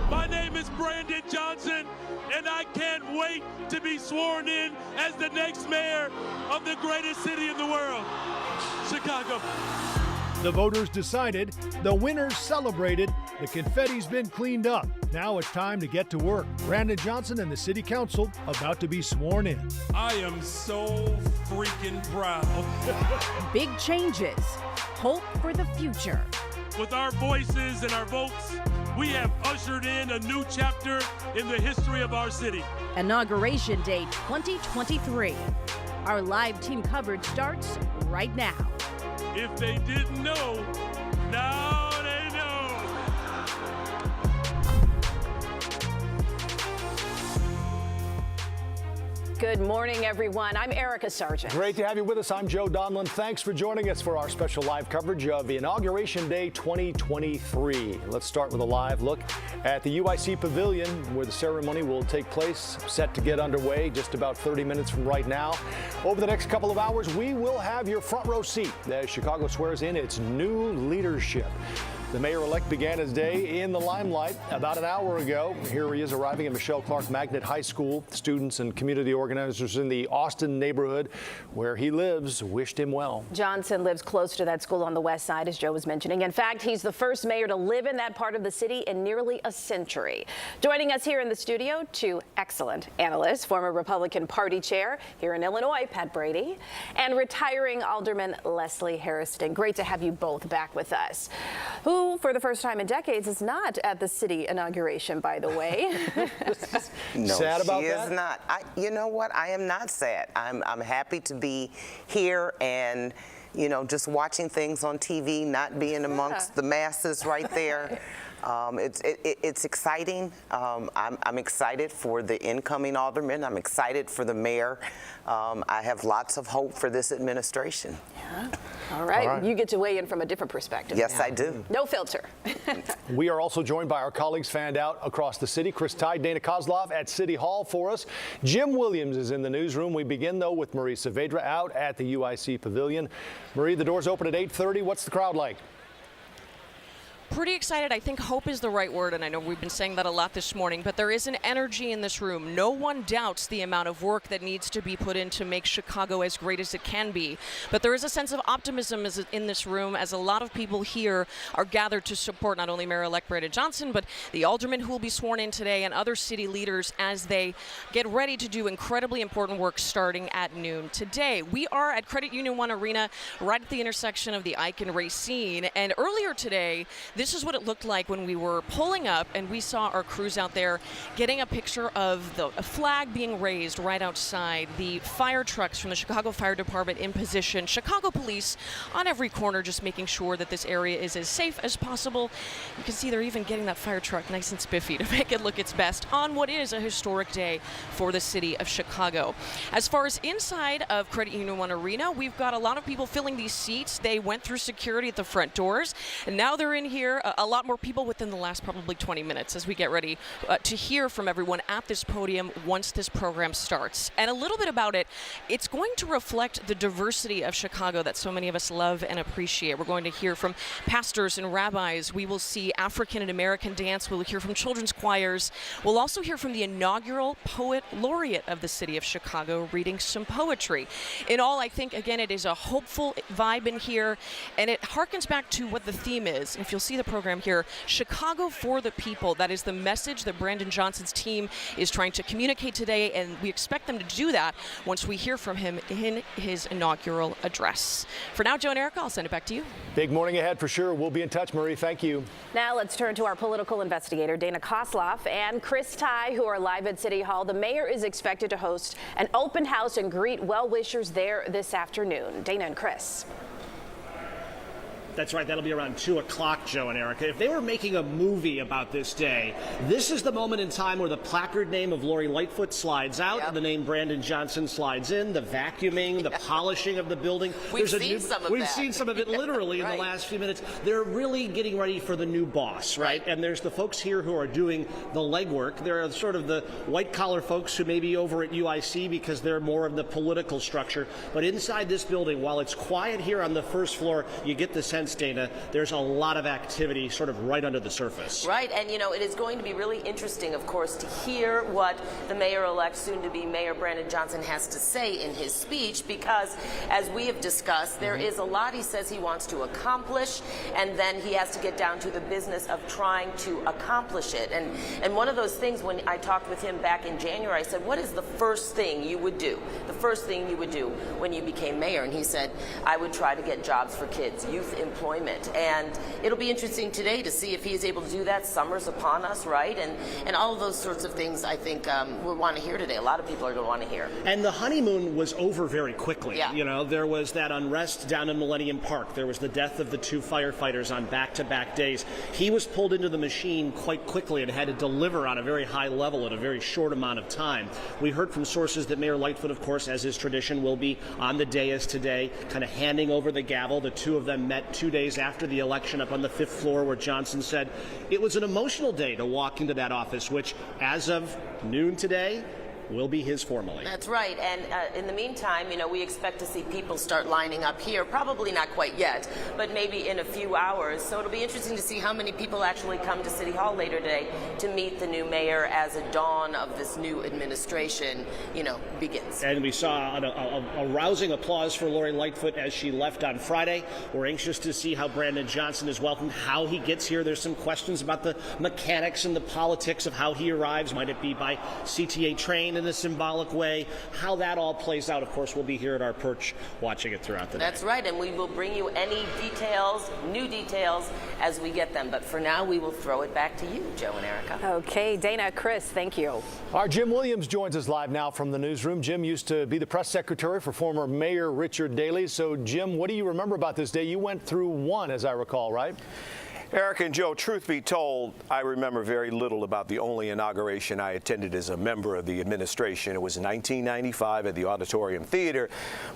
My name is Brandon Johnson, and I can't wait to be sworn in as the next mayor of the greatest city in the world, Chicago. The voters decided, the winners celebrated, the confetti's been cleaned up. Now it's time to get to work. Brandon Johnson and the City Council about to be sworn in. I am so freaking proud. Big changes, hope for the future. With our voices and our votes, we have ushered in a new chapter in the history of our city. Inauguration Day 2023. Our live team coverage starts right now. If they didn't know, now they know. Good morning, everyone. I'm Erica Sargent. Great to have you with us. I'm Joe Donlin. Thanks for joining us for our special live coverage of Inauguration Day 2023. Let's start with a live look at the UIC Pavilion, where the ceremony will take place, set to get underway just about 30 minutes from right now. Over the next couple of hours, we will have your front row seat as Chicago swears in its new leadership. The mayor-elect began his day in the limelight about an hour ago. Here he is arriving at Michelle Clark Magnet High School. Students and community organizers in the Austin neighborhood where he lives wished him well. Johnson lives close to that school on the west side, as Joe was mentioning. In fact, he's the first mayor to live in that part of the city in nearly a century. Joining us here in the studio, two excellent analysts, former Republican Party chair here in Illinois, Pat Brady, and retiring Alderman Leslie Harrison. Great to have you both back with us. Who, for the first time in decades, is not at the city inauguration, by the way. No, sad about she that? is not. You know what? I am not sad. I'm happy to be here and, you know, just watching things on TV, not being amongst the masses right there. It's exciting. I'm excited for the incoming alderman. I'm excited for the mayor. I have lots of hope for this administration. Yeah. All right. You get to weigh in from a different perspective. Yes, now. I do. No filter. We are also joined by our colleagues fanned out across the city. Chris Tye, Dana Kozlov at City Hall for us. Jim Williams is in the newsroom. We begin, though, with Marie Saavedra out at the UIC Pavilion. Marie, the doors open at 8:30. What's the crowd like? Pretty excited. I think hope is the right word, and I know we've been saying that a lot this morning, but there is an energy in this room. No one doubts the amount of work that needs to be put in to make Chicago as great as it can be. But there is a sense of optimism in this room as a lot of people here are gathered to support not only Mayor-elect Brandon Johnson, but the alderman who will be sworn in today and other city leaders as they get ready to do incredibly important work starting at noon today. We are at Credit Union One Arena, right at the intersection of the Ike and Racine, and earlier today, this is what it looked like when we were pulling up and we saw our crews out there getting a picture of a flag being raised right outside, the fire trucks from the Chicago Fire Department in position, Chicago police on every corner just making sure that this area is as safe as possible. You can see they're even getting that fire truck nice and spiffy to make it look its best on what is a historic day for the city of Chicago. As far as inside of Credit Union One Arena, we've got a lot of people filling these seats. They went through security at the front doors, and now they're in here. A lot more people within the last probably 20 minutes as we get ready to hear from everyone at this podium once this program starts. And a little bit about it, it's going to reflect the diversity of Chicago that so many of us love and appreciate. We're going to hear from pastors and rabbis. We will see African and American dance. We'll hear from children's choirs. We'll also hear from the inaugural poet laureate of the city of Chicago reading some poetry. In all, I think, again, it is a hopeful vibe in here, and it harkens back to what the theme is. If you'll see the program here, Chicago for the people. That is the message that Brandon Johnson's team is trying to communicate today, and we expect them to do that once we hear from him in his inaugural address. For now, Joe and Erica, I'll send it back to you. Big morning ahead for sure. We'll be in touch, Marie. Thank you. Now let's turn to our political investigator, Dana Kozlov, and Chris Tye, who are live at City Hall. The mayor is expected to host an open house and greet well-wishers there this afternoon. Dana and Chris. That's right. That'll be around 2 o'clock, Joe and Erica. If they were making a movie about this day, this is the moment in time where the placard name of Lori Lightfoot slides out and the name Brandon Johnson slides in, the vacuuming, the polishing of the building. We've seen some of it literally in the last few minutes. They're really getting ready for the new boss, right? And there's the folks here who are doing the legwork. There are sort of the white-collar folks who may be over at UIC because they're more of the political structure. But inside this building, while it's quiet here on the first floor, you get the sense sense, Dana, there's a lot of activity sort of right under the surface. Right, and you know, it is going to be really interesting, of course, to hear what the mayor-elect, soon-to-be Mayor Brandon Johnson, has to say in his speech, because as we have discussed, there is a lot he says he wants to accomplish, and then he has to get down to the business of trying to accomplish it. And one of those things, when I talked with him back in January, I said, what is the first thing you would do? The first thing you would do when you became mayor? And he said, I would try to get jobs for kids, youth employment. And it'll be interesting today to see if he is able to do that. Summer's upon us, right? And all of those sorts of things, I think, we'll want to hear today. A lot of people are going to want to hear. And the honeymoon was over very quickly. Yeah. You know, there was that unrest down in Millennium Park. There was the death of the 2 firefighters on back-to-back days. He was pulled into the machine quite quickly and had to deliver on a very high level in a very short amount of time. We heard from sources that Mayor Lightfoot, of course, as is tradition, will be on the dais today, kind of handing over the gavel. The two of them met 2 days after the election up on the 5th floor, where Johnson said it was an emotional day to walk into that office, which, as of noon today, will be his formally. That's right. And in the meantime, you know, we expect to see people start lining up here. Probably not quite yet, but maybe in a few hours. So it'll be interesting to see how many people actually come to City Hall later today to meet the new mayor as the dawn of this new administration, you know, begins. And we saw a rousing applause for Lori Lightfoot as she left on Friday. We're anxious to see how Brandon Johnson is welcomed, how he gets here. There's some questions about the mechanics and the politics of how he arrives. Might it be by CTA train in a symbolic way? How that all plays out, of course, we'll be here at our perch watching it throughout the day. That's right, and we will bring you any details, new details, as we get them. But for now, we will throw it back to you, Joe and Erica. Okay, Dana, Chris, thank you. Our Jim Williams joins us live now from the newsroom. Jim used to be the press secretary for former Mayor Richard Daley. So, Jim, what do you remember about this day? You went through one, as I recall, right? Eric and Joe, truth be told, I remember very little about the only inauguration I attended as a member of the administration. It was in 1995 at the Auditorium Theater,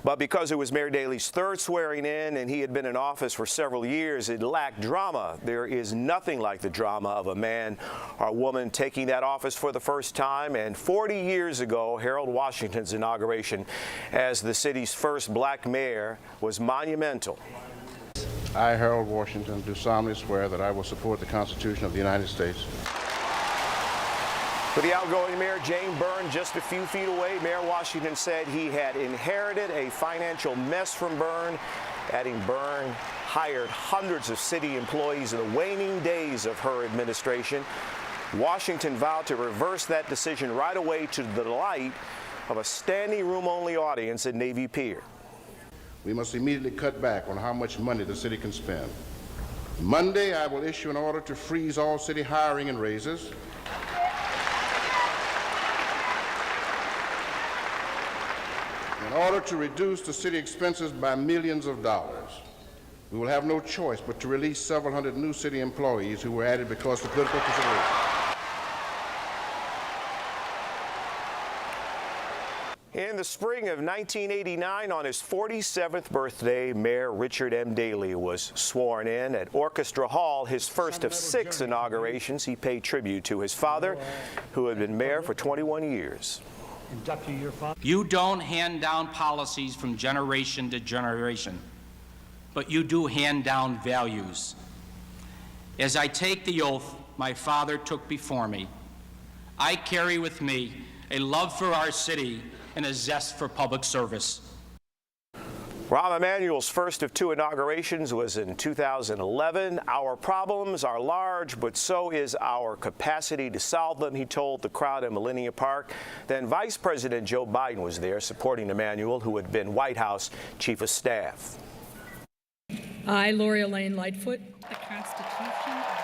but because it was Mayor Daley's third swearing in and he had been in office for several years, it lacked drama. There is nothing like the drama of a man or woman taking that office for the first time, and 40 years ago, Harold Washington's inauguration as the city's first black mayor was monumental. I, Harold Washington, do solemnly swear that I will support the Constitution of the United States. For the outgoing mayor, Jane Byrne, just a few feet away, Mayor Washington said he had inherited a financial mess from Byrne, adding Byrne hired hundreds of city employees in the waning days of her administration. Washington vowed to reverse that decision right away, to the delight of a standing room only audience at Navy Pier. We must immediately cut back on how much money the city can spend. Monday, I will issue an order to freeze all city hiring and raises. In order to reduce the city expenses by millions of dollars. We will have no choice but to release several hundred new city employees who were added because of political considerations. In the spring of 1989, on his 47th birthday, Mayor Richard M. Daley was sworn in at Orchestra Hall, his first of 6 inaugurations. He paid tribute to his father, who had been mayor for 21 years. You don't hand down policies from generation to generation, but you do hand down values. As I take the oath my father took before me, I carry with me a love for our city and a zest for public service. Rahm Emanuel's first of 2 inaugurations was in 2011. Our problems are large, but so is our capacity to solve them, he told the crowd in Millennium Park. Then Vice President Joe Biden was there supporting Emanuel, who had been White House Chief of Staff. I, Lori Elaine Lightfoot, the Constitution of the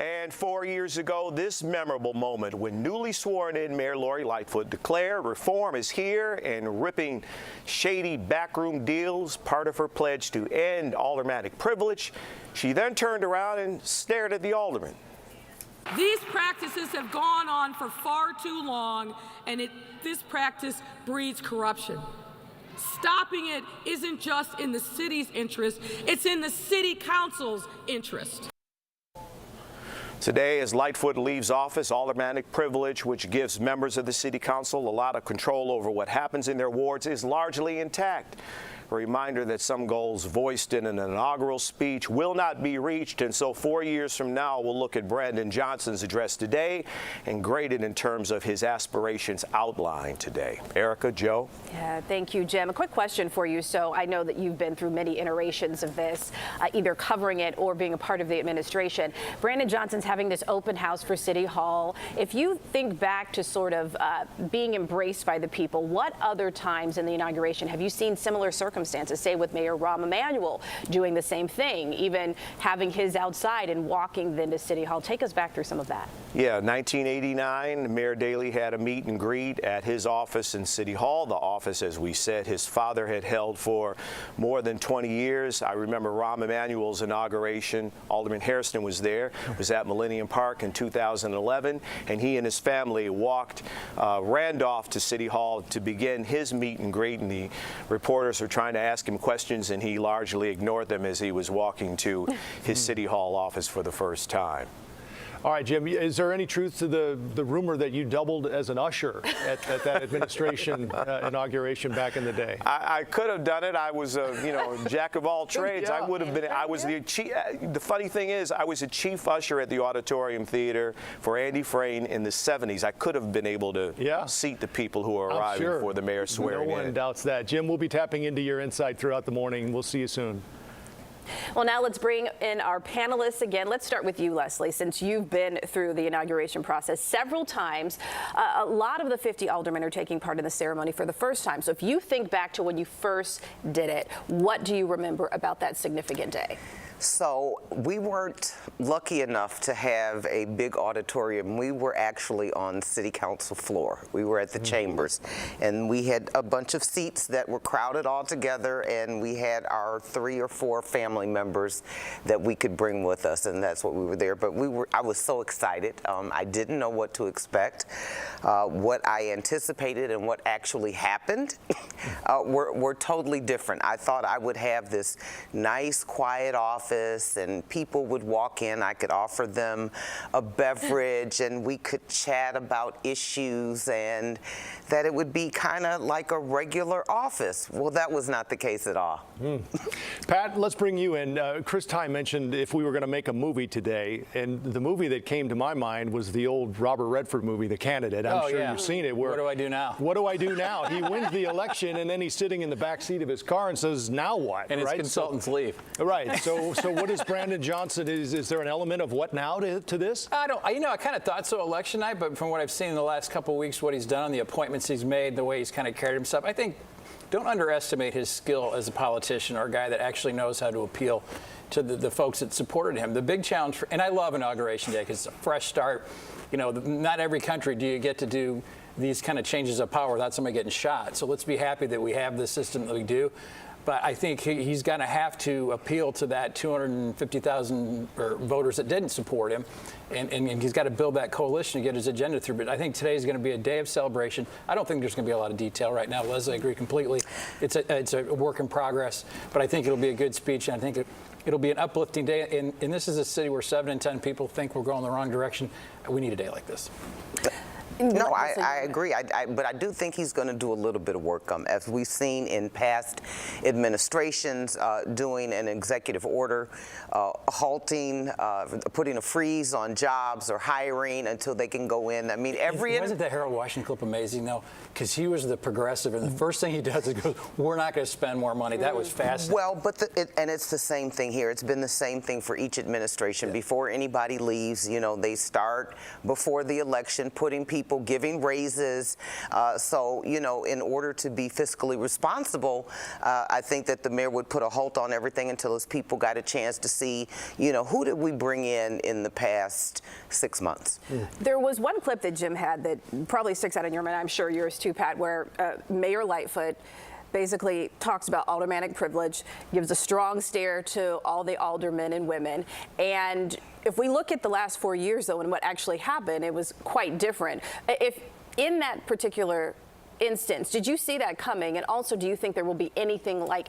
And 4 years ago, this memorable moment when newly sworn-in Mayor Lori Lightfoot declared reform is here and ripping shady backroom deals, part of her pledge to end aldermanic privilege. She then turned around and stared at the alderman. These practices have gone on for far too long, and this practice breeds corruption. Stopping it isn't just in the city's interest, it's in the city council's interest. Today, as Lightfoot leaves office, aldermanic privilege, which gives members of the City Council a lot of control over what happens in their wards, is largely intact. A reminder that some goals voiced in an inaugural speech will not be reached, and so 4 years from now, we'll look at Brandon Johnson's address today and grade it in terms of his aspirations outlined today. Erica, Joe? Yeah, thank you, Jim. A quick question for you. So I know that you've been through many iterations of this, either covering it or being a part of the administration. Brandon Johnson's having this open house for City Hall. If you think back to sort of being embraced by the people, what other times in the inauguration have you seen similar circumstances, say with Mayor Rahm Emanuel doing the same thing, even having his outside and walking then to City Hall? Take us back through some of that. Yeah, 1989, Mayor Daley had a meet and greet at his office in City Hall, the office, as we said, his father had held for more than 20 years. I remember Rahm Emanuel's inauguration. Alderman Hairston was there, was at Millennium Park in 2011, and he and his family walked Randolph to City Hall to begin his meet and greet, and the reporters were trying to ask him questions, and he largely ignored them as he was walking to his City Hall office for the first time. All right, Jim, is there any truth to the rumor that you doubled as an usher at that administration inauguration back in the day? I could have done it. I was a jack of all trades. Yeah. I would have been. I was the chief. The funny thing is, I was a chief usher at the Auditorium Theater for Andy Frayne in the 70s. I could have been able to seat the people who are arriving for the mayor's swearing in. No one doubts that. Jim, we'll be tapping into your insight throughout the morning. We'll see you soon. Well, now let's bring in our panelists again. Let's start with you, Leslie, since you've been through the inauguration process several times. A lot of the 50 aldermen are taking part in the ceremony for the first time. So if you think back to when you first did it, what do you remember about that significant day? So we weren't lucky enough to have a big auditorium. We were actually on City Council floor. We were at the chambers, and we had a bunch of seats that were crowded all together, and we had our 3 or 4 family members that we could bring with us, and that's what we were there. But I was so excited. I didn't know what to expect. What I anticipated and what actually happened were totally different. I thought I would have this nice, quiet office, and people would walk in. I could offer them a beverage, and we could chat about issues, and that it would be kind of like a regular office. Well, that was not the case at all. Pat, let's bring you in. Chris Ty mentioned if we were going to make a movie today, and the movie that came to my mind was the old Robert Redford movie, The Candidate. I'm sure you've seen it. What do I do now? What do I do now? He wins the election, and then he's sitting in the back seat of his car and says, now what? And his consultants leave. Right. So what is Brandon Johnson? Is there an element of what now to this? I kind of thought so election night, but from what I've seen in the last couple of weeks, what he's done, the appointments he's made, the way he's kind of carried himself, I think don't underestimate his skill as a politician or a guy that actually knows how to appeal to the folks that supported him. The big challenge, and I love Inauguration Day because it's a fresh start. Not every country do you get to do these kind of changes of power without somebody getting shot. So let's be happy that we have the system that we do. But I think he's going to have to appeal to that 250,000 voters that didn't support him, and he's got to build that coalition to get his agenda through. But I think today is going to be a day of celebration. I don't think there's going to be a lot of detail right now. Leslie, I agree completely. It's a work in progress, but I think it'll be a good speech, and I think it'll be an uplifting day. And this is a city where 7 in 10 people think we're going the wrong direction. We need a day like this. No, I agree. But I do think he's going to do a little bit of work. As we've seen in past administrations, doing an executive order, halting, putting a freeze on jobs or hiring until they can go in. I mean, Wasn't the Harold Washington clip amazing, though? Because he was the progressive, and the first thing he does is goes, we're not going to spend more money. That was fascinating. Well, but and it's the same thing here. It's been the same thing for each administration. Before anybody leaves, they start before the election putting people, giving raises. So, in order to be fiscally responsible, I think that the mayor would put a halt on everything until his people got a chance to see, who did we bring in the past 6 months. There was one clip that Jim had that probably sticks out in your mind, I'm sure yours too, Pat, where Mayor Lightfoot basically talks about aldermanic privilege, gives a strong stare to all the aldermen and women. And if we look at the last 4 years, though, and what actually happened, it was quite different. If in that particular instance, did you see that coming? And also, do you think there will be anything like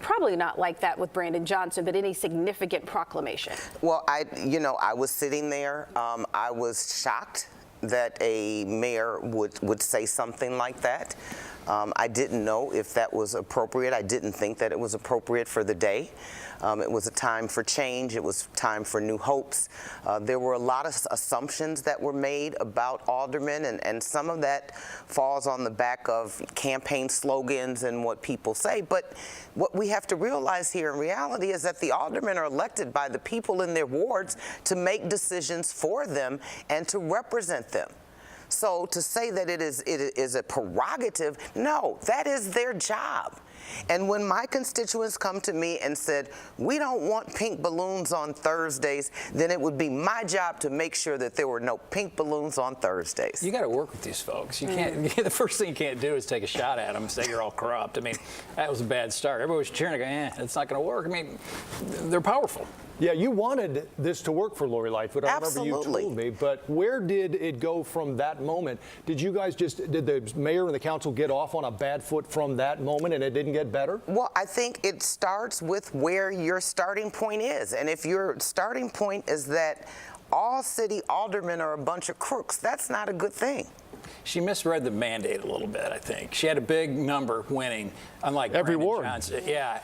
probably not like that with Brandon Johnson, but any significant proclamation? Well, I was sitting there. I was shocked that a mayor would say something like that. I didn't know if that was appropriate. I didn't think that it was appropriate for the day. It was a time for change. It was time for new hopes. There were a lot of assumptions that were made about aldermen, and some of that falls on the back of campaign slogans and what people say. But what we have to realize here in reality is that the aldermen are elected by the people in their wards to make decisions for them and to represent them. So to say that it is a prerogative, no, that is their job. And when my constituents come to me and said, we don't want pink balloons on Thursdays, then it would be my job to make sure that there were no pink balloons on Thursdays. You got to work with these folks. You can't. The first thing you can't do is take a shot at them and say you're all corrupt. I mean, that was a bad start. Everybody was cheering and go, it's not going to work. I mean, they're powerful. Yeah, you wanted this to work for Lori Lightfoot. I remember you told me, but where did it go from that moment? Did the mayor and the council get off on a bad foot from that moment and it didn't get better? Well, I think it starts with where your starting point is. And if your starting point is that all city aldermen are a bunch of crooks, that's not a good thing. She misread the mandate a little bit, I think. She had a big number winning, unlike every Brandon ward. Johnson. Yeah.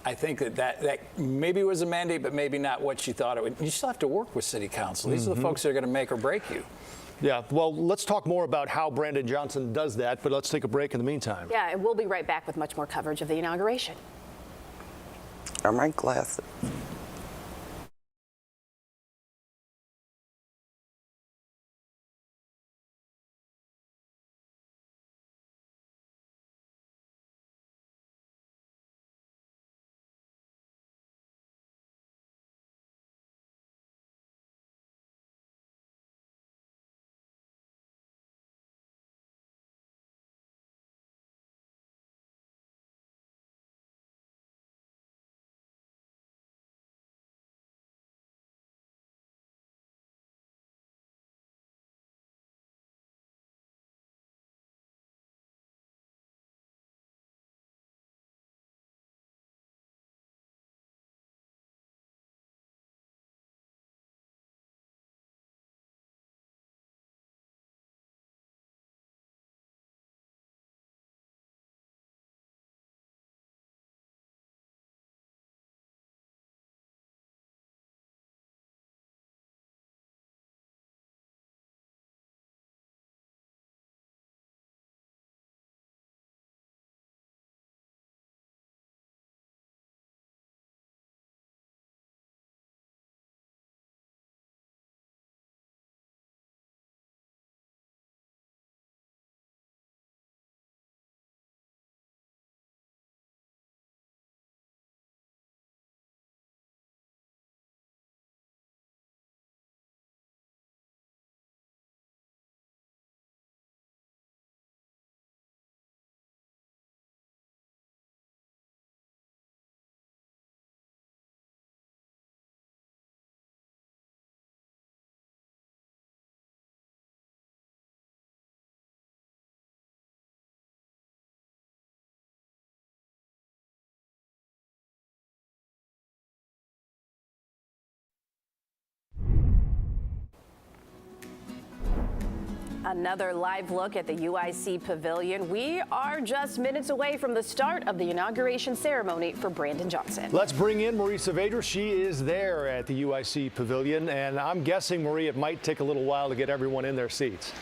I think that maybe was a mandate, but maybe not what she thought it would. You still have to work with city council. These are the folks that are going to make or break you. Yeah, well, let's talk more about how Brandon Johnson does that, but let's take a break in the meantime. Yeah, and we'll be right back with much more coverage of the inauguration. Are my glasses? Another live look at the UIC Pavilion. We are just minutes away from the start of the inauguration ceremony for Brandon Johnson. Let's bring in Marie Saavedra. She is there at the UIC Pavilion, and I'm guessing, Marie, it might take a little while to get everyone in their seats.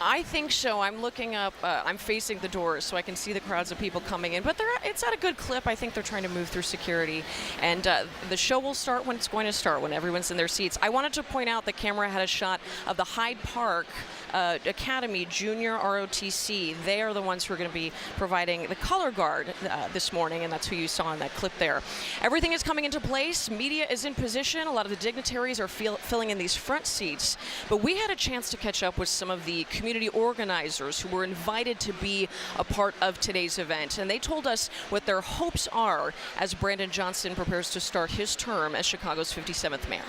I think so. I'm looking up. I'm facing the doors so I can see the crowds of people coming in. But it's at a good clip. I think they're trying to move through security. And the show will start when it's going to start, when everyone's in their seats. I wanted to point out the camera had a shot of the Hyde Park Academy Junior ROTC. They are the ones who are going to be providing the color guard this morning, and that's who you saw in that clip there. Everything is coming into place. Media is in position. A lot of the dignitaries are filling in these front seats. But we had a chance to catch up with some of the community organizers who were invited to be a part of today's event, and they told us what their hopes are as Brandon Johnson prepares to start his term as Chicago's 57th mayor.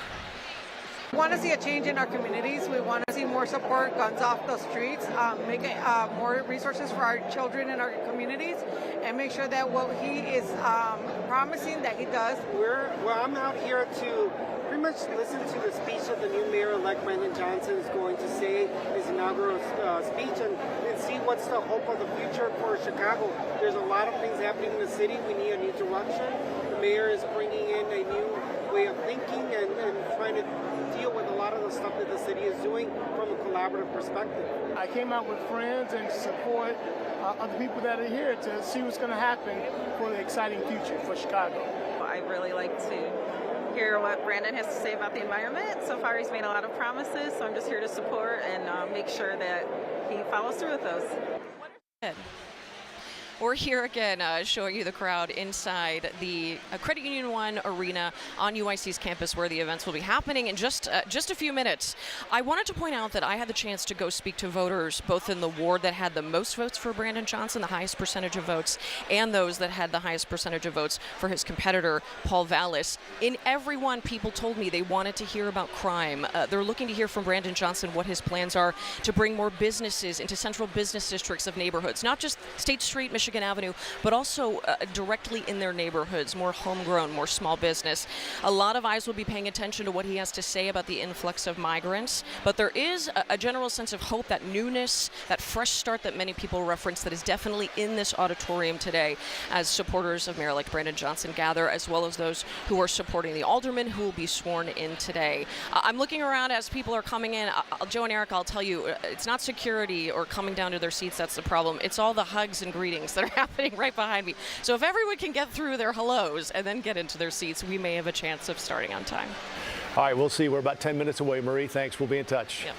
We want to see a change in our communities. We want to see more support, guns off the streets, make it, more resources for our children in our communities, and make sure that what he is promising that he does. Well, I'm out here to pretty much listen to the speech that the new mayor-elect Brandon Johnson is going to say, his inaugural speech, and see what's the hope of the future for Chicago. There's a lot of things happening in the city. We need a new direction. The mayor is bringing in a new way of thinking and trying to deal with a lot of the stuff that the city is doing from a collaborative perspective. I came out with friends and support other people that are here to see what's going to happen for the exciting future for Chicago. I really like to hear what Brandon has to say about the environment. So far he's made a lot of promises, so I'm just here to support and make sure that he follows through with those. We're here again showing you the crowd inside the Credit Union 1 Arena on UIC's campus where the events will be happening in just a few minutes. I wanted to point out that I had the chance to go speak to voters both in the ward that had the most votes for Brandon Johnson, the highest percentage of votes, and those that had the highest percentage of votes for his competitor, Paul Vallis. In every one, people told me they wanted to hear about crime. They're looking to hear from Brandon Johnson what his plans are to bring more businesses into central business districts of neighborhoods, not just State Street, Michigan Avenue, but also directly in their neighborhoods, more homegrown, more small business. A lot of eyes will be paying attention to what he has to say about the influx of migrants, but there is a general sense of hope, that newness, that fresh start that many people reference that is definitely in this auditorium today as supporters of Mayor-elect Brandon Johnson gather, as well as those who are supporting the alderman who will be sworn in today. I'm looking around as people are coming in. Joe and Eric, I'll tell you, it's not security or coming down to their seats that's the problem. It's all the hugs and greetings that are happening right behind me. So if everyone can get through their hellos and then get into their seats, we may have a chance of starting on time. All right, we'll see. We're about 10 minutes away, Marie. Thanks. We'll be in touch. Yep.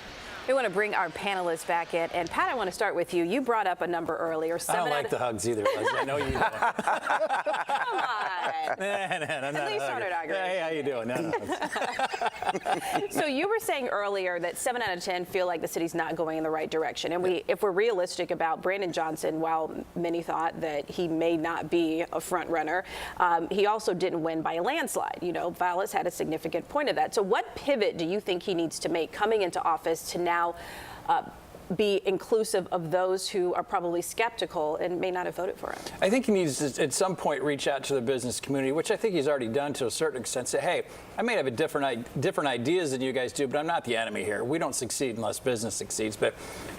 We want to bring our panelists back in. And Pat, I want to start with you. You brought up a number earlier. I don't like the hugs either, Leslie. I know you don't. Come on. At least on Inauguration. Hey, how you doing? No. So you were saying earlier that 7 out of 10 feel like the city's not going in the right direction. And if we're realistic about Brandon Johnson, while many thought that he may not be a front runner, he also didn't win by a landslide. You know, Vallis had a significant point of that. So what pivot do you think he needs to make coming into office to now be inclusive of those who are probably skeptical and may not have voted for him? I think he needs to, at some point, reach out to the business community, which I think he's already done to a certain extent. Say, hey, I may have different ideas than you guys do, but I'm not the enemy here. We don't succeed unless business succeeds. But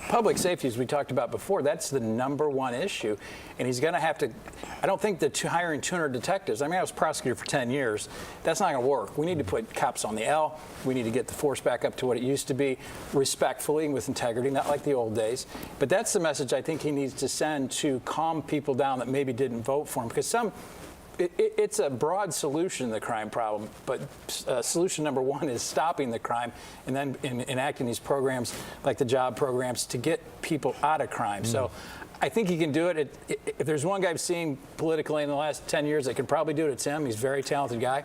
public safety, as we talked about before, that's the #1 issue. And he's going to have to, I don't think that hiring 200 detectives, I mean, I was prosecutor for 10 years. That's not going to work. We need to put cops on the L. We need to get the force back up to what it used to be, respectfully and with integrity, not like the old days. But that's the message I think he needs to send to calm people down that maybe didn't vote for him. Because it's a broad solution to the crime problem, but solution #1 is stopping the crime and then enacting these programs like the job programs to get people out of crime. So I think he can do it. If there's one guy I've seen politically in the last 10 years that could probably do it, it's him. He's a very talented guy.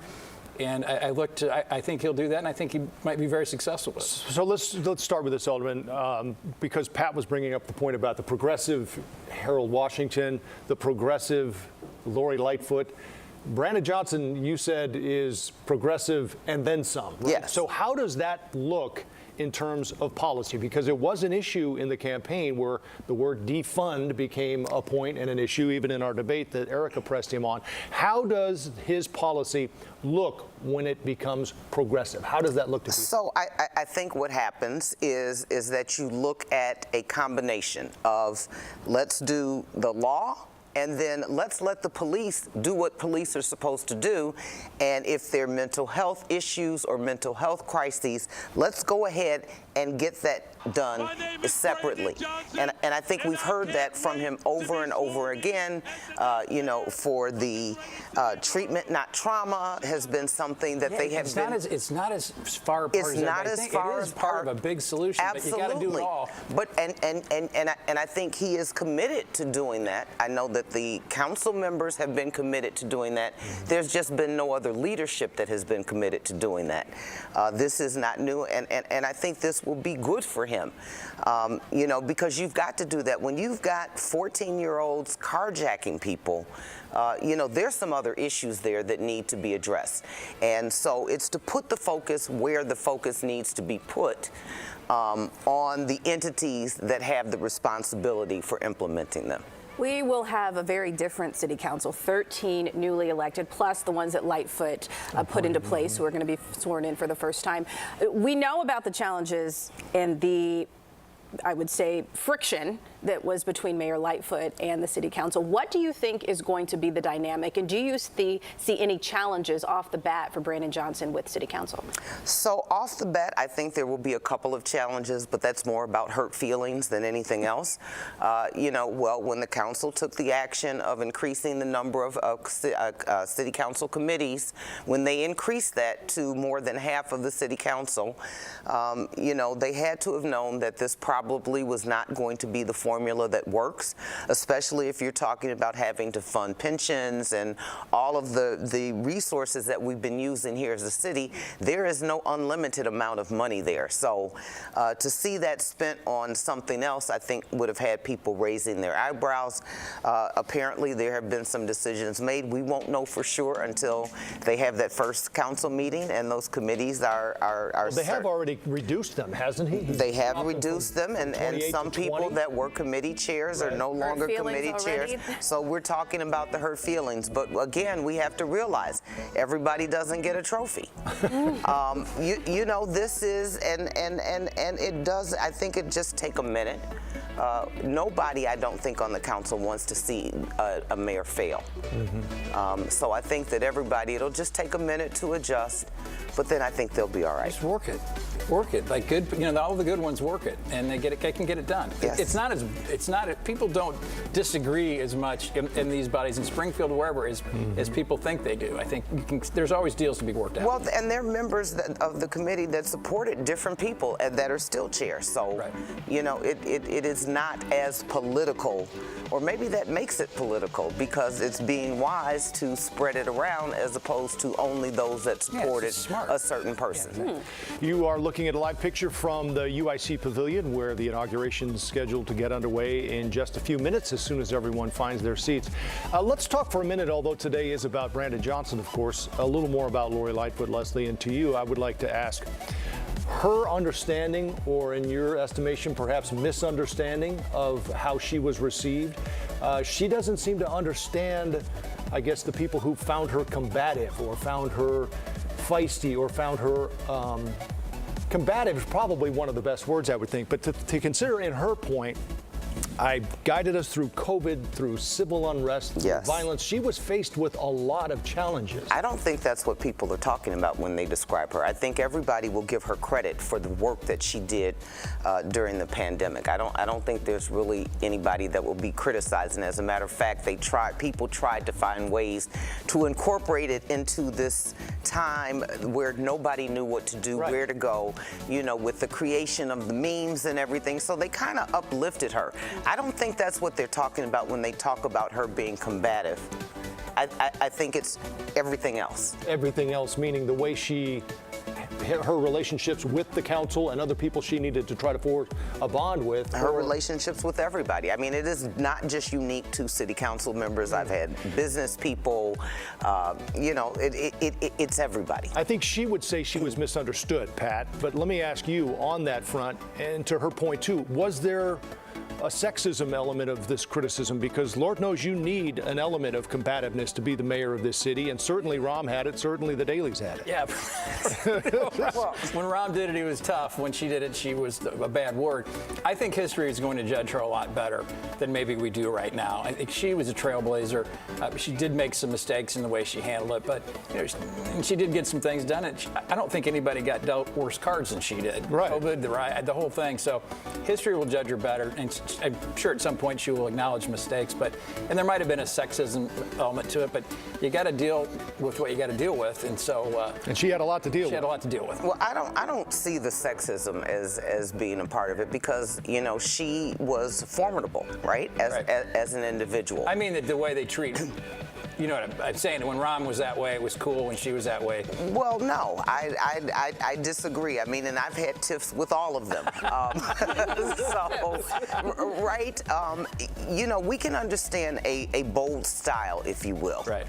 And I think he'll do that, and I think he might be very successful with it. So let's start with this, Alderman, because Pat was bringing up the point about the progressive Harold Washington, the progressive Lori Lightfoot. Brandon Johnson, you said, is progressive and then some. Right? Yes. So how does that look in terms of policy? Because it was an issue in the campaign where the word defund became a point and an issue, even in our debate that Erica pressed him on. How does his policy look when it becomes progressive? How does that look to you? So I think what happens is that you look at a combination of let's do the law, and then let's let the police do what police are supposed to do. And if there are mental health issues or mental health crises, let's go ahead and get that done separately. And I think we've heard that from him over and over again. You know, for the treatment, not trauma, has been something that they have been. It's not as far apart as not as far as part of a big solution. Absolutely. But you got to do it all. But and I think he is committed to doing that. I know that that the council members have been committed to doing that. There's just been no other leadership that has been committed to doing that. This is not new, and I think this will be good for him, you know, because you've got to do that. When you've got 14-year-olds carjacking people, you know, there's some other issues there that need to be addressed. And so it's to put the focus where the focus needs to be put on the entities that have the responsibility for implementing them. We will have a very different city council, 13 newly elected, plus the ones that Lightfoot put into place who are going to be sworn in for the first time. We know about the challenges and the, I would say, friction that was between Mayor Lightfoot and the city council. What do you think is going to be the dynamic, and do you see any challenges off the bat for Brandon Johnson with city council? So off the bat, I think there will be a couple of challenges, but that's more about hurt feelings than anything else. You know, well, when the council took the action of increasing the number of city council committees, when they increased that to more than half of the city council, you know, they had to have known that this probably was not going to be the formula that works, especially if you're talking about having to fund pensions and all of the resources that we've been using here as a city. There is no unlimited amount of money there. So to see that spent on something else, I think would have had people raising their eyebrows. Apparently there have been some decisions made. We won't know for sure until they have that first council meeting and those committees are well, they have already reduced them, hasn't he? They have reduced them, and some people that were committee chairs are no longer committee chairs. So we're talking about the hurt feelings. But again, we have to realize everybody doesn't get a trophy. You know, this is, and it does, I think it just take a minute. Nobody, I don't think, on the council wants to see a mayor fail. So I think that everybody, it'll just take a minute to adjust, but then I think they'll be all right. Just work it. Work it. Like good, you know, all the good ones work it, and they get it. They can get it done. Yes. It's not. People don't disagree as much in these bodies in Springfield or wherever as people think they do. I think there's always deals to be worked out. Well, and there are members of the committee that supported different people that are still chairs. So, you know, it is not as political, or maybe that makes it political because it's being wise to spread it around as opposed to only those that supported a certain person. You are looking at a live picture from the UIC Pavilion where the inauguration is scheduled to get underway in just a few minutes as soon as everyone finds their seats. Let's talk for a minute, although today is about Brandon Johnson, of course, a little more about Lori Lightfoot, Leslie, and to you, I would like to ask her understanding, or in your estimation, perhaps misunderstanding of how she was received. She doesn't seem to understand, I guess, the people who found her combative or found her feisty or found her combative is probably one of the best words, I would think. But to consider in her point, I guided us through COVID, through civil unrest, through violence. She was faced with a lot of challenges. I don't think that's what people are talking about when they describe her. I think everybody will give her credit for the work that she did during the pandemic. I don't think there's really anybody that will be criticizing. As a matter of fact, people tried to find ways to incorporate it into this time where nobody knew what to do, where to go, you know, with the creation of the memes and everything. So they kind of uplifted her. I don't think that's what they're talking about when they talk about her being combative. I think it's everything else. Everything else, meaning the way her relationships with the council and other people she needed to try to forge a bond with. Her relationships with everybody. I mean, it is not just unique to city council members. I've had business people, you know, it's everybody. I think she would say she was misunderstood, Pat, but let me ask you on that front, and to her point too, was there a sexism element of this criticism? Because Lord knows you need an element of combativeness to be the mayor of this city, and certainly Rahm had it, certainly the Dailies had it. Yeah. When Rahm did it, he was tough. When she did it, she was a bad word. I think history is going to judge her a lot better than maybe we do right now. I think she was a trailblazer. She did make some mistakes in the way she handled it, but you know, and she did get some things done. And I don't think anybody got dealt worse cards than she did. Right. COVID, the whole thing. So history will judge her better. And I'm sure at some point she will acknowledge mistakes, and there might have been a sexism element to it, but you got to deal with what you got to deal with, and so. And she had a lot to deal with. She had a lot to deal with. Well, I don't see the sexism as being a part of it because, you know, she was formidable, right? As an individual. I mean, the way they treat. You know what I'm saying? When Ron was that way, it was cool. When she was that way. Well, no, I disagree. I mean, and I've had tiffs with all of them. So, right? You know, we can understand a bold style, if you will. Right.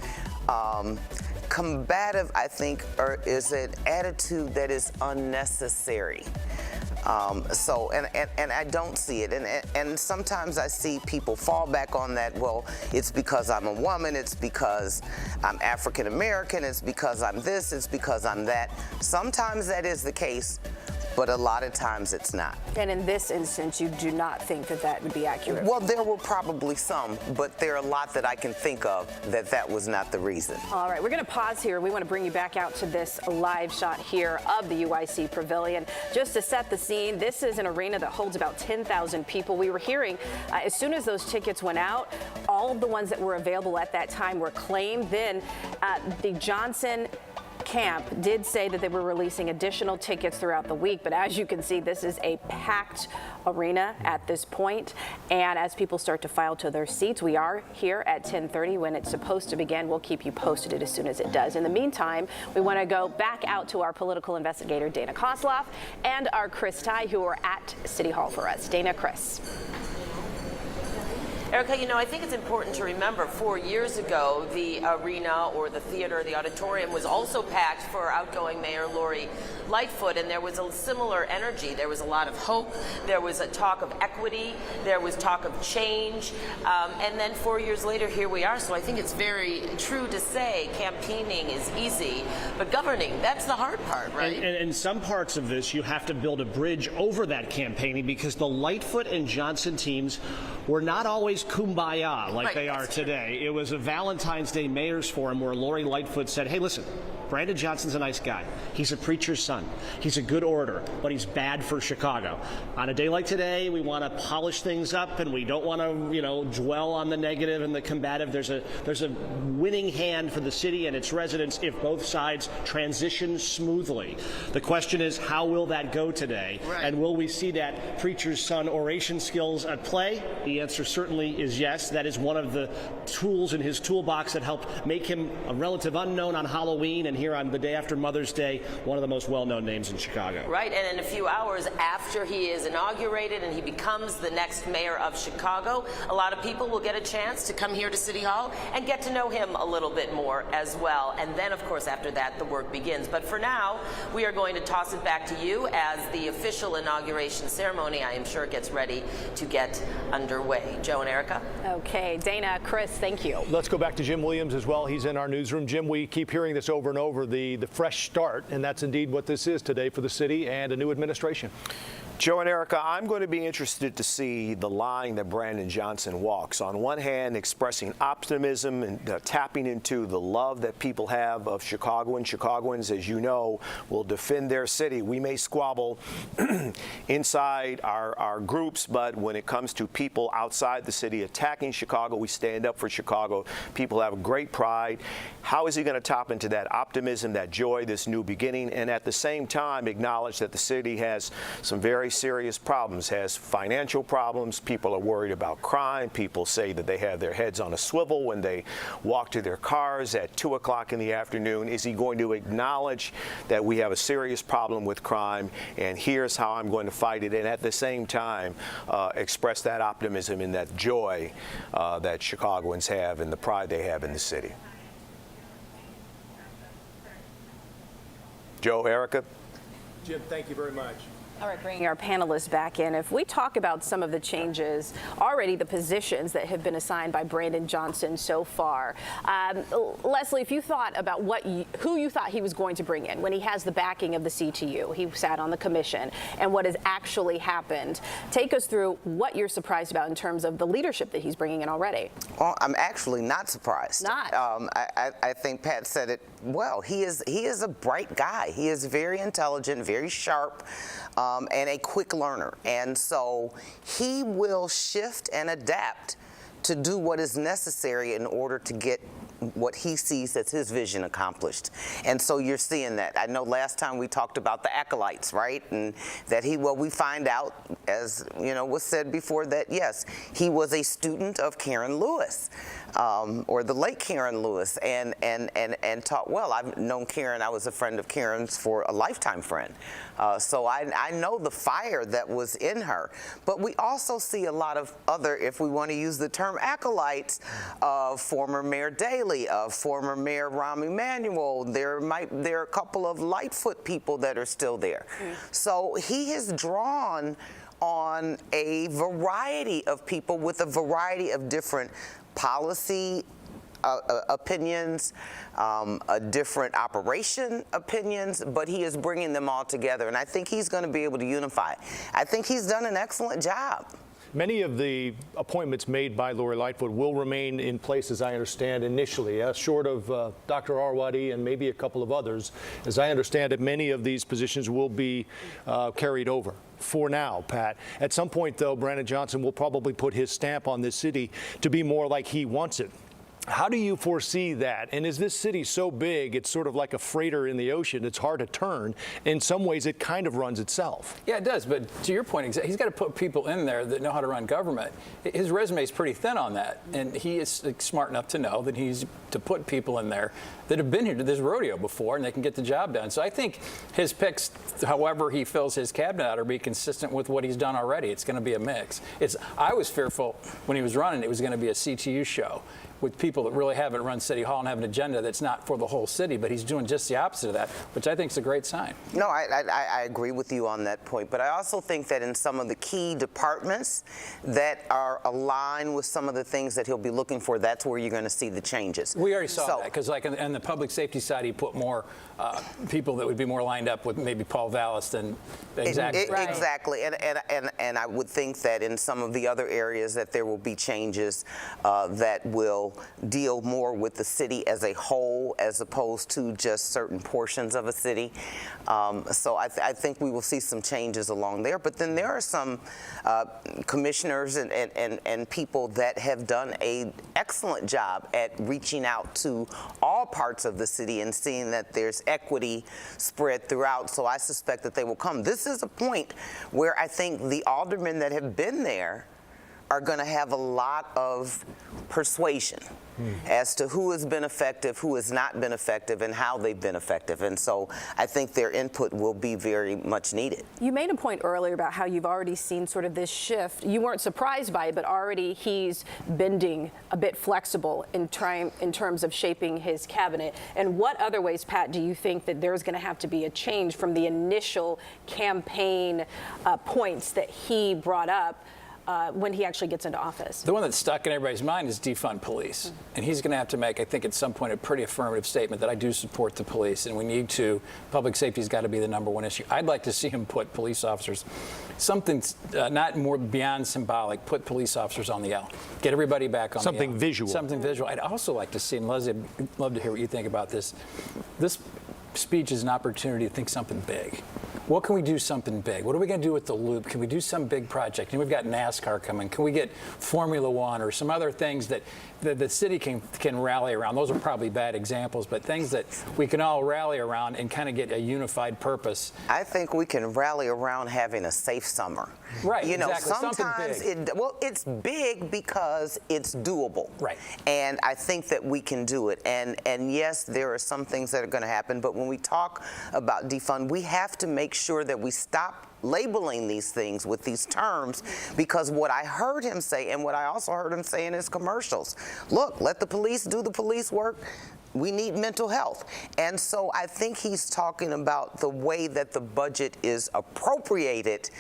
Combative, I think, is an attitude that is unnecessary. And I don't see it, and sometimes I see people fall back on that. Well, it's because I'm a woman, it's because I'm African American, it's because I'm this, it's because I'm that. Sometimes that is the case, but a lot of times it's not. And in this instance, you do not think that would be accurate? Well, there were probably some, but there are a lot that I can think of that was not the reason. All right, we're going to pause here. We want to bring you back out to this live shot here of the UIC Pavilion. Just to set the scene, this is an arena that holds about 10,000 people. We were hearing as soon as those tickets went out, all of the ones that were available at that time were claimed. Then the Johnson camp did say that they were releasing additional tickets throughout the week, but as you can see, this is a packed arena at this point, and as people start to file to their seats, we are here at 10:30 when it's supposed to begin. We'll keep you posted as soon as it does. In the meantime, we want to go back out to our political investigator Dana Kosloff and our Chris Ty, who are at City Hall for us. Dana, Chris. Erica, you know, I think it's important to remember 4 years ago, the arena or the theater, the auditorium was also packed for outgoing Mayor Lori Lightfoot, and there was a similar energy. There was a lot of hope. There was a talk of equity. There was talk of change. And then 4 years later, here we are. So I think it's very true to say campaigning is easy, but governing, that's the hard part, right? And in some parts of this, you have to build a bridge over that campaigning because the Lightfoot and Johnson teams were not always kumbaya like they are today. It was a Valentine's Day Mayor's Forum where Lori Lightfoot said, hey, listen, Brandon Johnson's a nice guy. He's a preacher's son. He's a good orator, but he's bad for Chicago. On a day like today, we want to polish things up and we don't want to, you know, dwell on the negative and the combative. There's a winning hand for the city and its residents if both sides transition smoothly. The question is, how will that go today? Right. And will we see that preacher's son oration skills at play? The answer certainly is yes. That is one of the tools in his toolbox that help make him a relative unknown on Halloween and here on the day after Mother's Day, one of the most well-known names in Chicago. Right, and in a few hours after he is inaugurated and he becomes the next mayor of Chicago, a lot of people will get a chance to come here to City Hall and get to know him a little bit more as well. And then, of course, after that, the work begins. But for now, we are going to toss it back to you as the official inauguration ceremony, I am sure, gets ready to get underway. Joe and Erica. Okay, Dana, Chris, thank you. Let's go back to Jim Williams as well. He's in our newsroom. Jim, we keep hearing this over and over, the fresh start, and that's indeed what this is today for the city and a new administration. Joe and Erica, I'm going to be interested to see the line that Brandon Johnson walks. On one hand, expressing optimism and tapping into the love that people have of Chicago, and Chicagoans, as you know, will defend their city. We may squabble inside our groups, but when it comes to people outside the city attacking Chicago, we stand up for Chicago. People have a great pride. How is he going to tap into that optimism, that joy, this new beginning, and at the same time acknowledge that the city has some very serious problems, has financial problems. People are worried about crime. People say that they have their heads on a swivel when they walk to their cars at 2 o'clock in the afternoon. Is he going to acknowledge that we have a serious problem with crime, and here's how I'm going to fight it, and at the same time express that optimism and that joy that Chicagoans have and the pride they have in the city? Joe, Erica? Jim, thank you very much. All right, bringing our panelists back in. If we talk about some of the changes, already the positions that have been assigned by Brandon Johnson so far. Leslie, if you thought about who you thought he was going to bring in when he has the backing of the CTU, he sat on the commission, and what has actually happened, take us through what you're surprised about in terms of the leadership that he's bringing in already. Well, I'm actually not surprised. Not? I think Pat said it well. He is a bright guy. He is very intelligent, very very sharp, and a quick learner. And so he will shift and adapt to do what is necessary in order to get what he sees as his vision accomplished. And so you're seeing that. I know last time we talked about the acolytes, right? And that we find out, as was said before, that yes, he was a student of Karen Lewis, or the late Karen Lewis, and taught well. I've known Karen. I was a friend of Karen's for a lifetime friend. So I know the fire that was in her. But we also see a lot of other, if we want to use the term acolytes, of former Mayor Daley, of former Mayor Rahm Emanuel. There are a couple of Lightfoot people that are still there. So he has drawn on a variety of people with a variety of different policy opinions, different operation opinions, but he is bringing them all together, and I think he's going to be able to unify. I think he's done an excellent job. Many of the appointments made by Lori Lightfoot will remain in place, as I understand, initially, short of Dr. Arwady and maybe a couple of others. As I understand it, many of these positions will be carried over. For now, Pat. At some point, though, Brandon Johnson will probably put his stamp on this city to be more like he wants it. How do you foresee that? And is this city so big, it's sort of like a freighter in the ocean, it's hard to turn? In some ways, it kind of runs itself. Yeah, it does. But to your point, he's got to put people in there that know how to run government. His resume is pretty thin on that. And he is smart enough to know that he's to put people in there that have been here to this rodeo before and they can get the job done. So I think his picks, however he fills his cabinet out, are be consistent with what he's done already. It's going to be a mix. I was fearful when he was running it was going to be a CTU show with people that really haven't run City Hall and have an agenda that's not for the whole city, but he's doing just the opposite of that, which I think is a great sign. No, I agree with you on that point, but I also think that in some of the key departments that are aligned with some of the things that he'll be looking for, that's where you're going to see the changes. We already saw that, because like on the public safety side, he put more people that would be more lined up with maybe Paul Vallis than exactly. Exactly, and I would think that in some of the other areas that there will be changes that will deal more with the city as a whole as opposed to just certain portions of a city. So I think we will see some changes along there. But then there are some commissioners and people that have done an excellent job at reaching out to all parts of the city and seeing that there's equity spread throughout. So I suspect that they will come. This is a point where I think the aldermen that have been there are going to have a lot of persuasion as to who has been effective, who has not been effective, and how they've been effective. And so I think their input will be very much needed. You made a point earlier about how you've already seen sort of this shift. You weren't surprised by it, but already he's bending a bit flexible in terms of shaping his cabinet. And what other ways, Pat, do you think that there's going to have to be a change from the initial campaign points that he brought up when he actually gets into office? The one that's stuck in everybody's mind is defund police. And he's going to have to make, I think, at some point, a pretty affirmative statement that I do support the police, and we need to. Public safety's got to be the #1 issue. I'd like to see him put police officers, something not more beyond symbolic, put police officers on the L. Get everybody back on the L. Something visual. Something visual. I'd also like to see, and Leslie, I'd love to hear what you think about this. This speech is an opportunity to think something big. What can we do something big? What are we going to do with the loop? Can we do some big project? And we've got NASCAR coming. Can we get Formula One or some other things that the city can rally around? Those are probably bad examples, but things that we can all rally around and kind of get a unified purpose. I think we can rally around having a safe summer. Right, you know, exactly. sometimes it's big because it's doable. Right. And I think that we can do it. And yes, there are some things that are going to happen, but when we talk about defund, we have to make sure that we stop labeling these things with these terms, because what I heard him say, and what I also heard him say in his commercials, look, let the police do the police work. We need mental health. And so I think he's talking about the way that the budget is appropriated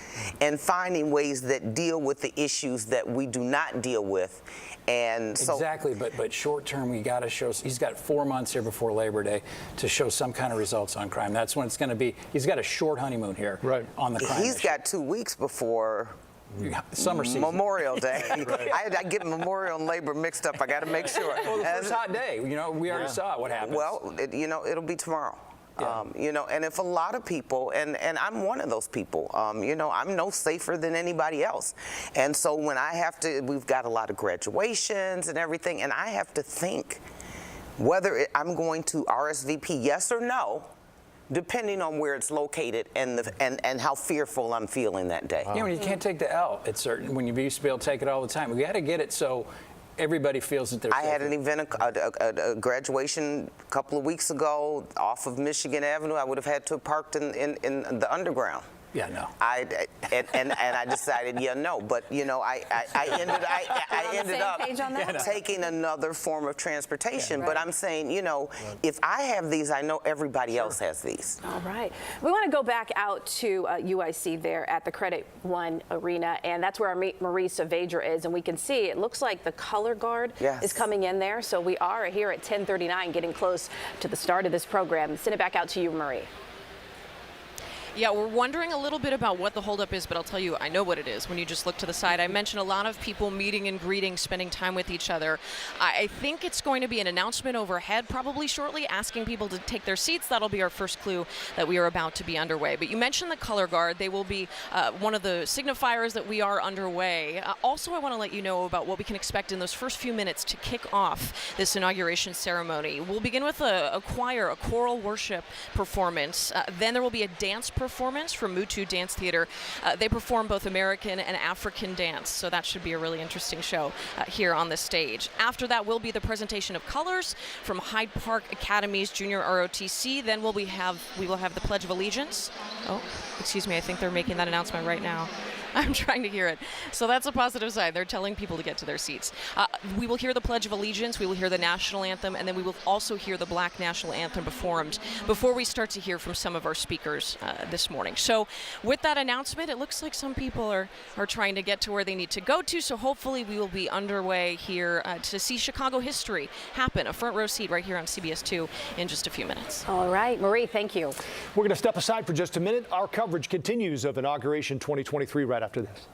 and finding ways that deal with the issues that we do not deal with. And so exactly, but short term, we got to show. He's got 4 months here before Labor Day to show some kind of results on crime. That's when it's going to be. He's got a short honeymoon here on the crime. He's got 2 weeks before summer season. Memorial Day. I get Memorial and Labor mixed up. I got to make sure. Well, the first hot day. You know, we already saw what happened. Well, it'll be tomorrow. You know, and if a lot of people, and I'm one of those people, you know, I'm no safer than anybody else. And so when I have to, we've got a lot of graduations and everything, and I have to think whether I'm going to RSVP yes or no, depending on where it's located and how fearful I'm feeling that day. Yeah, when you can't take the L, it's certain. When you used to be able to take it all the time, we got to get it so everybody feels that they're safe. I had an event, a graduation a couple of weeks ago off of Michigan Avenue. I would have had to have parked in the underground. Yeah, no. And I decided, yeah, no. But you know, I ended up taking another form of transportation. Yeah, But I'm saying, you know, if I have these, I know everybody else has these. All right. We want to go back out to UIC there at the Credit One Arena, and that's where our Marie Saavedra is. And we can see it looks like the color guard is coming in there. So we are here at 10:39, getting close to the start of this program. Send it back out to you, Marie. Yeah, we're wondering a little bit about what the holdup is, but I'll tell you, I know what it is when you just look to the side. I mentioned a lot of people meeting and greeting, spending time with each other. I think it's going to be an announcement overhead probably shortly, asking people to take their seats. That'll be our first clue that we are about to be underway. But you mentioned the color guard. They will be one of the signifiers that we are underway. Also, I want to let you know about what we can expect in those first few minutes to kick off this inauguration ceremony. We'll begin with a choir, a choral worship performance. Then there will be a dance performance from Mutu Dance Theater. They perform both American and African dance, so that should be a really interesting show here on the stage. After that will be the presentation of colors from Hyde Park Academy's Junior ROTC. Then we will have the Pledge of Allegiance. Oh, excuse me, I think they're making that announcement right now. I'm trying to hear it. So that's a positive side. They're telling people to get to their seats. We will hear the Pledge of Allegiance, we will hear the National Anthem, and then we will also hear the Black National Anthem performed before we start to hear from some of our speakers this morning. So with that announcement, it looks like some people are trying to get to where they need to go to, so hopefully we will be underway here to see Chicago history happen, a front row seat right here on CBS 2 in just a few minutes. All right, Marie, thank you. We're going to step aside for just a minute. Our coverage continues of Inauguration 2023 right after this.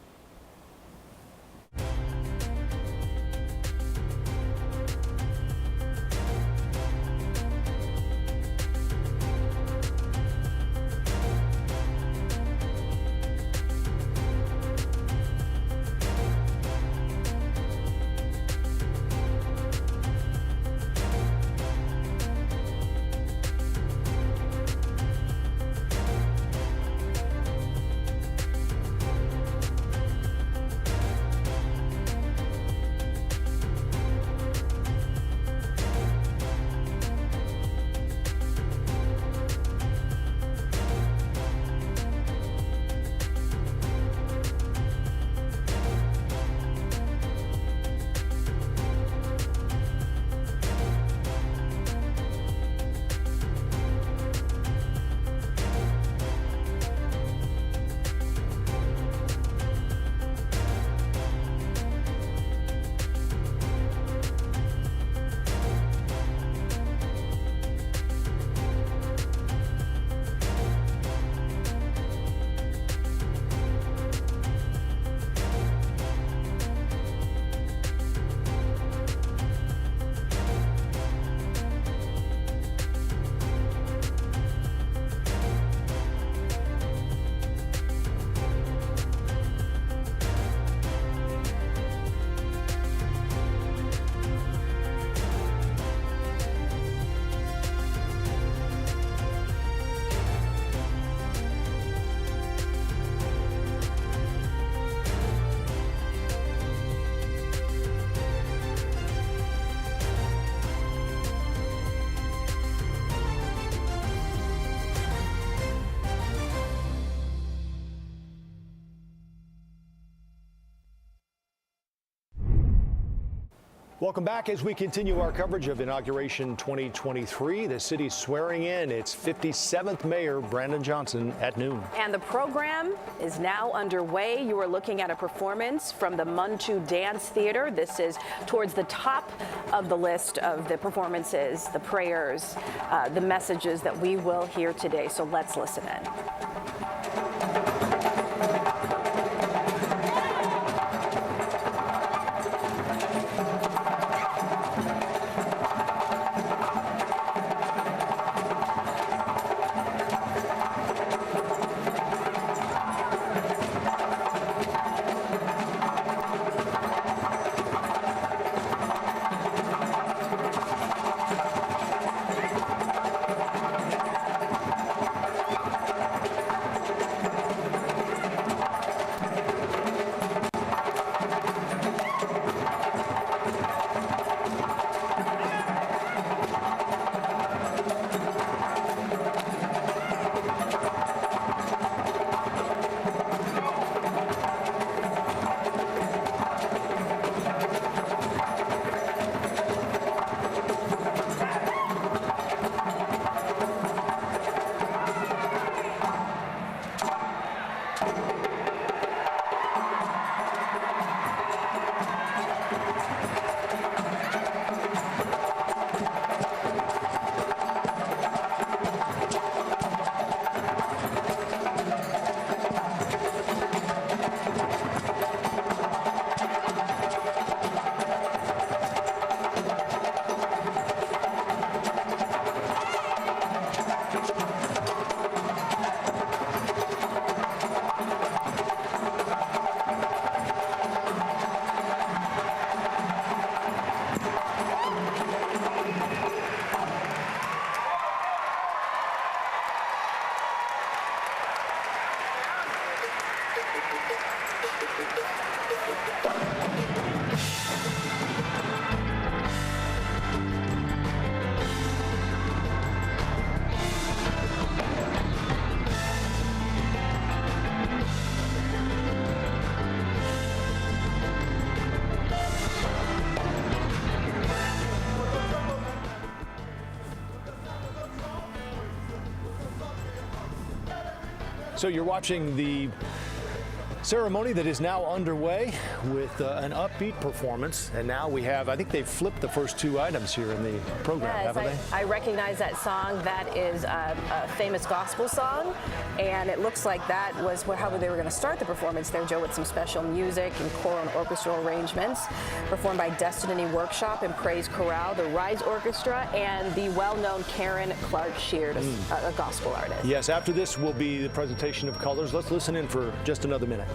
Welcome back as we continue our coverage of Inauguration 2023. The city's swearing in its 57th mayor, Brandon Johnson, at noon. And the program is now underway. You are looking at a performance from the Muntu Dance Theater. This is towards the top of the list of the performances, the prayers, the messages that we will hear today. So let's listen in. So you're watching the ceremony that is now underway with an upbeat performance. And now we have, I think they've flipped the first two items here in the program, Yes, haven't they? I recognize that song. That is a famous gospel song. And it looks like that was how they were going to start the performance there, Joe, with some special music and choral and orchestral arrangements performed by Destiny Workshop and Praise Chorale, the Rise Orchestra, and the well-known Karen Clark Sheard, a gospel artist. Yes, after this will be the presentation of colors. Let's listen in for just another minute.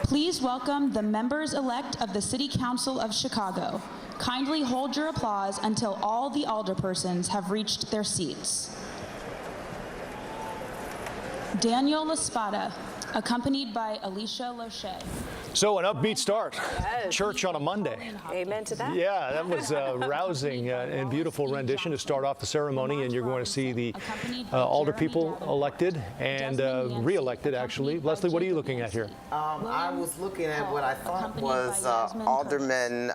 Please welcome the members-elect of the City Council of Chicago. Kindly hold your applause until all the alderpersons have reached their seats. Daniel Laspada, accompanied by Alicia Loche. So an upbeat start. Yes. Church on a Monday. Amen to that. Yeah, that was a rousing and beautiful rendition to start off the ceremony, and you're going to see the alder people elected and re-elected, actually. Leslie, what are you looking at here? I was looking at what I thought was Alderman,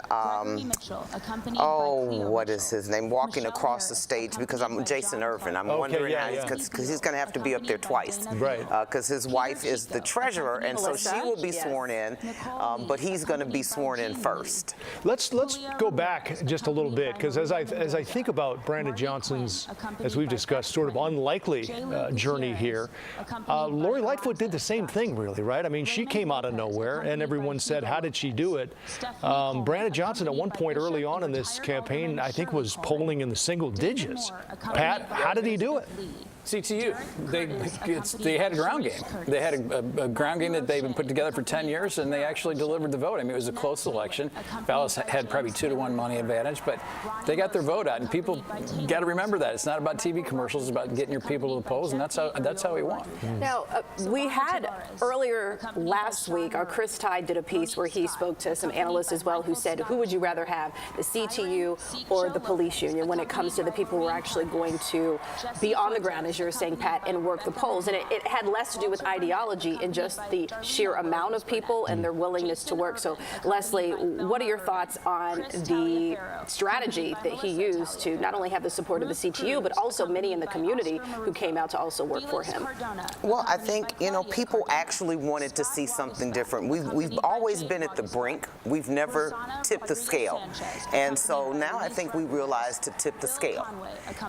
what is his name, walking across the stage, because I'm Jason Irvin. I'm wondering how because he's going to have to be up there twice. Right. Because his wife is the treasurer, and so she will be sworn in, but he's going to be sworn in first. Let's go back just a little bit, because as I think about Brandon Johnson's, as we've discussed, sort of unlikely journey here, Lori Lightfoot did the same thing, really, right? I mean, she came out of nowhere, and everyone said, how did she do it? Brandon Johnson, at one point early on in this campaign, I think was polling in the single digits. Pat, how did he do it? CTU, they had a ground game. They had a ground game that they've been put together for 10 years, and they actually delivered the vote. I mean, it was a close election. Vallis had probably 2-to-1 money advantage, but they got their vote out, and people got to remember that. It's not about TV commercials. It's about getting your people to the polls, and that's how we won. Now, we had earlier last week, our Chris Tide did a piece where he spoke to some analysts as well who said, who would you rather have, the CTU or the police union, when it comes to the people who are actually going to be on the ground, as you were saying, Pat, and work the polls. And it had less to do with ideology and just the sheer amount of people and their willingness to work. So, Leslie, what are your thoughts on the strategy that he used to not only have the support of the CTU, but also many in the community who came out to also work for him? Well, I think, people actually wanted to see something different. We've always been at the brink. We've never tipped the scale. And so now I think we realize to tip the scale.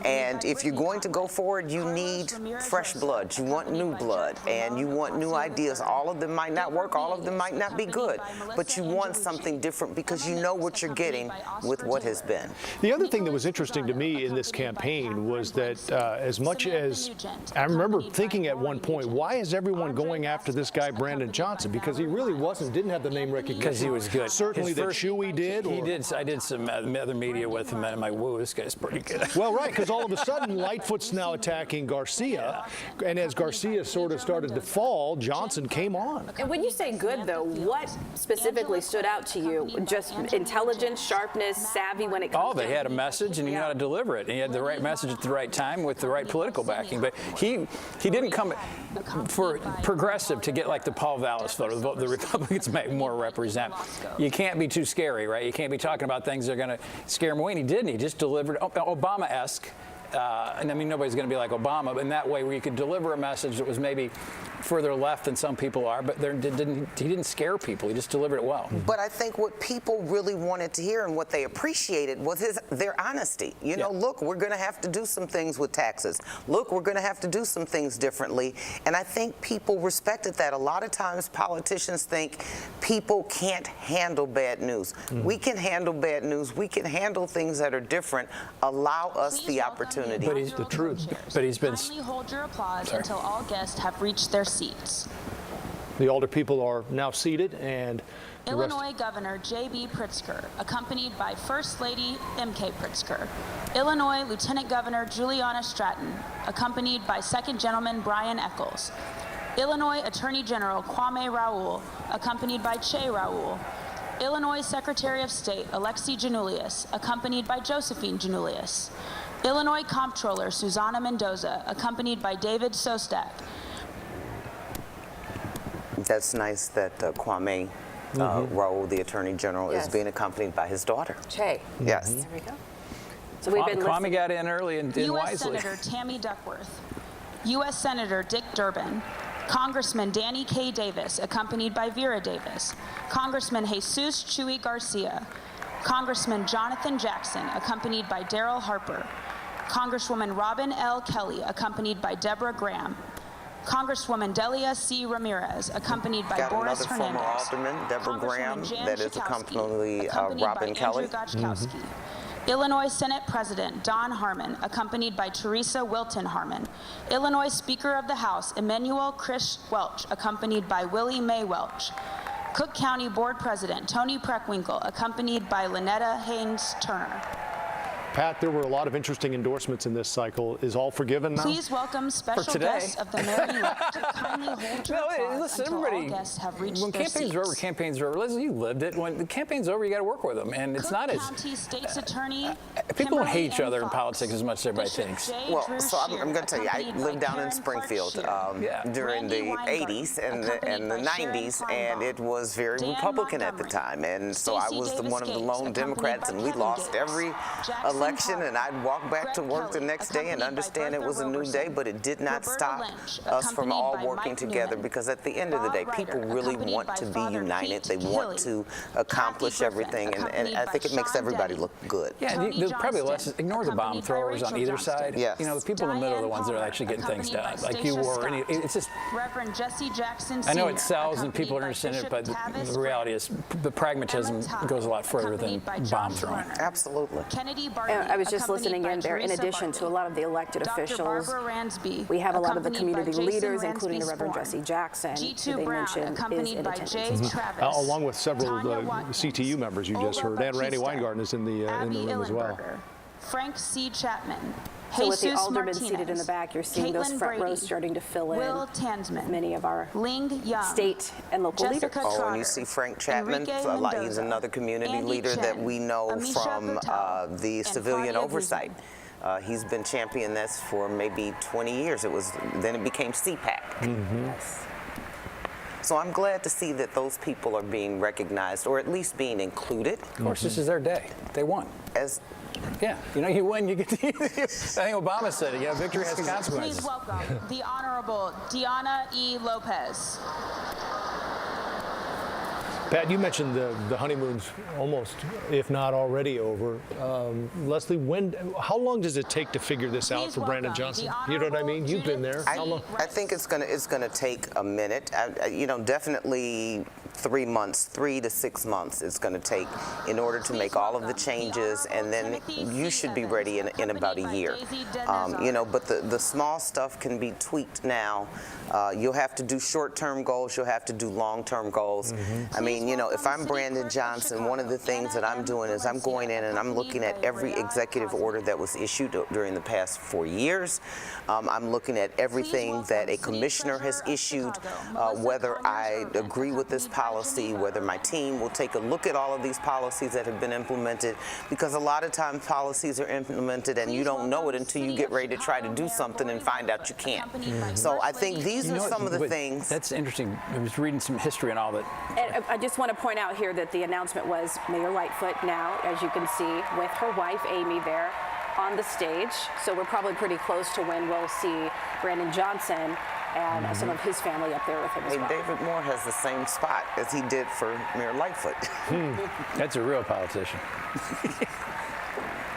And if you're going to go forward, you need fresh blood. You want new blood, and you want new ideas. All of them might not work. All of them might not be good, but you want something different because you know what you're getting with what has been. The other thing that was interesting to me in this campaign was that as much as I remember thinking at one point, why is everyone going after this guy Brandon Johnson? Because he really didn't have the name recognition. Because he was good. Certainly that Chewy did. He did. I did some other media with him, and I'm like, whoa, this guy's pretty good. Well, right, because all of a sudden Lightfoot's now attacking Garcia, and as Garcia sort of started to fall, Johnson came on. And when you say good, though, what specifically stood out to you? Just intelligence, sharpness, savvy when it comes to... they had a message, and you know how to deliver it. And he had the right message at the right time with the right political backing. But he didn't come for progressive to get like the Paul Vallis vote. The Republicans might more represent. You can't be too scary, right? You can't be talking about things that are going to scare him away. And he didn't. He just delivered Obama-esque. And I mean, nobody's going to be like Obama, but in that way where you could deliver a message that was maybe further left than some people are, but he didn't scare people. He just delivered it well. But I think what people really wanted to hear and what they appreciated was their honesty. Look, we're going to have to do some things with taxes. Look, we're going to have to do some things differently. And I think people respected that. A lot of times politicians think people can't handle bad news. We can handle bad news. We can handle things that are different. Allow us the opportunity. But he's the truth. But he's been... Kindly hold your applause until all guests have reached their seats. The alder people are now seated, and Illinois Governor J.B. Pritzker, accompanied by First Lady M.K. Pritzker. Illinois Lieutenant Governor Juliana Stratton, accompanied by Second Gentleman Brian Eccles. Illinois Attorney General Kwame Raoul, accompanied by Che Raoul. Illinois Secretary of State Alexi Janulius, accompanied by Josephine Janulius. Illinois Comptroller Susana Mendoza, accompanied by David Sostak. That's nice that Kwame Raoul, the Attorney General, is being accompanied by his daughter. Che. Yes. There we go. So we've been Kwame got in early and U.S. wisely. Senator Tammy Duckworth. U.S. Senator Dick Durbin. Congressman Danny K. Davis, accompanied by Vera Davis. Congressman Jesus Chuy Garcia. Congressman Jonathan Jackson, accompanied by Darrell Harper. Congresswoman Robin L. Kelly, accompanied by Deborah Graham. Congresswoman Delia C. Ramirez, accompanied by Boris Hernandez. Former Alderman, Deborah Graham, that is accompanying Robin Kelly. Illinois Senate President Don Harmon, accompanied by Teresa Wilton Harmon. Illinois Speaker of the House Emmanuel Chris Welch, accompanied by Willie Mae Welch. Cook County Board President Tony Preckwinkle, accompanied by Lynetta Haynes Turner. Pat, there were a lot of interesting endorsements in this cycle. Is all forgiven now? Please welcome special guests of the mayor-elect to kindly hold your applause listen, until everybody, all guests have reached when their campaigns are over, seats. campaigns are over. Leslie, you lived it. When the campaign's over, you got to work with them, and it's Cook not as County State's Attorney people don't Kimberly hate each M. other in Fox, politics as much as everybody Bishop thinks. J. Well, Drew so I'm Scheer, going to tell you, I accompanied lived by down in Karen Springfield Clark-Scheer, during Randy the Weingarten, 80s and the accompanied by Sharon 90s, and it was very Dan Republican at the Montgomery, time. And so I Stacey was Davis one of the Gates, lone accompanied Democrats, by and we Kevin lost Gates, every Jackson election, Carter, and I'd walk back Greg to work the Kelly, next day and accompanied by understand it Bertha was a new Roberson, day, but it did not Roberta stop Lynch, us from accompanied all by working Mike together, Newman, because at the end of the day, Bob people Ryder, really accompanied want by to be Father united. They Pete want Healy, to accomplish Kathy everything, Griffin, and I think it makes accompanied by everybody Sean look good. Yeah, Tony there's probably Johnston, less. Ignore the bomb accompanied by throwers on Rachel either Johnston. side. Yes. You know, the people in the middle are the ones that are actually getting things done, like you were. And it's just. Reverend Jesse Jackson I know Sr., it sells and people are accompanied interested in by it, but Bishop the reality is the pragmatism Emma Todd, goes a lot further than accompanied by bomb John throwing. Turner. Absolutely. Kennedy Bartley, I was just accompanied listening by in there. In Teresa addition to a Bartley. lot of the elected Dr. officials, Barbara Ransby, we have a lot of the accompanied by community Jason leaders, including the Ransby Reverend Sporn. Jesse Jackson, who G2 they Brown, mentioned is accompanied in by attendance Jay as well. Travis. Along with several Tanya Watkins, CTU members you just Olga heard, and Randy Bautista, Weingarten is in the Abby room as well. Illenberger, Frank C. Chapman, So with the Jesus aldermen Martinez, seated in the back, you're seeing those Caitlin front rows Brady, starting to fill Will in Tansman, many of our Ling Young, state and local leaders. Jessica Oh, Trotter, and you see Frank Chapman, Enrique he's Mendoza, another community Andy leader that Chen, we know Amisha from Patel, the and civilian Claudia oversight. He's been championing this for maybe 20 years. Then it became CPAC. Yes. So I'm glad to see that those people are being recognized, or at least being included. Of course, this is their day. They won. Yeah, you know, you win, you get to. I think Obama said it. Yeah, victory has consequences. Please welcome the Honorable Diana E. Lopez. Pat, you mentioned the honeymoon's almost, if not already, over. Leslie, how long does it take to figure this out for Brandon Johnson? You know what I mean? You've been there. How long? I think it's gonna take a minute. You know, definitely 3 months, 3 to 6 months it's going to take in order to make all of the changes, and then you should be ready in about a year. You know, but the small stuff can be tweaked now. You'll have to do short-term goals. You'll have to do long-term goals. I mean, you know, if I'm Brandon Johnson, one of the things that I'm doing is I'm going in and I'm looking at every executive order that was issued during the past 4 years. I'm looking at everything that a commissioner has issued, whether I agree with this policy, whether my team will take a look at all of these policies that have been implemented, because a lot of times policies are implemented and you don't know it until you get ready to try to do something and find out you can't. So I think these are some of the things. That's interesting. I was reading some history and all that. And I just want to point out here that the announcement was Mayor Lightfoot now, as you can see, with her wife Amy there on the stage. So we're probably pretty close to when we'll see Brandon Johnson and some of his family up there with him as well. David Moore has the same spot as he did for Mayor Lightfoot. That's a real politician.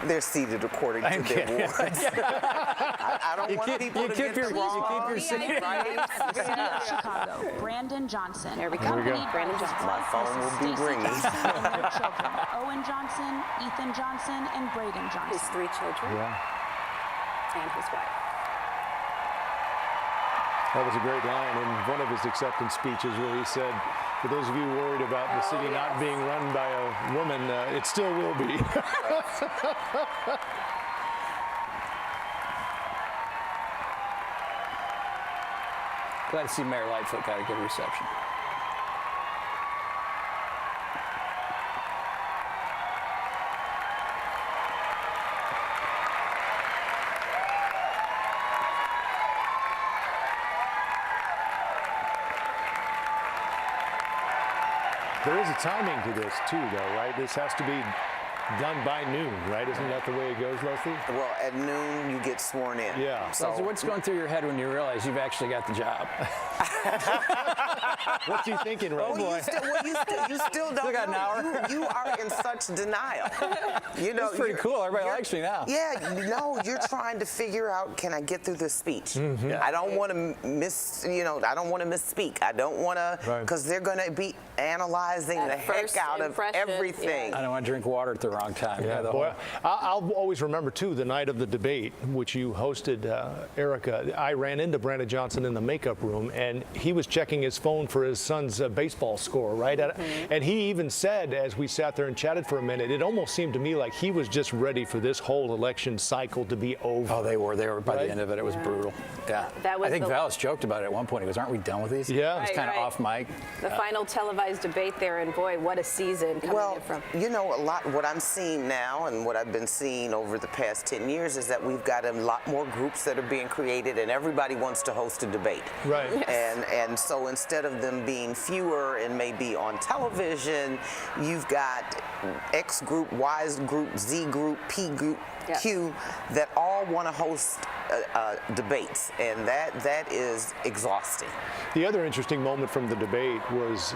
They're seated according to their wards. I don't want people to get the wrong. The City of Chicago, Brandon Johnson. There we go. Brandon Johnson. My phone will be ringing. And their children, Owen Johnson, Ethan Johnson, and Braden Johnson. His 3 children. Yeah. And his wife. That was a great line in one of his acceptance speeches where he said, for those of you worried about the city not being run by a woman, it still will be. Glad to see Mayor Lightfoot got a good reception. There is a timing to this, too, though, right? This has to be done by noon, right? Isn't that the way it goes, Leslie? Well, at noon, you get sworn in. Yeah. So what's going through your head when you realize you've actually got the job? What's he thinking, right? Oh, boy. You still don't got an hour. You are in such denial. You know, That's pretty cool. Everybody likes me now. Yeah, no, you're trying to figure out, can I get through this speech? I don't want to I don't want to misspeak. I don't want to, because they're going to be analyzing the heck out of everything. I don't want to drink water at the wrong time. Yeah, boy, I'll always remember, too, the night of the debate, which you hosted, Erica. I ran into Brandon Johnson in the makeup room, and he was checking his phone for his son's baseball score, right? And he even said, as we sat there and chatted for a minute, it almost seemed to me like he was just ready for this whole election cycle to be over. Oh, they were by the end of it. It was brutal. Yeah. That was I think Vallis joked about it at one point. He goes, aren't we done with these? Yeah. It was kind of off mic. The final televised debate there, and boy, what a season coming in from. You know, what I'm seeing now and what I've been seeing over the past 10 years is that we've got a lot more groups that are being created, and everybody wants to host a debate. Right. Yes. And so instead of them being fewer and maybe on television, you've got X group, Y group, Z group, P group, Q, that all want to host debates, and that is exhausting. The other interesting moment from the debate was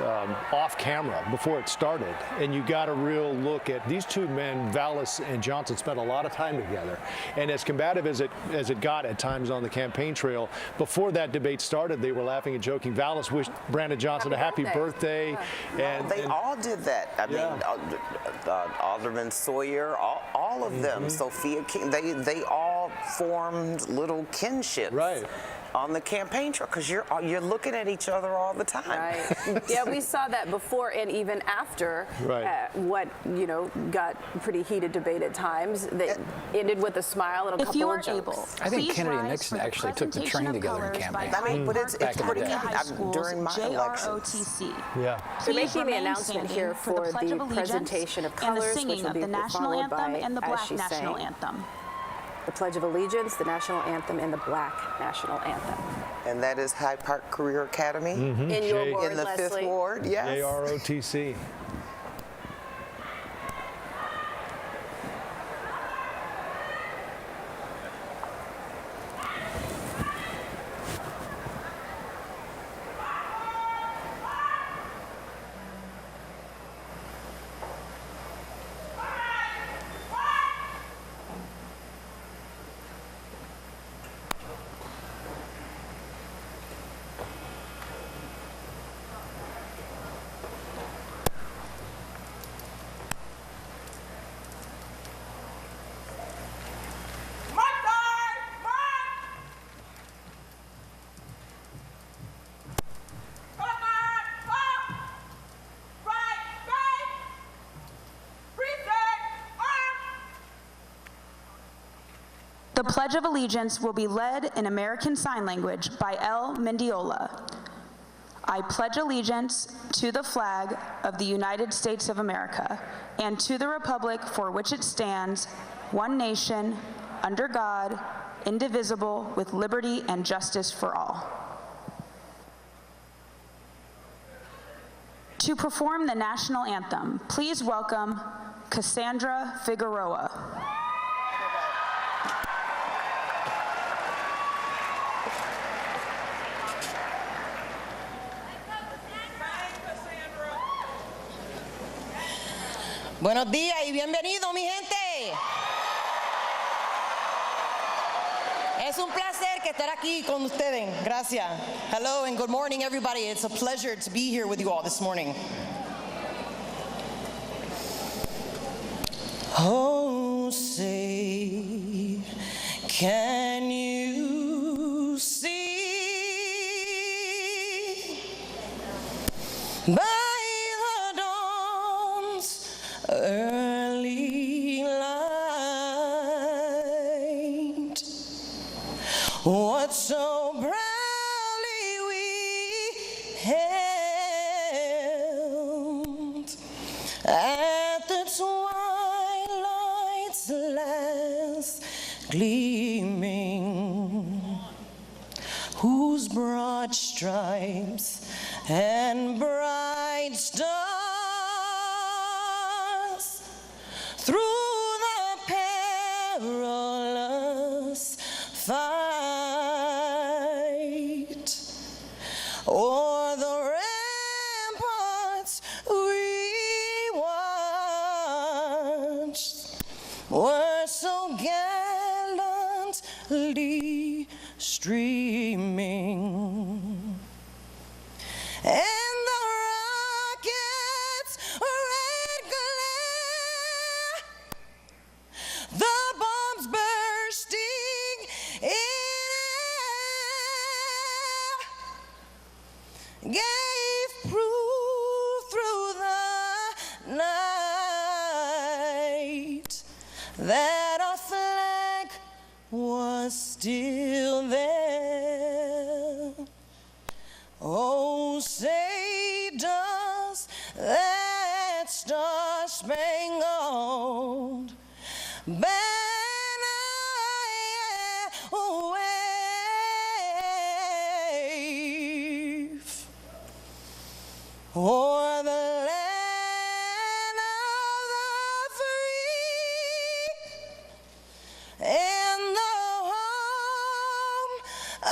off camera before it started, and you got a real look at these two men. Vallis and Johnson spent a lot of time together, and as combative as it got at times on the campaign trail, before that debate started, they were laughing and joking. Vallis wished Brandon Johnson a happy birthday. And they all did that. I mean, Alderman Sawyer, all of them, Sophia King, they all formed little kinships. Right. On the campaign trail, because you're looking at each other all the time. Right. Yeah, we saw that before and even after what got pretty heated debate at times. That ended with a smile and a couple of jokes. I think Kennedy and Nixon actually took the train together in campaign. I mean, but it's pretty during my election. Yeah. They're making the announcement here for the presentation of colors, which will be followed by, as she's saying, the Pledge of Allegiance, the National Anthem, and the Black National Anthem. And that is Hyde Park Career Academy? Mm-hmm. In your ward, in the Leslie. 5th Ward, yes. JROTC. The Pledge of Allegiance will be led in American Sign Language by El Mendiola. I pledge allegiance to the flag of the United States of America and to the republic for which it stands, one nation, under God, indivisible, with liberty and justice for all. To perform the national anthem, please welcome Cassandra Figueroa. Buenos días y bienvenido, mi gente. Es un placer que estar aquí con ustedes. Gracias. Hello and good morning, everybody. It's a pleasure to be here with you all this morning. Oh, say, can you see by the dawn's early light what so proudly we hailed at the twilight's last gleaming, whose broad stripes and bright stars through the perilous fight o'er the ramparts we watched were so gallantly streaming, and the rocket's red glare gave proof through the night that our flag was still there. Oh, say does that star-spangled banner wave o'er the land of the free and the home of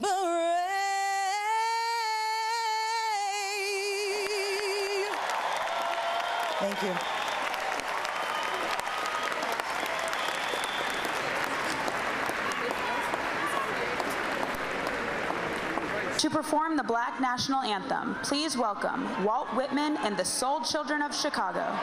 the brave. Thank you. To perform the Black National Anthem, please welcome Walt Whitman and the Soul Children of Chicago.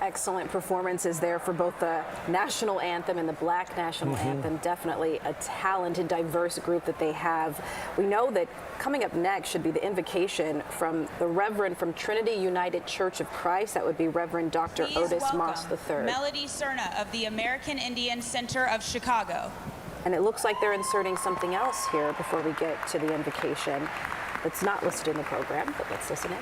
Excellent performances there for both the national anthem and the Black national anthem. Definitely a talented, diverse group that they have. We know that coming up next should be the invocation from the Reverend from Trinity United Church of Christ. That would be Reverend Dr. Please Otis welcome Moss III. Melody Cerna of the American Indian Center of Chicago. And it looks like they're inserting something else here before we get to the invocation that's not listed in the program, but let's listen in.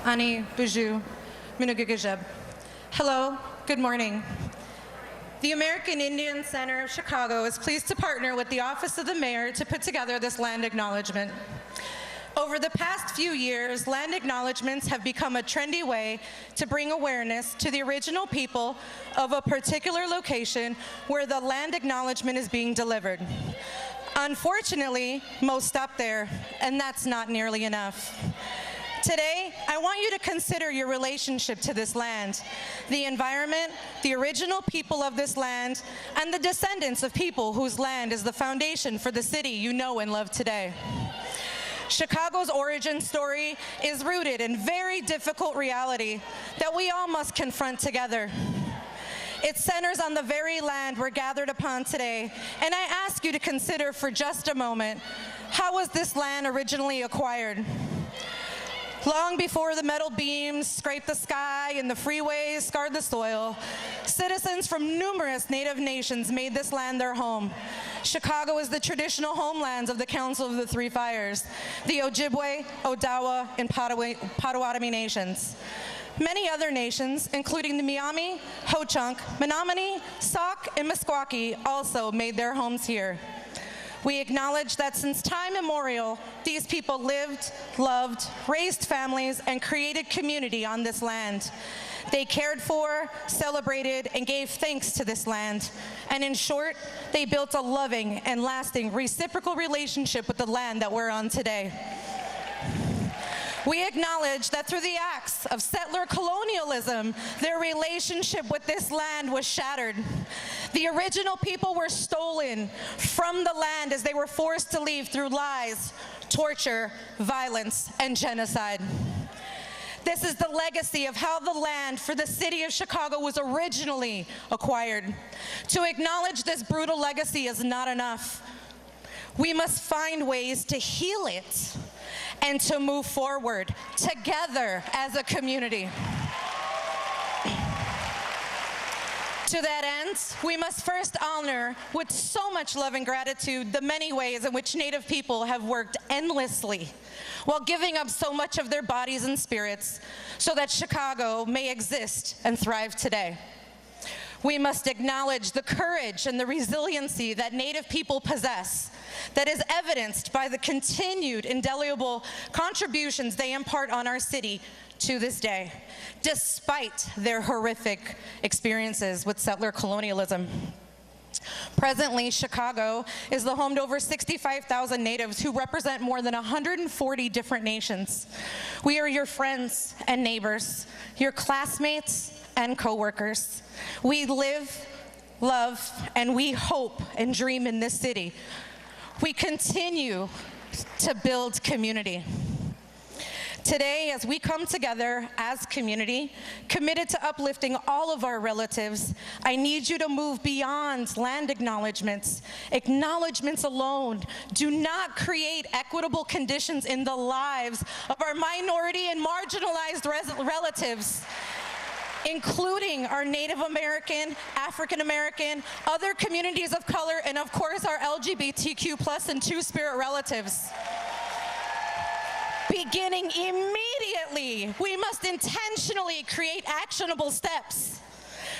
Ani Buju Minugugajeb. Hello, good morning. The American Indian Center of Chicago is pleased to partner with the Office of the Mayor to put together this land acknowledgement. Over the past few years, land acknowledgements have become a trendy way to bring awareness to the original people of a particular location where the land acknowledgement is being delivered. Unfortunately, most stop there, and that's not nearly enough. Today, I want you to consider your relationship to this land, the environment, the original people of this land, and the descendants of people whose land is the foundation for the city you know and love today. Chicago's origin story is rooted in very difficult reality that we all must confront together. It centers on the very land we're gathered upon today, and I ask you to consider for just a moment, how was this land originally acquired? Long before the metal beams scraped the sky and the freeways scarred the soil, citizens from numerous Native nations made this land their home. Chicago is the traditional homelands of the Council of the Three Fires, the Ojibwe, Odawa, and Potawatomi nations. Many other nations, including the Miami, Ho-Chunk, Menominee, Sauk, and Meskwaki, also made their homes here. We acknowledge that since time immemorial, these people lived, loved, raised families, and created community on this land. They cared for, celebrated, and gave thanks to this land. And in short, they built a loving and lasting reciprocal relationship with the land that we're on today. We acknowledge that through the acts of settler colonialism, their relationship with this land was shattered. The original people were stolen from the land as they were forced to leave through lies, torture, violence, and genocide. This is the legacy of how the land for the city of Chicago was originally acquired. To acknowledge this brutal legacy is not enough. We must find ways to heal it and to move forward together as a community. To that end, we must first honor with so much love and gratitude the many ways in which Native people have worked endlessly while giving up so much of their bodies and spirits so that Chicago may exist and thrive today. We must acknowledge the courage and the resiliency that Native people possess that is evidenced by the continued indelible contributions they impart on our city to this day, despite their horrific experiences with settler colonialism. Presently, Chicago is the home to over 65,000 natives who represent more than 140 different nations. We are your friends and neighbors, your classmates and coworkers. We live, love, and we hope and dream in this city. We continue to build community. Today, as we come together as community, committed to uplifting all of our relatives, I need you to move beyond land acknowledgements. Acknowledgements alone do not create equitable conditions in the lives of our minority and marginalized relatives, including our Native American, African American, other communities of color, and of course our LGBTQ+ and Two-Spirit relatives. Beginning immediately, we must intentionally create actionable steps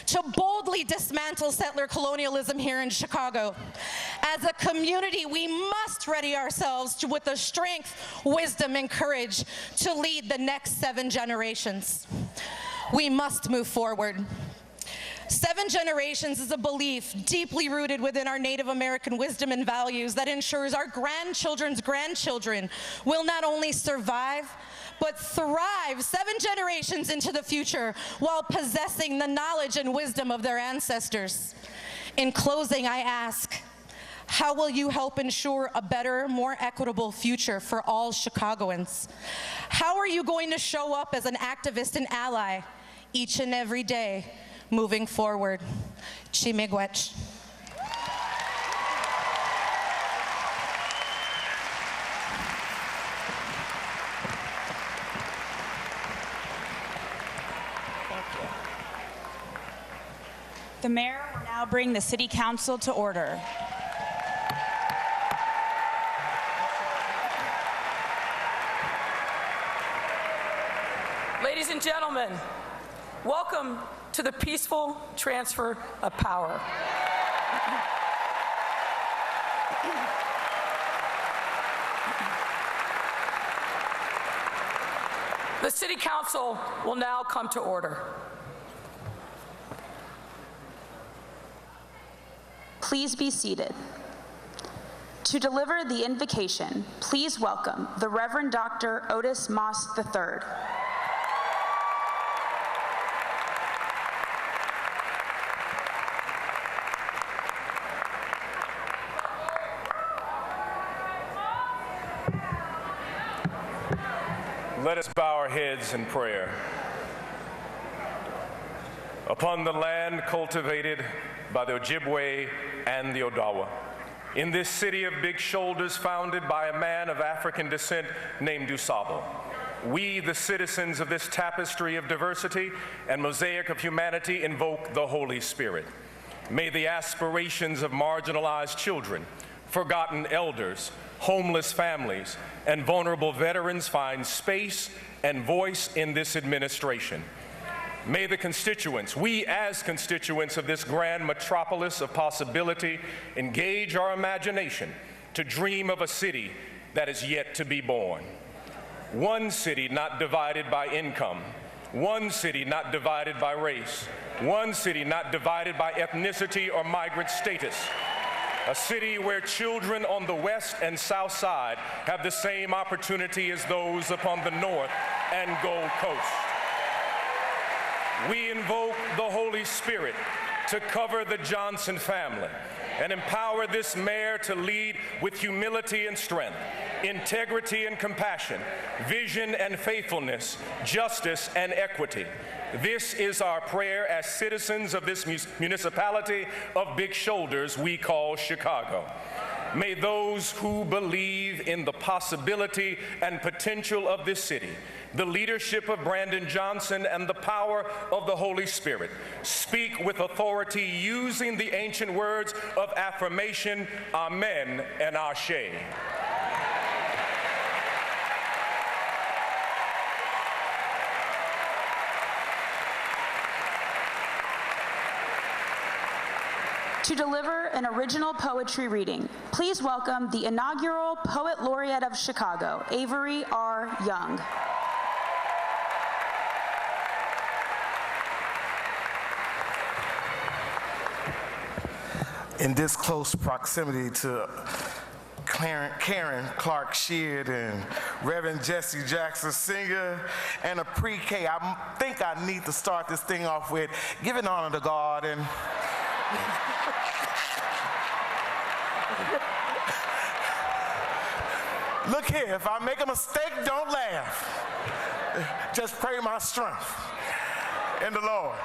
to boldly dismantle settler colonialism here in Chicago. As a community, we must ready ourselves with the strength, wisdom, and courage to lead the next 7 generations. We must move forward. 7 generations is a belief deeply rooted within our Native American wisdom and values that ensures our grandchildren's grandchildren will not only survive, but thrive 7 generations into the future while possessing the knowledge and wisdom of their ancestors. In closing, I ask, how will you help ensure a better, more equitable future for all Chicagoans? How are you going to show up as an activist and ally each and every day moving forward? Chimigwech. The mayor will now bring the city council to order. Ladies and gentlemen, welcome to the peaceful transfer of power. The City Council will now come to order. Please be seated. To deliver the invocation, please welcome the Reverend Dr. Otis Moss III. Let us bow our heads in prayer. Upon the land cultivated by the Ojibwe and the Odawa, in this city of big shoulders founded by a man of African descent named Dusabo, we, the citizens of this tapestry of diversity and mosaic of humanity, invoke the Holy Spirit. May the aspirations of marginalized children, forgotten elders, homeless families, and vulnerable veterans find space and voice in this administration. May the constituents, we as constituents of this grand metropolis of possibility, engage our imagination to dream of a city that is yet to be born. One city not divided by income, one city not divided by race, one city not divided by ethnicity or migrant status. A city where children on the west and south side have the same opportunity as those upon the north and Gold Coast. We invoke the Holy Spirit to cover the Johnson family and empower this mayor to lead with humility and strength, integrity and compassion, vision and faithfulness, justice and equity. This is our prayer as citizens of this municipality of big shoulders we call Chicago. May those who believe in the possibility and potential of this city, the leadership of Brandon Johnson, and the power of the Holy Spirit speak with authority using the ancient words of affirmation, Amen and Ashe. To deliver an original poetry reading, please welcome the inaugural Poet Laureate of Chicago, Avery R. Young. In this close proximity to Karen Clark Sheard and Reverend Jesse Jackson Singer and a pre-K, I think I need to start this thing off with giving honor to God and look here, if I make a mistake, don't laugh. Just pray my strength in the Lord.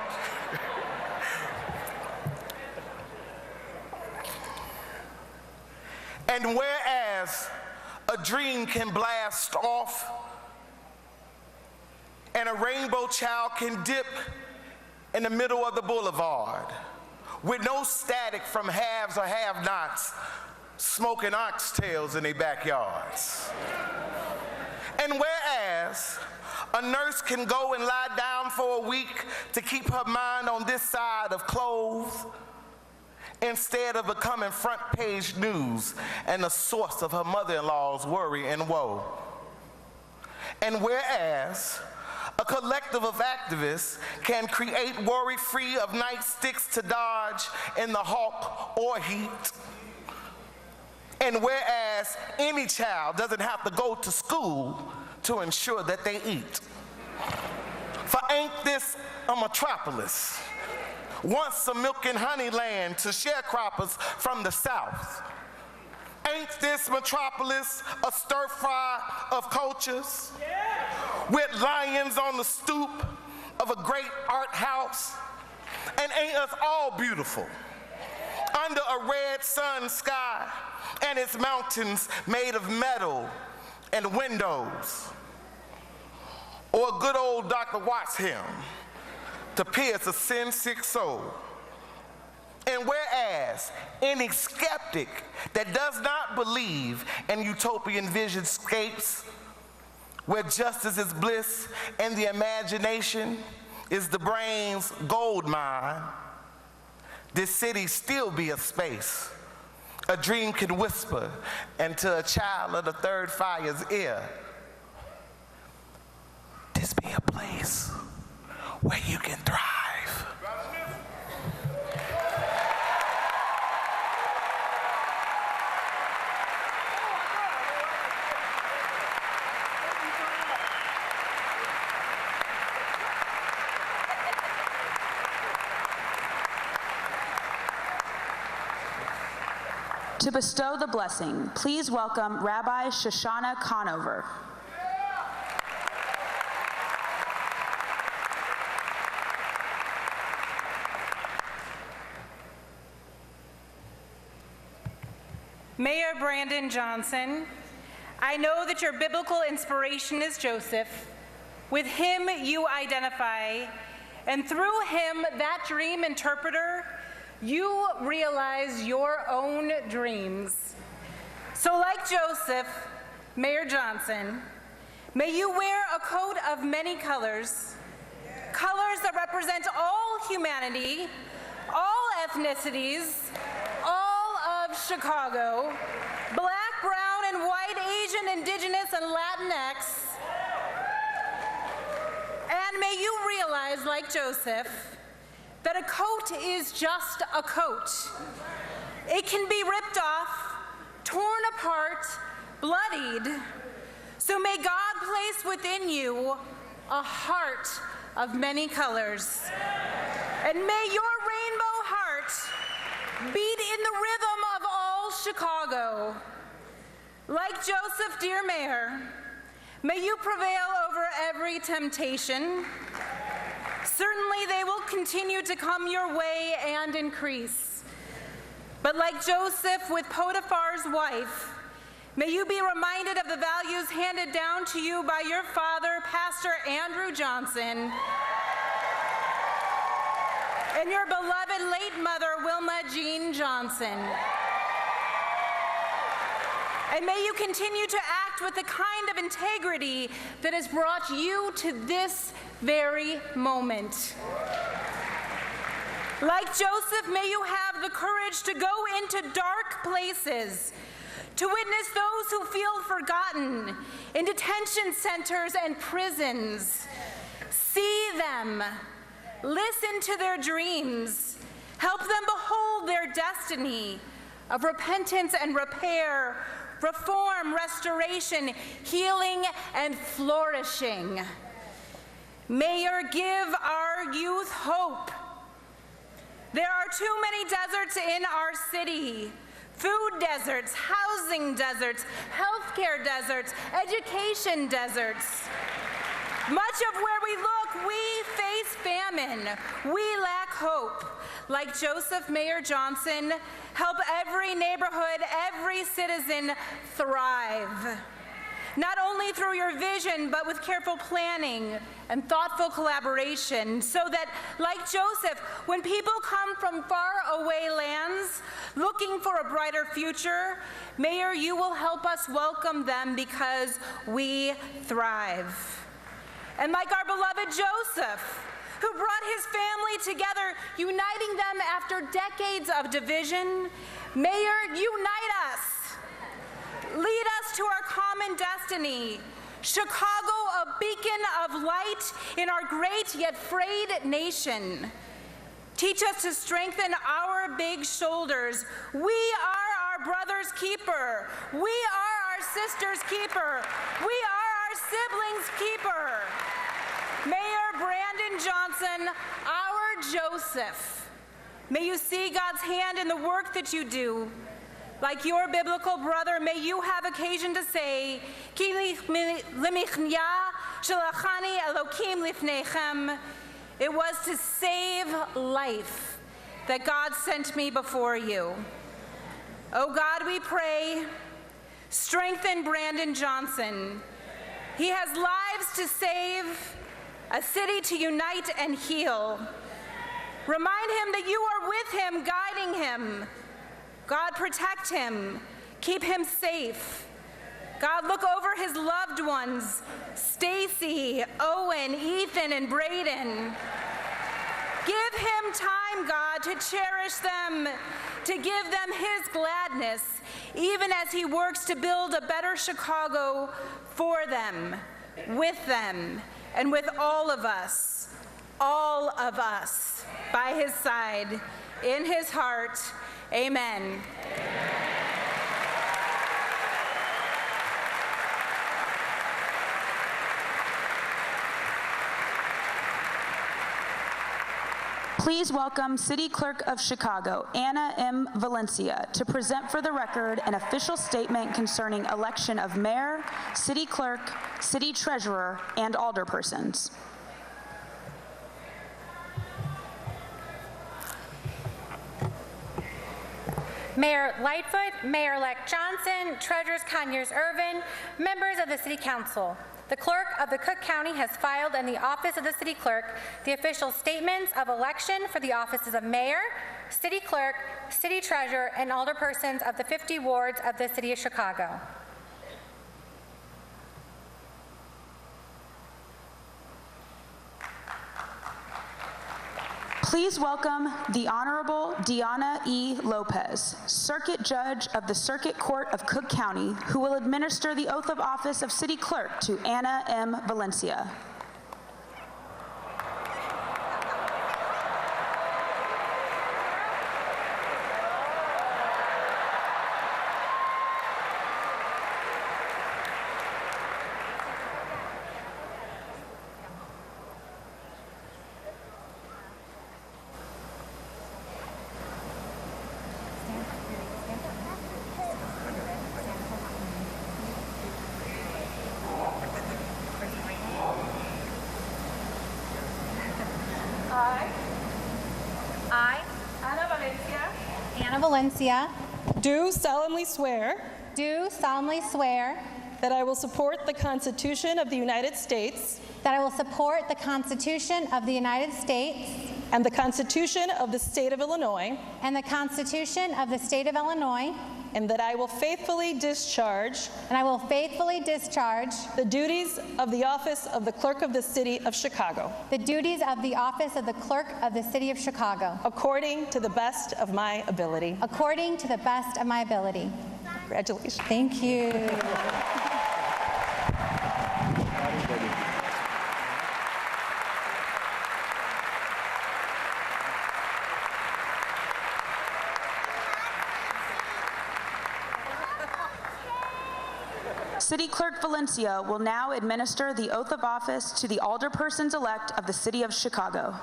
And whereas a dream can blast off and a rainbow child can dip in the middle of the boulevard with no static from haves or have-nots smoking oxtails in their backyards. And whereas a nurse can go and lie down for a week to keep her mind on this side of clothes instead of becoming front page news and the source of her mother-in-law's worry and woe. And whereas a collective of activists can create worry-free of nightsticks to dodge in the hawk or heat. And whereas any child doesn't have to go to school to ensure that they eat. For ain't this a metropolis? Once a milk and honey land to sharecroppers from the south. Ain't this metropolis a stir fry of cultures? With lions on the stoop of a great art house? And ain't us all beautiful under a red sun sky and its mountains made of metal and windows? Or a good old Dr. Watts hymn to pierce a sin-sick soul. And whereas any skeptic that does not believe in utopian visionscapes where justice is bliss and the imagination is the brain's gold mine, this city still be a space a dream can whisper into a child of the third fire's ear. This be a place where you can thrive. To bestow the blessing, please welcome Rabbi Shoshana Conover. Mayor Brandon Johnson, I know that your biblical inspiration is Joseph. With him you identify, and through him, that dream interpreter, you realize your own dreams. So like Joseph, Mayor Johnson, may you wear a coat of many colors, colors that represent all humanity, all ethnicities, all of Chicago, black, brown, and white, Asian, indigenous, and Latinx. And may you realize, like Joseph, that a coat is just a coat. It can be ripped off, torn apart, bloodied. So may God place within you a heart of many colors. And may your rainbow heart beat in the rhythm of all Chicago. Like Joseph, dear Mayor, may you prevail over every temptation. Certainly they will continue to come your way and increase. But like Joseph with Potiphar's wife, may you be reminded of the values handed down to you by your father, Pastor Andrew Johnson, and your beloved late mother, Wilma Jean Johnson. And may you continue to act with the kind of integrity that has brought you to this very moment. Like Joseph, may you have the courage to go into dark places, to witness those who feel forgotten in detention centers and prisons. See them, listen to their dreams, help them behold their destiny of repentance and repair, reform, restoration, healing, and flourishing. Mayor, give our youth hope. There are too many deserts in our city. Food deserts, housing deserts, healthcare deserts, education deserts. Much of where we look, we face famine. We lack hope. Like Joseph, Mayor Johnson, help every neighborhood, every citizen thrive. Not only through your vision, but with careful planning and thoughtful collaboration, so that, like Joseph, when people come from far away lands looking for a brighter future, Mayor, you will help us welcome them because we thrive. And like our beloved Joseph, who brought his family together, uniting them after decades of division, Mayor, unite us. Lead us to our common destiny. Chicago, a beacon of light in our great yet frayed nation. Teach us to strengthen our big shoulders. We are our brother's keeper. We are our sister's keeper. We are our siblings' keeper. Mayor Brandon Johnson, our Joseph, may you see God's hand in the work that you do. Like your biblical brother, may you have occasion to say, Ki limichnya shalachani Elokim lifnechem. It was to save life that God sent me before you. Oh God, we pray, strengthen Brandon Johnson. He has lives to save, a city to unite and heal. Remind him that you are with him, guiding him. God, protect him, keep him safe. God, look over his loved ones, Stacy, Owen, Ethan, and Braden. Give him time, God, to cherish them, to give them his gladness, even as he works to build a better Chicago for them, and with all of us, by his side, in his heart. Amen. Please welcome City Clerk of Chicago, Anna M. Valencia, to present for the record an official statement concerning election of mayor, city clerk, city treasurer, and alderpersons. Mayor Lightfoot, Mayor-elect Johnson, Treasurers Conyers-Irvin, members of the City Council. The Clerk of the Cook County has filed in the Office of the City Clerk the official statements of election for the offices of Mayor, City Clerk, City Treasurer, and Alderpersons of the 50 wards of the City of Chicago. Please welcome the Honorable Deanna E. Lopez, Circuit Judge of the Circuit Court of Cook County, who will administer the oath of office of City Clerk to Anna M. Valencia. I, Anna Valencia, do solemnly swear that I will support the Constitution of the United States that I will support the Constitution of the United States and the Constitution of the State of Illinois, and the Constitution of the State of Illinois, and that I will faithfully discharge the duties of the office of the Clerk of the City of Chicago, duties of the office of the Clerk of the City of Chicago, according to the best of my ability. according to the best of my ability. Congratulations. Thank you. City Clerk Valencia will now administer the oath of office to the alderpersons-elect of the City of Chicago.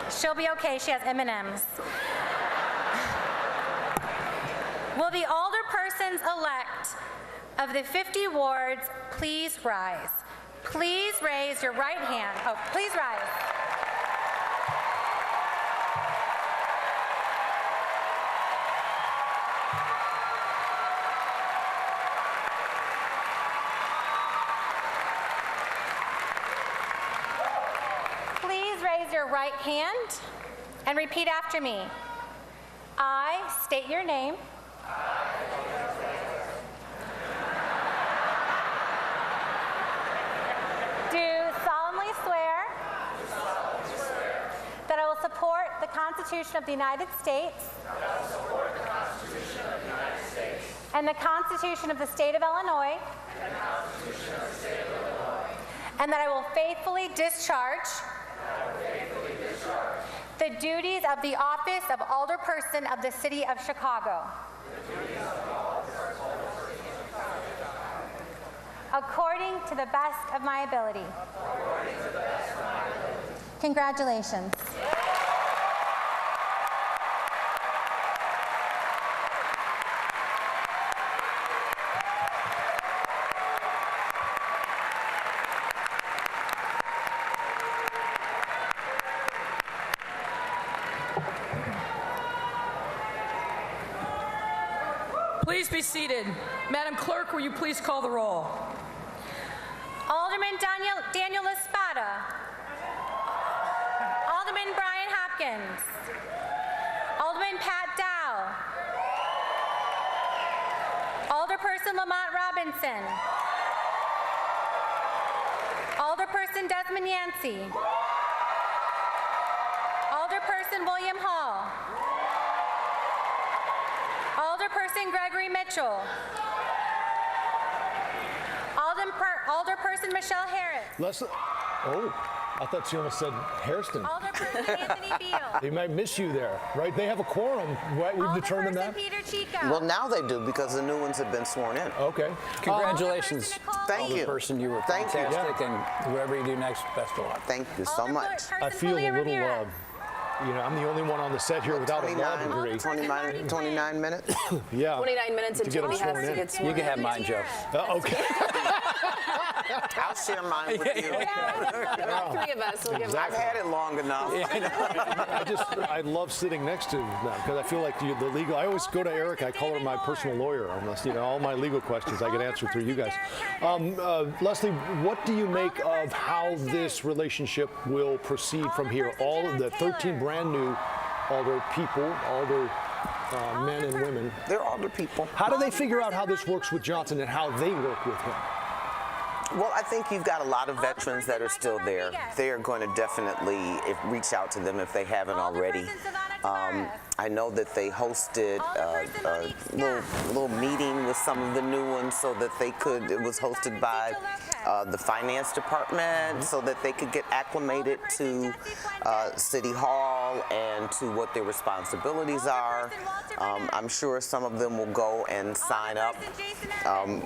She'll be okay. She has M&Ms. Will the alderpersons-elect of the 50 wards please rise? Please raise your right hand. Oh, please rise. Raise your right hand and repeat after me. I state your name. Do solemnly swear that I will support the Constitution of the United States and the Constitution of the State of Illinois, and that I will faithfully discharge the duties of the office of Alderperson of the City of Chicago, according to the best of my ability. Congratulations. Please be seated. Madam Clerk, will you please call the roll? Alderman Daniel Espada. Alderman Brian Hopkins. Alderman Pat Dow. Alderperson Lamont Robinson. Alderperson Desmond Yancey. Alderperson William Hall. Alderperson Gregory Mitchell. Alderperson Michelle Harris. I thought she almost said Hairston. Alderperson Anthony Beal. They might miss you there, right? They have a quorum, right? We've determined that. Peter Chico. Well, now they do because the new ones have been sworn in. Okay. Congratulations. Thank you. Person, you were fantastic, and whoever you do next, best of luck. Thank you so much. I feel a little love. You know, I'm the only one on the set here without a law degree. 29 minutes? Yeah. 29 minutes until he has to get sworn. You can have mine, Joe. Okay. I'll share mine with you. Three of us will give I've had it long enough. I love sitting next to them because I feel like the legal. I always go to Eric. I call her my personal lawyer. Almost, all my legal questions I get answered through you guys. Leslie, what do you make of how this relationship will proceed from here? All of the 13 brand new Alder people, Alder men and women. They're Alder people. How do they figure out how this works with Johnson and how they work with him? Well, I think you've got a lot of veterans that are still there. They are going to definitely reach out to them if they haven't already. I know that they hosted a little meeting with some of the new ones so that they could, it was hosted by the finance department so that they could get acclimated to City Hall and to what their responsibilities are. I'm sure some of them will go and sign up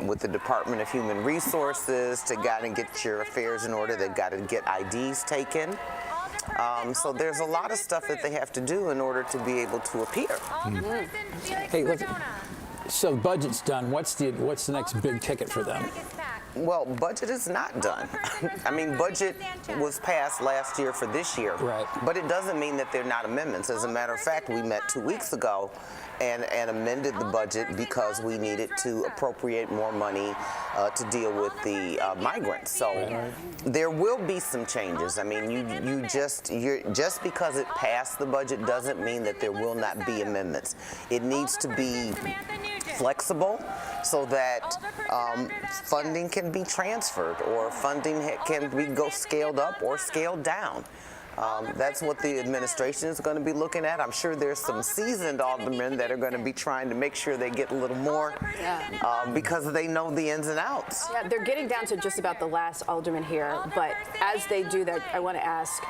with the Department of Human Resources to get your affairs in order. They've got to get IDs taken. So there's a lot of stuff that they have to do in order to be able to appear. Hey, look, so budget's done. What's the next big ticket for them? Well, budget is not done. I mean, budget was passed last year for this year. Right. But it doesn't mean that they're not amendments. As a matter of fact, we met 2 weeks ago and amended the budget because we needed to appropriate more money to deal with the migrants. So there will be some changes. I mean, just because it passed the budget doesn't mean that there will not be amendments. It needs to be flexible so that funding can be transferred or funding can be scaled up or scaled down. That's what the administration is going to be looking at. I'm sure there's some seasoned aldermen that are going to be trying to make sure they get a little more because they know the ins and outs. Yeah, they're getting down to just about the last alderman here, but as they do that, I want to ask,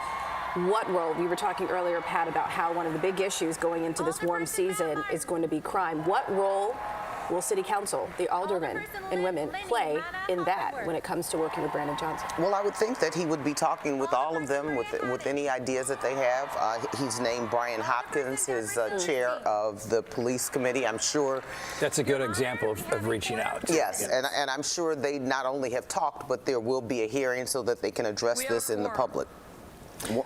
what role, we were talking earlier, Pat, about how one of the big issues going into this warm season is going to be crime. What role will City Council, the aldermen and women, play in that when it comes to working with Brandon Johnson? Well, I would think that he would be talking with all of them with any ideas that they have. He's named Brian Hopkins, his chair of the police committee. I'm sure that's a good example of reaching out. Yes, and I'm sure they not only have talked, but there will be a hearing so that they can address this in the public.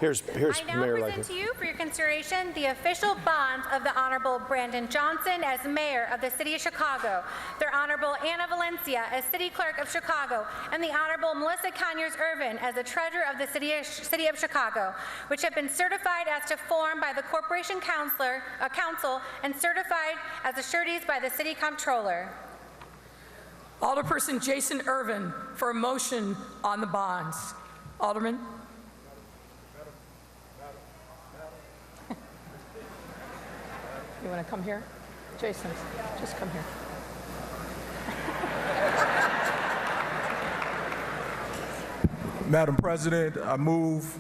Here's I now Mayor present Legler. to you for your consideration the official bonds of the Honorable Brandon Johnson as Mayor of the City of Chicago, their Honorable Anna Valencia as City Clerk of Chicago, and the Honorable Melissa Conyers-Irvin as the Treasurer of the City of Chicago, which have been certified as to form by the Corporation Council and certified as sureties by the City Comptroller. Alderperson Jason Irvin for a motion on the bonds. Alderman. You want to come here? Jason, just come here. Madam President, I move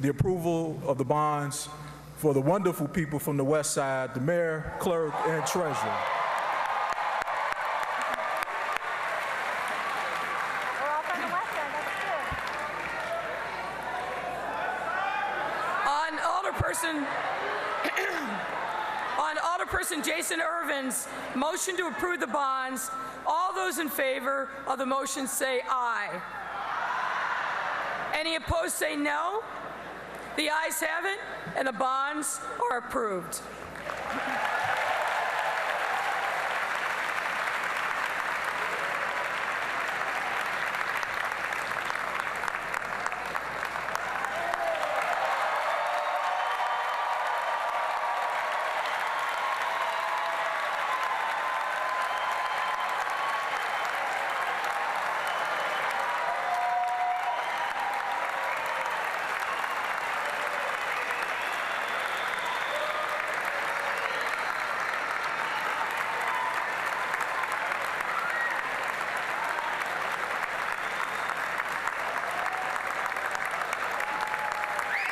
the approval of the bonds for the wonderful people from the West Side, the Mayor, Clerk, and Treasurer. On Alderperson Jason Irvin's motion to approve the bonds, all those in favor of the motion say aye. Any opposed say no. The ayes have it, and the bonds are approved.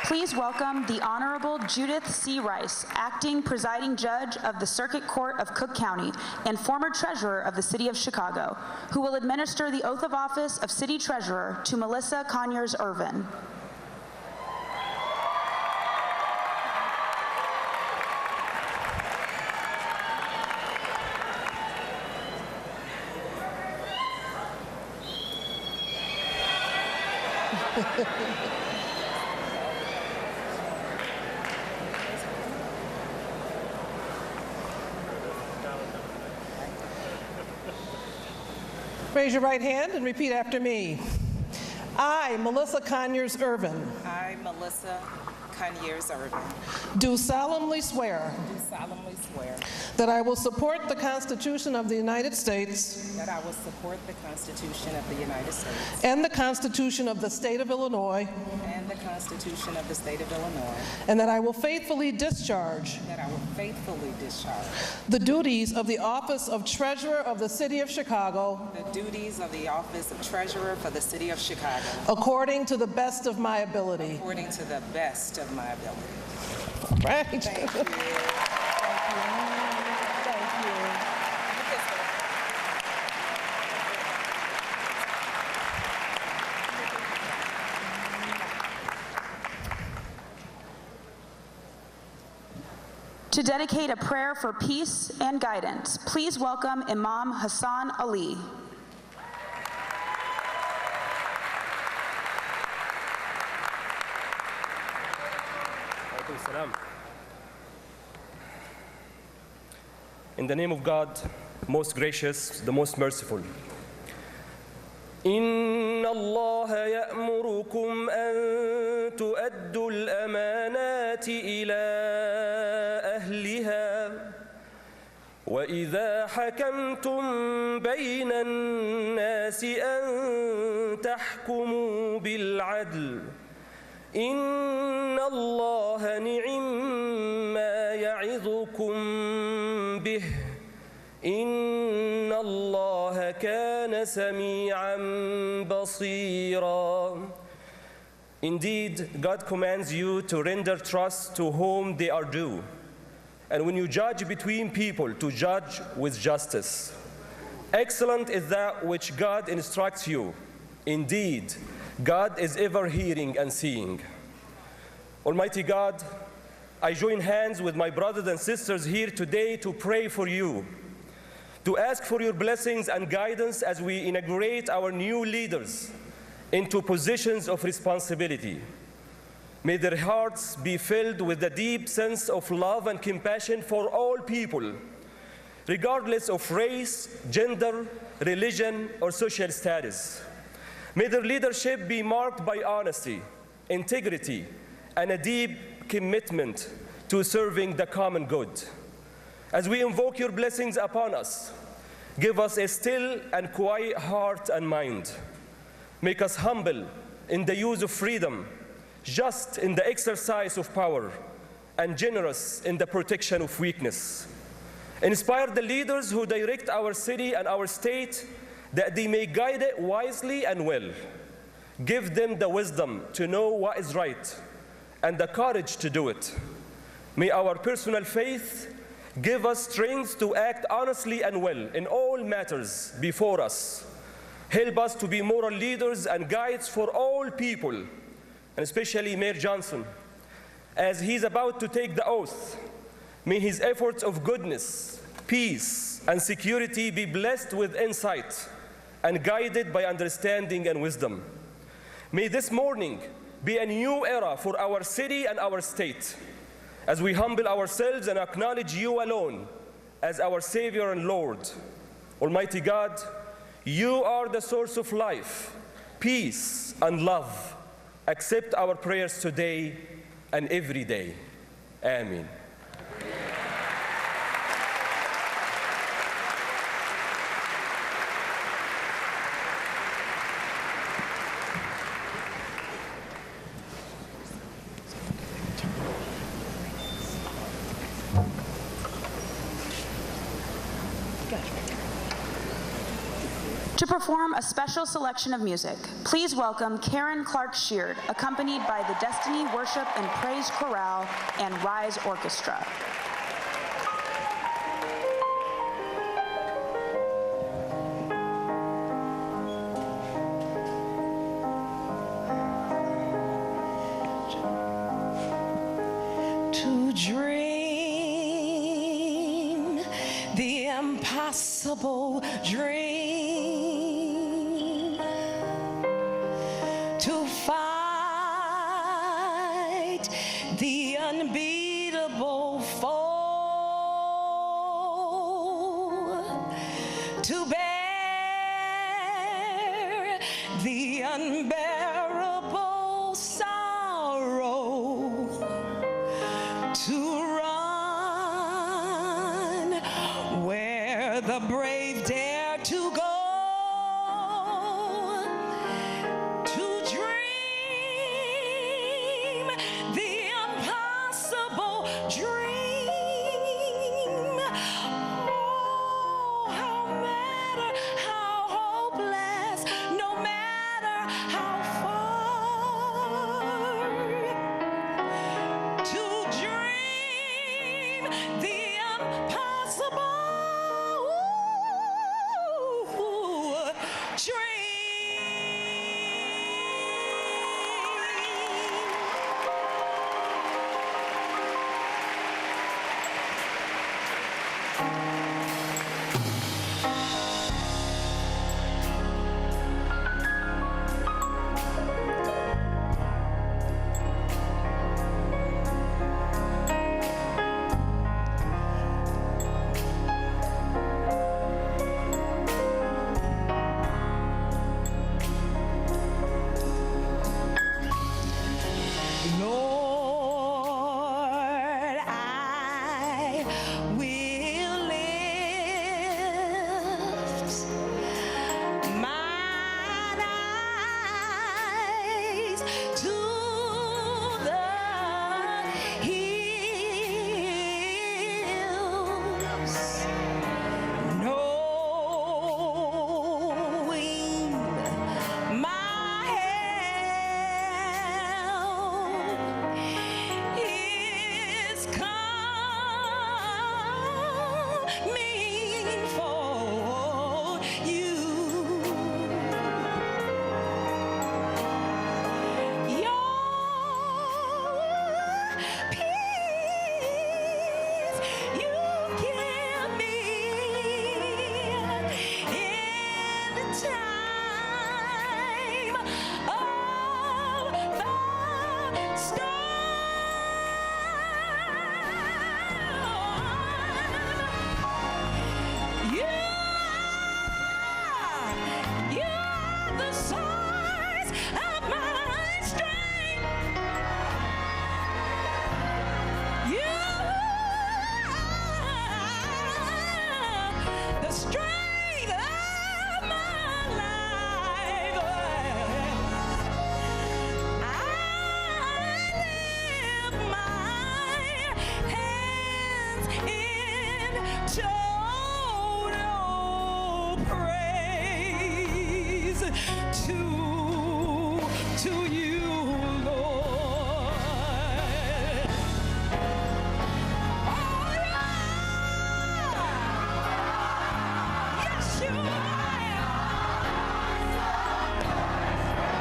Please welcome the Honorable Judith C. Rice, Acting Presiding Judge of the Circuit Court of Cook County and former Treasurer of the City of Chicago, who will administer the oath of office of City Treasurer to Melissa Conyers-Irvin. Raise your right hand and repeat after me. I, Melissa Conyers Irvin, I, Melissa Conyers Irvin, do solemnly swear that I will support the Constitution of the United States that I will support the Constitution of the United States and the Constitution of the State of Illinois, and the Constitution of the State of Illinois, and that I will faithfully discharge the duties of the office of Treasurer of the City of Chicago the duties of the office of Treasurer for the City of Chicago according to the best of my ability. according to the best of my ability. All right. Thank you. Thank you. To dedicate a prayer for peace and guidance, please welcome Imam Hassan Ali. In the name of God, most gracious, the most merciful. إن الله يأمركم أن تؤدوا الأمانات إلى أهلها وإذا حكمتم بين الناس أن تحكموا بالعدل إن الله نعم ما يعظكم به إن الله كان سميعا بصيرا. Indeed, God commands you to render trust to whom they are due. And when you judge between people, to judge with justice. Excellent is that which God instructs you. Indeed, God is ever hearing and seeing. Almighty God, I join hands with my brothers and sisters here today to pray for you, to ask for your blessings and guidance as we inaugurate our new leaders into positions of responsibility. May their hearts be filled with a deep sense of love and compassion for all people, regardless of race, gender, religion, or social status. May their leadership be marked by honesty, integrity, and a deep commitment to serving the common good. As we invoke your blessings upon us, give us a still and quiet heart and mind. Make us humble in the use of freedom, just in the exercise of power, and generous in the protection of weakness. Inspire the leaders who direct our city and our state that they may guide it wisely and well. Give them the wisdom to know what is right and the courage to do it. May our personal faith give us strength to act honestly and well in all matters before us. Help us to be moral leaders and guides for all people, and especially Mayor Johnson. As he's about to take the oath, may his efforts of goodness, peace, and security be blessed with insight and guided by understanding and wisdom. May this morning be a new era for our city and our state, as we humble ourselves and acknowledge you alone as our Savior and Lord. Almighty God, you are the source of life, peace, and love. Accept our prayers today and every day. Amen. To perform a special selection of music, please welcome Karen Clark Sheard, accompanied by the Destiny Worship and Praise Chorale and Rise Orchestra. To dream the impossible dream, to fight the unbeatable foe, to bear the unbearable sorrow, to run where the brave dare to go, to dream the impossible dream. Oh, how matter how hopeless, no matter how far, to dream the impossible dream. Lord, I will lift mine eyes to the hills, knowing my help is coming for you. Your peace you give me in the time of the storm. You're the source of my strength. You are the strength of my life. I lift my hands in total praise to you, Lord. Yes, you are.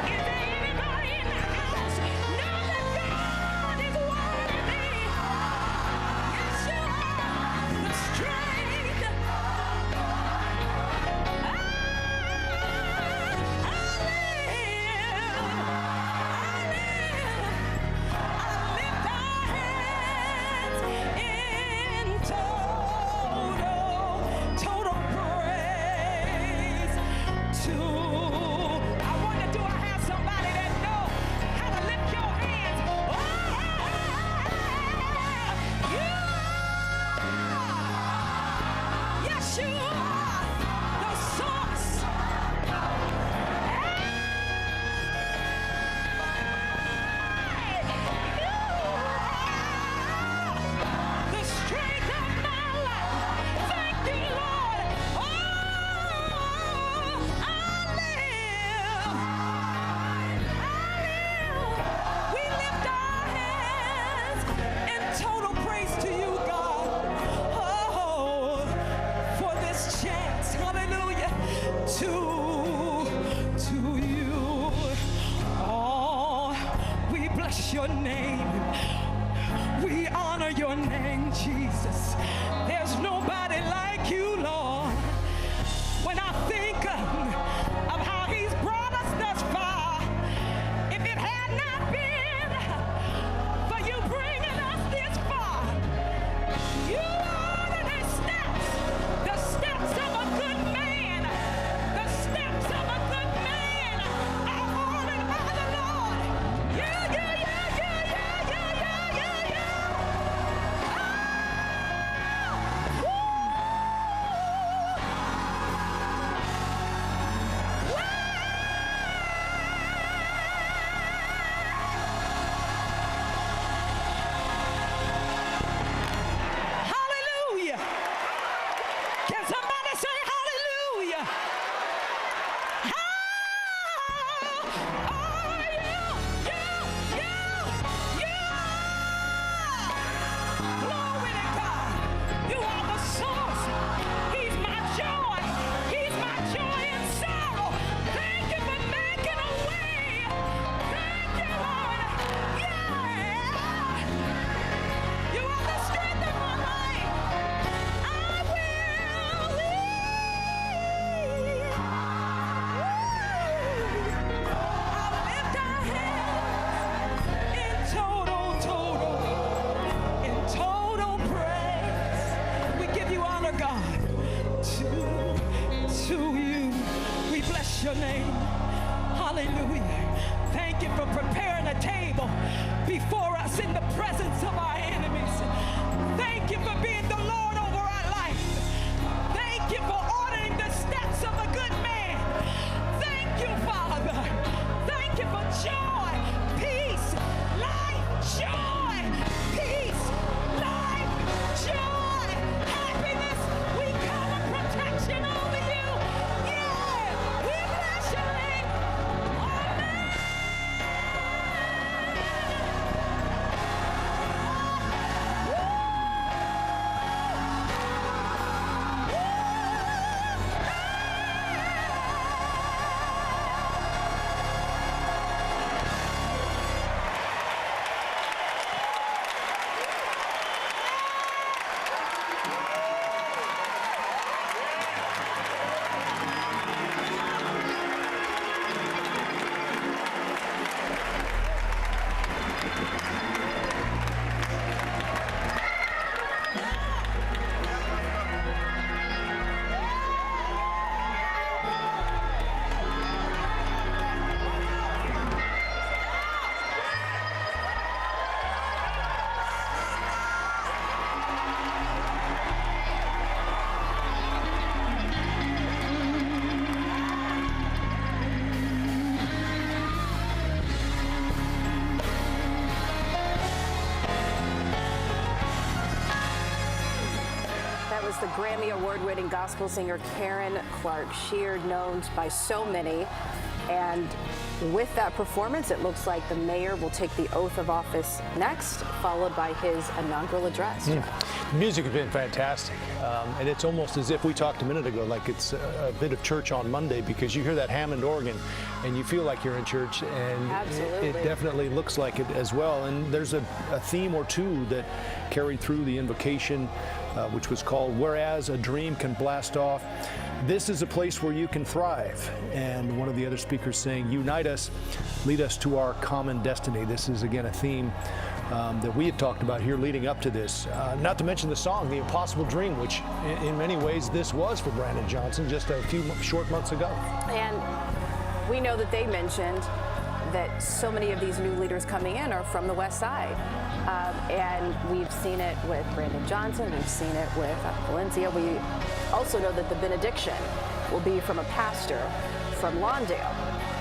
Is there anybody in the house know that God is worthy? Yes, you are. The strength. Yes, you are the source. The strength of my life. Thank you, Lord. Oh, I live. We lift our hands in total praise to you, God. Oh, for this chance, hallelujah, to you. Oh, we bless your name. We honor your name, Jesus. There's nobody like you, Lord. When I think of how he's brought us thus far, Hallelujah. Thank you for preparing a table before us in the presence of our enemies. Thank you for being the Lord over our life. Thank you for ordering the steps of a good man. Thank you, Father. Thank you for joy, peace, life, joy, peace, life, joy, happiness. We cover protection over you. Yeah, we bless your name. Amen. The Grammy Award-winning gospel singer Karen Clark Sheard, known by so many. And with that performance, it looks like the mayor will take the oath of office next, followed by his inaugural address. The music has been fantastic. And it's almost as if we talked a minute ago, like it's a bit of church on Monday, because you hear that Hammond organ and you feel like you're in church, and it definitely looks like it as well. And there's a theme or two that carried through the invocation, which was called "Whereas a Dream Can Blast Off." This is a place where you can thrive. And one of the other speakers saying, "Unite us, lead us to our common destiny." This is, again, a theme that we had talked about here leading up to this. Not to mention the song, "The Impossible Dream," which in many ways this was for Brandon Johnson just a few short months ago. And we know that they mentioned that so many of these new leaders coming in are from the West Side. And we've seen it with Brandon Johnson, we've seen it with Valencia. We also know that the benediction will be from a pastor from Lawndale.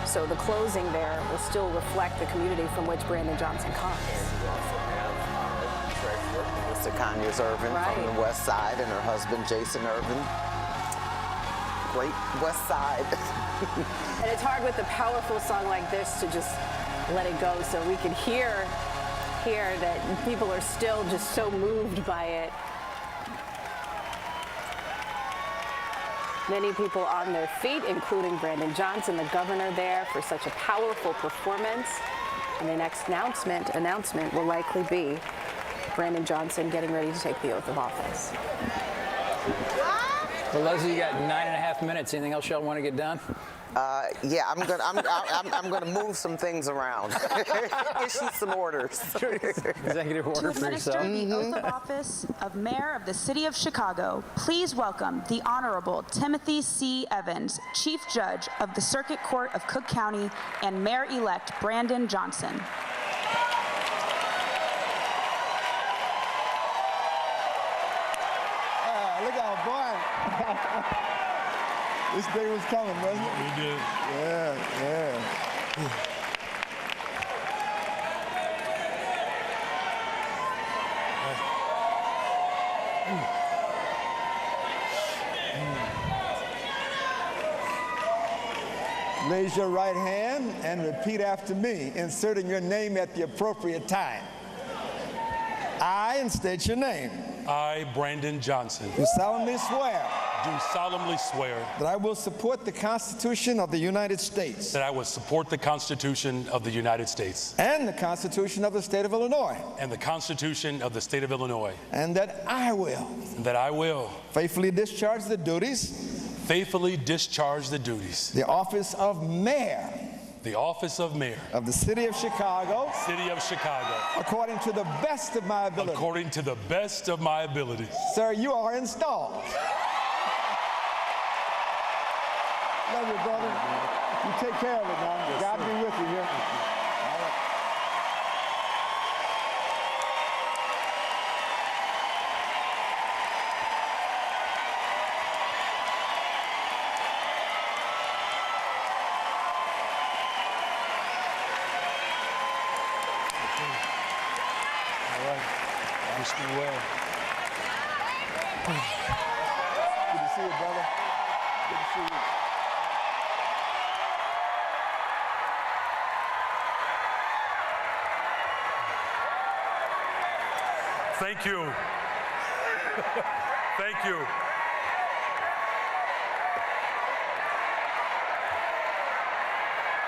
So the closing there will still reflect the community from which Brandon Johnson comes. And you also have Treasurer Melissa Conyers Irvin from the West Side, and her husband Jason Irvin. Great West Side. And it's hard with a powerful song like this to just let it go, so we can hear that people are still just so moved by it. Many people on their feet, including Brandon Johnson, the governor there, for such a powerful performance. And the next announcement will likely be Brandon Johnson getting ready to take the oath of office. Well, Leslie, you got 9.5 minutes. Anything else y'all want to get done? Yeah, I'm gonna move some things around. Issue some orders. Executive order for yourself. To administer the oath of office of Mayor of the City of Chicago, please welcome the Honorable Timothy C. Evans, Chief Judge of the Circuit Court of Cook County, and Mayor-elect Brandon Johnson. Look out, boy. This day was coming, wasn't it? We did. Yeah. Raise your right hand and repeat after me, inserting your name at the appropriate time. I, and state your name. I, Brandon Johnson. Do solemnly swear. Do solemnly swear. That I will support the Constitution of the United States. That I will support the Constitution of the United States. And the Constitution of the State of Illinois. And the Constitution of the State of Illinois. And that I will. And that I will. Faithfully discharge the duties. Faithfully discharge the duties. The office of Mayor. The office of Mayor. Of the City of Chicago. City of Chicago. According to the best of my ability. According to the best of my abilities. Sir, you are installed. Love you, brother. You take care of it now. Yes, God sir. be with you here. All right. All right. Wish me well. Good to see you, brother. Good to see you. Thank you. Thank you.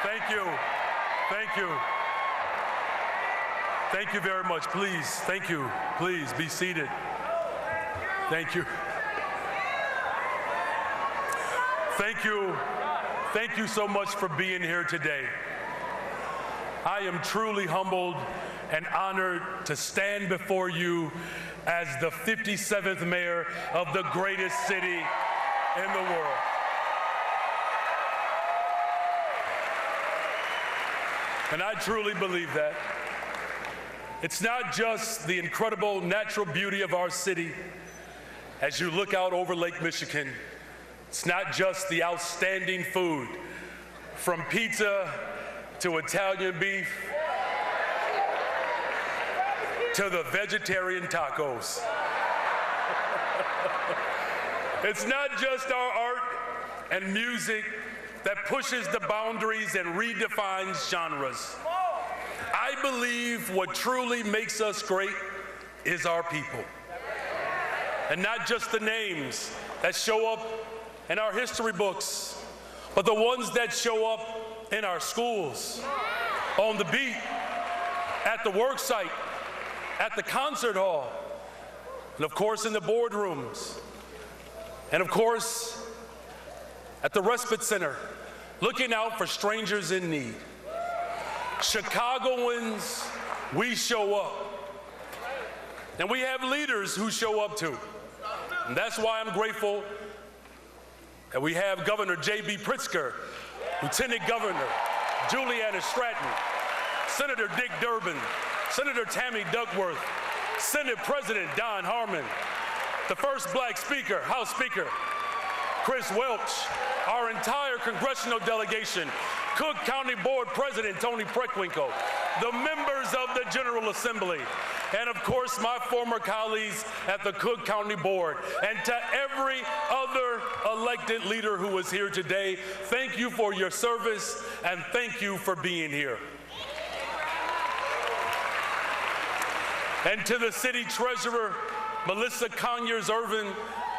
Thank you. Thank you. Thank you very much. Please, thank you. Please be seated. Thank you. Thank you. Thank you so much for being here today. I am truly humbled and honored to stand before you as the 57th mayor of the greatest city in the world. And I truly believe that. It's not just the incredible natural beauty of our city as you look out over Lake Michigan. It's not just the outstanding food, from pizza to Italian beef to the vegetarian tacos. It's not just our art and music that pushes the boundaries and redefines genres. I believe what truly makes us great is our people. And not just the names that show up in our history books, but the ones that show up in our schools, on the beat, at the work site, at the concert hall, and of course in the boardrooms, and of course at the respite center, looking out for strangers in need. Chicagoans, we show up. And we have leaders who show up too. And that's why I'm grateful that we have Governor J.B. Pritzker, Lieutenant Governor Juliana Stratton, Senator Dick Durbin, Senator Tammy Duckworth, Senate President Don Harmon, the first black speaker, House Speaker Chris Welch, our entire congressional delegation, Cook County Board President Tony Preckwinkle, the members of the General Assembly, and of course my former colleagues at the Cook County Board, and to every other elected leader who is here today, thank you for your service and thank you for being here. And to the City Treasurer, Melissa Conyers-Irvin,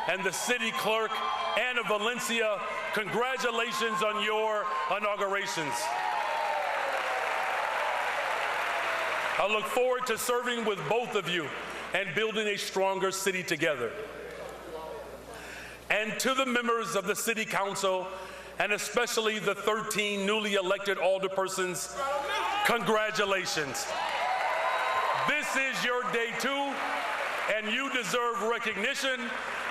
and the City Clerk, Anna Valencia, congratulations on your inaugurations. I look forward to serving with both of you and building a stronger city together. And to the members of the City Council, and especially the 13 newly elected alderpersons, congratulations. This is your day too, and you deserve recognition,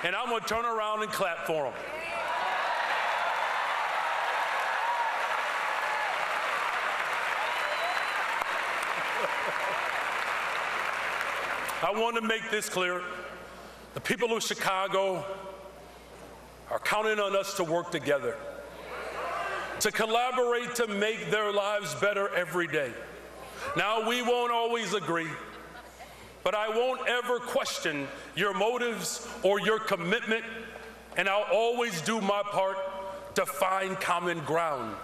and I'm gonna turn around and clap for them. I want to make this clear. The people of Chicago are counting on us to work together, to collaborate to make their lives better every day. Now, we won't always agree, but I won't ever question your motives or your commitment, and I'll always do my part to find common ground.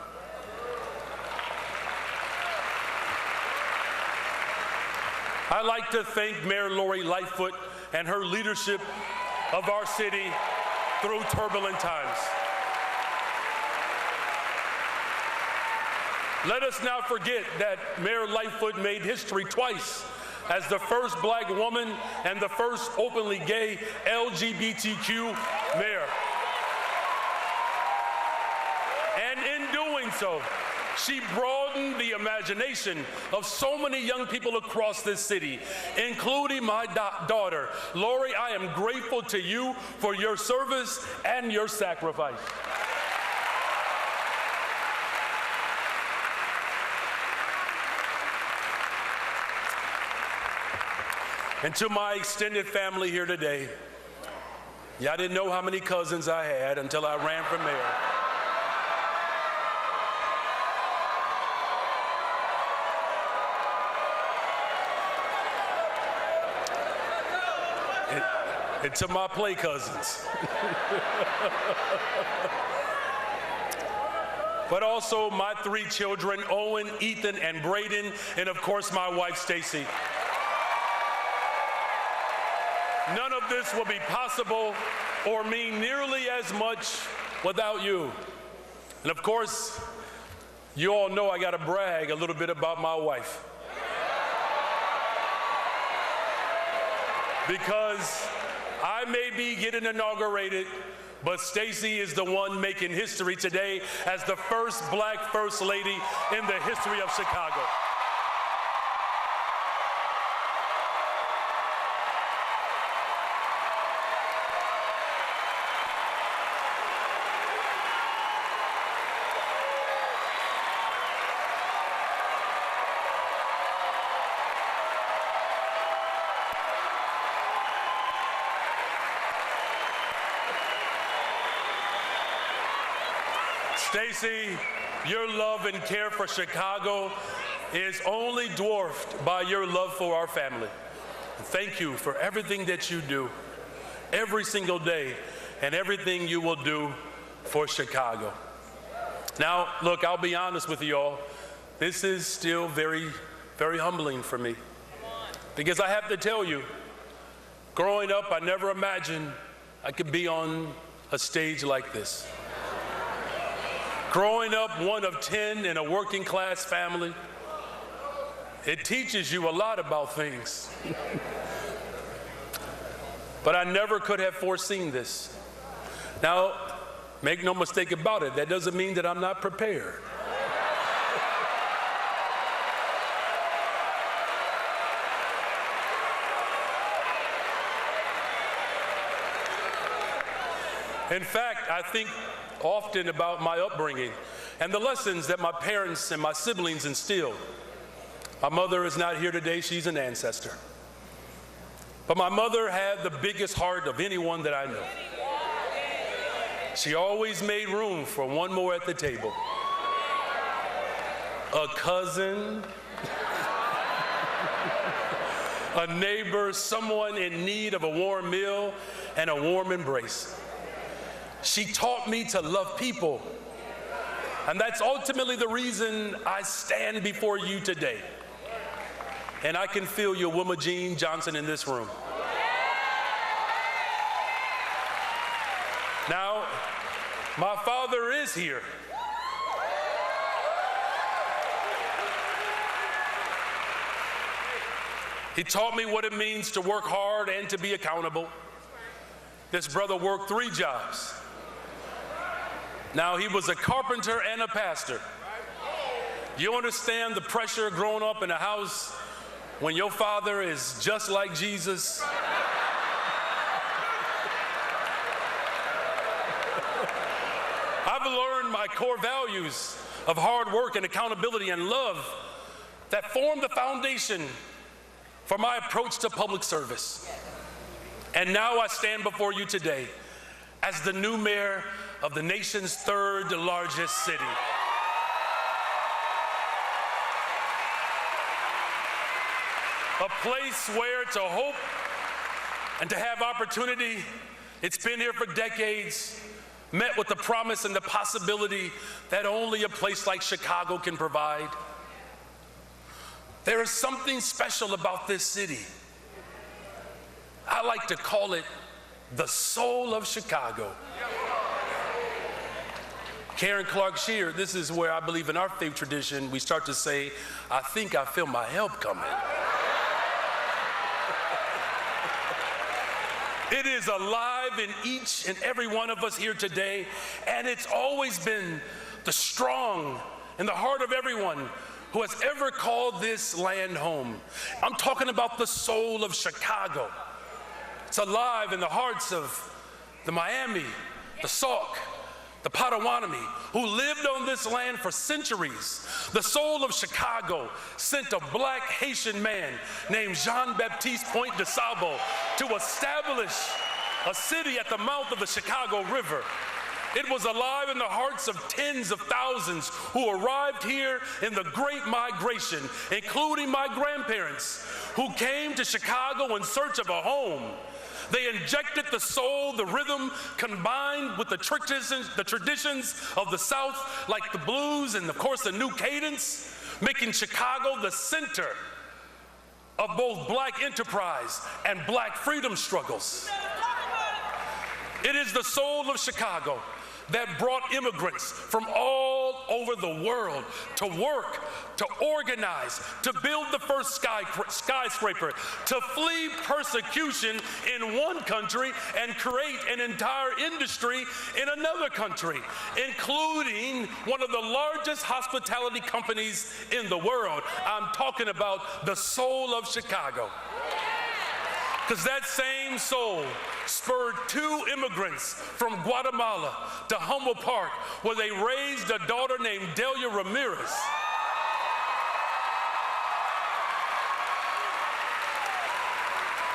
I'd like to thank Mayor Lori Lightfoot and her leadership of our city through turbulent times. Let us not forget that Mayor Lightfoot made history twice as the first black woman and the first openly gay LGBTQ mayor. And in doing so, she broadened the imagination of so many young people across this city, including my daughter. Lori, I am grateful to you for your service and your sacrifice. And to my extended family here today, y'all didn't know how many cousins I had until I ran for mayor. And to my play cousins. But also my 3 children, Owen, Ethan, and Braden, and of course my wife, Stacy. None of this will be possible or mean nearly as much without you. And of course, you all know I gotta brag a little bit about my wife. Because I may be getting inaugurated, but Stacy is the one making history today as the first black first lady in the history of Chicago. Stacy, your love and care for Chicago is only dwarfed by your love for our family. Thank you for everything that you do every single day and everything you will do for Chicago. Now, look, I'll be honest with you all. This is still very, very humbling for me. Because I have to tell you, growing up, I never imagined I could be on a stage like this. Growing up one of 10 in a working class family, it teaches you a lot about things. But I never could have foreseen this. Now, make no mistake about it, that doesn't mean that I'm not prepared. In fact, I think often about my upbringing and the lessons that my parents and my siblings instilled. My mother is not here today, she's an ancestor. But my mother had the biggest heart of anyone that I know. She always made room for one more at the table. A cousin, a neighbor, someone in need of a warm meal and a warm embrace. She taught me to love people. And that's ultimately the reason I stand before you today. And I can feel your Wilma Jean Johnson in this room. Now, my father is here. He taught me what it means to work hard and to be accountable. This brother worked 3 jobs. Now, he was a carpenter and a pastor. You understand the pressure growing up in a house when your father is just like Jesus? I've learned my core values of hard work and accountability and love that form the foundation for my approach to public service. And now I stand before you today as the new mayor of the nation's 3rd largest city. A place where to hope and to have opportunity. It's been here for decades, met with the promise and the possibility that only a place like Chicago can provide. There is something special about this city. I like to call it the soul of Chicago. Karen Clark Shear, this is where I believe in our faith tradition, we start to say, I think I feel my help coming. It is alive in each and every one of us here today, and it's always been the strong in the heart of everyone who has ever called this land home. I'm talking about the soul of Chicago. It's alive in the hearts of the Miami, the Sauk, the Potawatomi, who lived on this land for centuries. The soul of Chicago sent a black Haitian man named Jean-Baptiste Point de Sable to establish a city at the mouth of the Chicago River. It was alive in the hearts of tens of thousands who arrived here in the Great Migration, including my grandparents, who came to Chicago in search of a home. They injected the soul, the rhythm, combined with the traditions of the South, like the blues and, of course, the new cadence, making Chicago the center of both black enterprise and black freedom struggles. It is the soul of Chicago that brought immigrants from all over the world to work, to organize, to build the first skyscraper, to flee persecution in one country and create an entire industry in another country, including one of the largest hospitality companies in the world. I'm talking about the soul of Chicago. Because that same soul spurred two immigrants from Guatemala to Humboldt Park, where they raised a daughter named Delia Ramirez.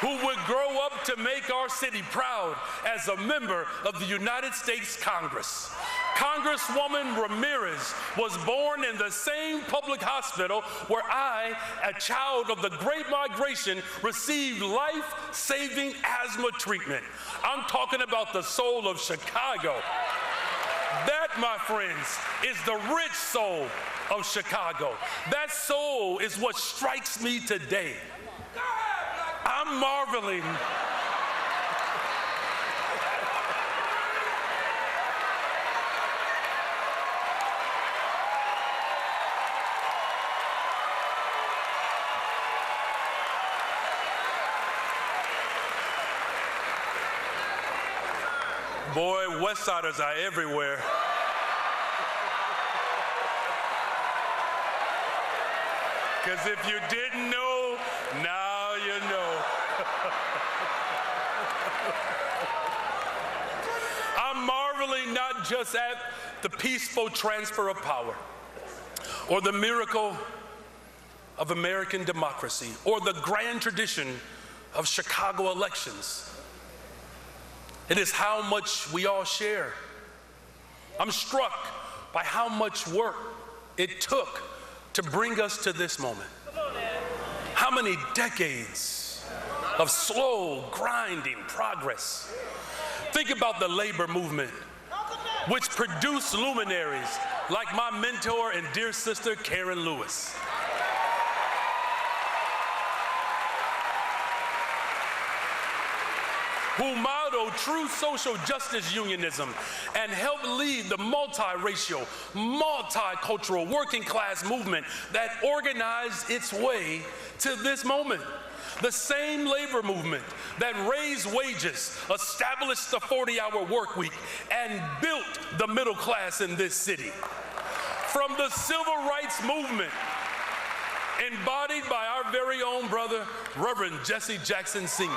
Who would grow up to make our city proud as a member of the United States Congress. Congresswoman Ramirez was born in the same public hospital where I, a child of the Great Migration, received life-saving asthma treatment. I'm talking about the soul of Chicago. That, my friends, is the rich soul of Chicago. That soul is what strikes me today. I'm marveling. Boy, West Siders are everywhere. Because if you didn't know, now you know. I'm marveling not just at the peaceful transfer of power, or the miracle of American democracy, or the grand tradition of Chicago elections. It is how much we all share. I'm struck by how much work it took to bring us to this moment. How many decades of slow, grinding progress. Think about the labor movement, which produced luminaries like my mentor and dear sister, Karen Lewis. Who modeled true social justice unionism and helped lead the multiracial, multicultural working class movement that organized its way to this moment. The same labor movement that raised wages, established the 40-hour work week, and built the middle class in this city. From the civil rights movement, embodied by our very own brother, Reverend Jesse Jackson Sr.,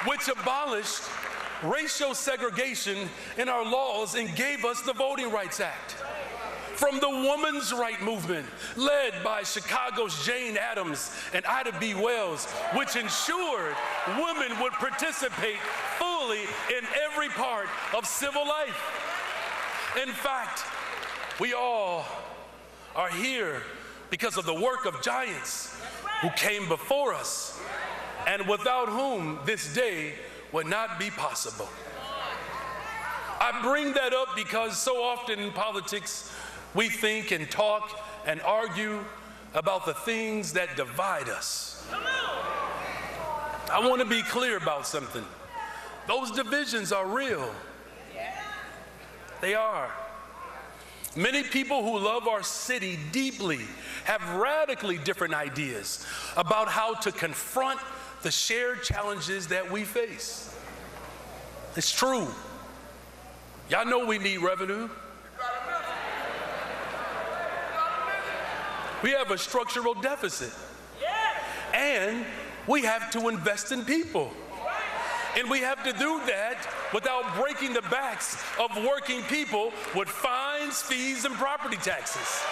which abolished racial segregation in our laws and gave us the Voting Rights Act. From the women's right movement, led by Chicago's Jane Addams and Ida B. Wells, which ensured women would participate fully in every part of civil life. In fact, we all are here because of the work of giants who came before us, and without whom this day would not be possible. I bring that up because so often in politics, we think and talk and argue about the things that divide us. I want to be clear about something. Those divisions are real. They are. Many people who love our city deeply have radically different ideas about how to confront the shared challenges that we face. It's true. Y'all know we need revenue. We have a structural deficit. And we have to invest in people. And we have to do that without breaking the backs of working people with fines, fees, and property taxes.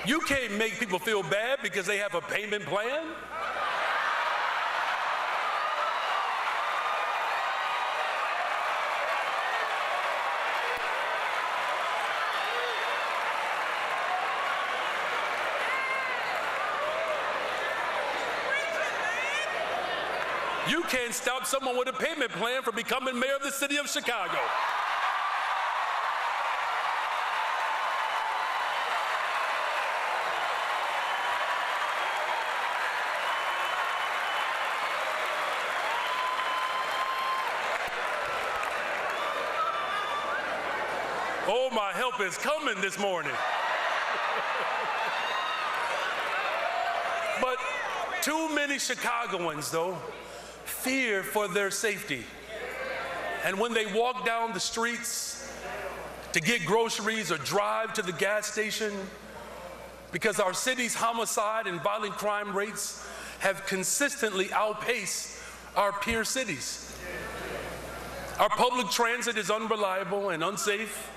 You can't make people feel bad because they have a payment plan. You can't stop someone with a payment plan from becoming mayor of the city of Chicago. Oh, my help is coming this morning. But too many Chicagoans, though, fear for their safety. And when they walk down the streets to get groceries or drive to the gas station, because our city's homicide and violent crime rates have consistently outpaced our peer cities. Our public transit is unreliable and unsafe,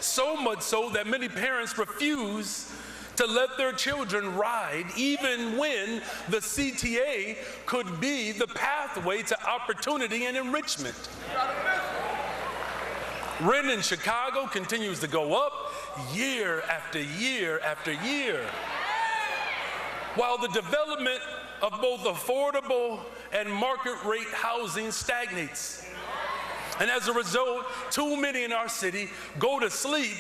so much so that many parents refuse to let their children ride, even when the CTA could be the pathway to opportunity and enrichment. Rent in Chicago continues to go up year after year after year, while the development of both affordable and market rate housing stagnates. And as a result, too many in our city go to sleep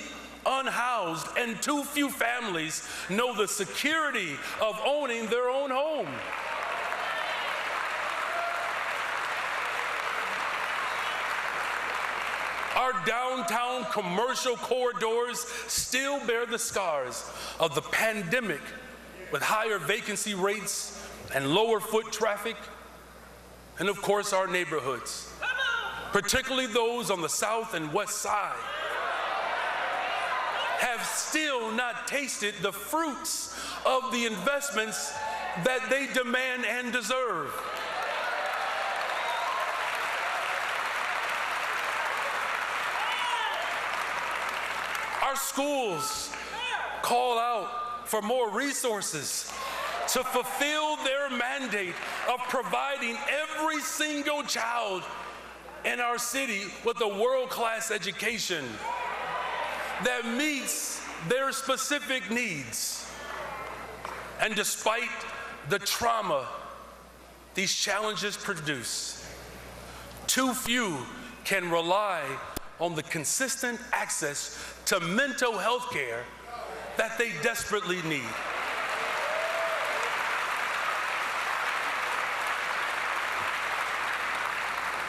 unhoused, and too few families know the security of owning their own home. Our downtown commercial corridors still bear the scars of the pandemic, with higher vacancy rates and lower foot traffic. And of course, our neighborhoods, particularly those on the south and west side, have still not tasted the fruits of the investments that they demand and deserve. Our schools call out for more resources to fulfill their mandate of providing every single child in our city with a world-class education that meets their specific needs. And despite the trauma these challenges produce, too few can rely on the consistent access to mental health care that they desperately need.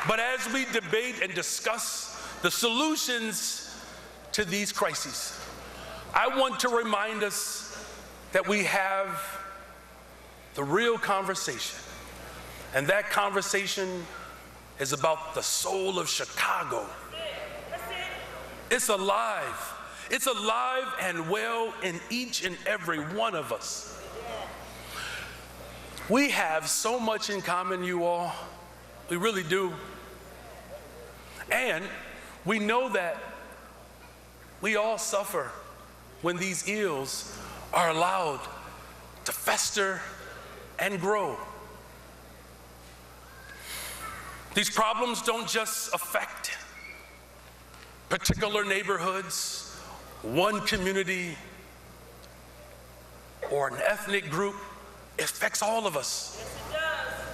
But as we debate and discuss the solutions to these crises, I want to remind us that we have the real conversation. And that conversation is about the soul of Chicago. It's alive. It's alive and well in each and every one of us. We have so much in common, you all. We really do. And we know that we all suffer when these ills are allowed to fester and grow. These problems don't just affect particular neighborhoods, one community, or an ethnic group. It affects all of us. Yes, it does.